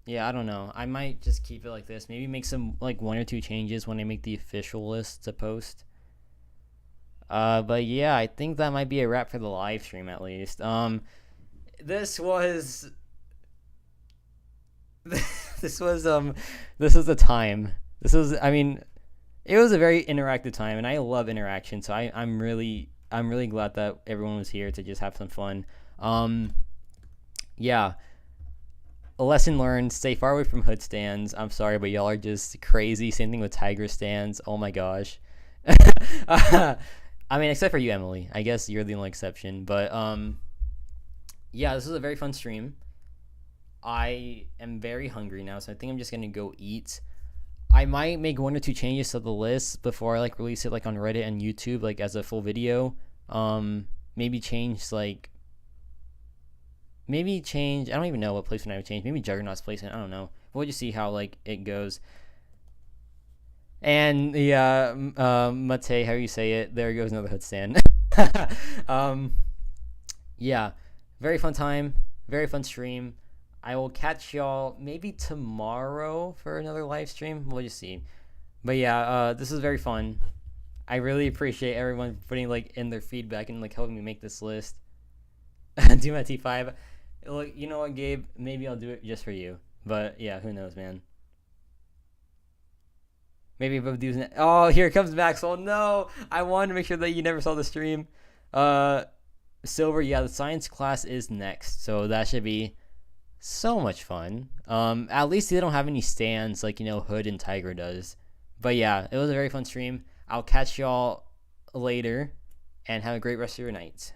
Yeah, I don't know. I might just keep it like this. Maybe make some like 1 or 2 changes when I make the official list to post. But yeah, I think that might be a wrap for the live stream at least. This was this was the time. I mean, it was a very interactive time, and I love interaction, so I'm really glad that everyone was here to just have some fun. Yeah. A lesson learned, stay far away from Hood stands. I'm sorry, but y'all are just crazy. Same thing with Tigra stands. Oh my gosh. I mean, except for you, Emily. I guess you're the only exception. But yeah, this was a very fun stream. I am very hungry now, so I think I'm just gonna go eat. I might make 1 or 2 changes to the list before I like release it like on Reddit and YouTube, like as a full video. Maybe change I don't even know what placement I would change. Maybe Juggernaut's placement. I don't know. We'll just see how like it goes. And yeah, Mate, how you say it? There goes another Hood stand. Yeah, very fun time, very fun stream. I will catch y'all maybe tomorrow for another live stream. We'll just see. But yeah, this is very fun. I really appreciate everyone putting like in their feedback and like helping me make this list. Do my T5. Look, you know what, Gabe? Maybe I'll do it just for you. But yeah, who knows, man. Maybe if Voodoo's oh, here comes Maxwell. No, I wanted to make sure that you never saw the stream. Silver, yeah, the science class is next, so that should be so much fun. At least they don't have any stands like Hood and Tigra does. But yeah, it was a very fun stream. I'll catch y'all later, and have a great rest of your night.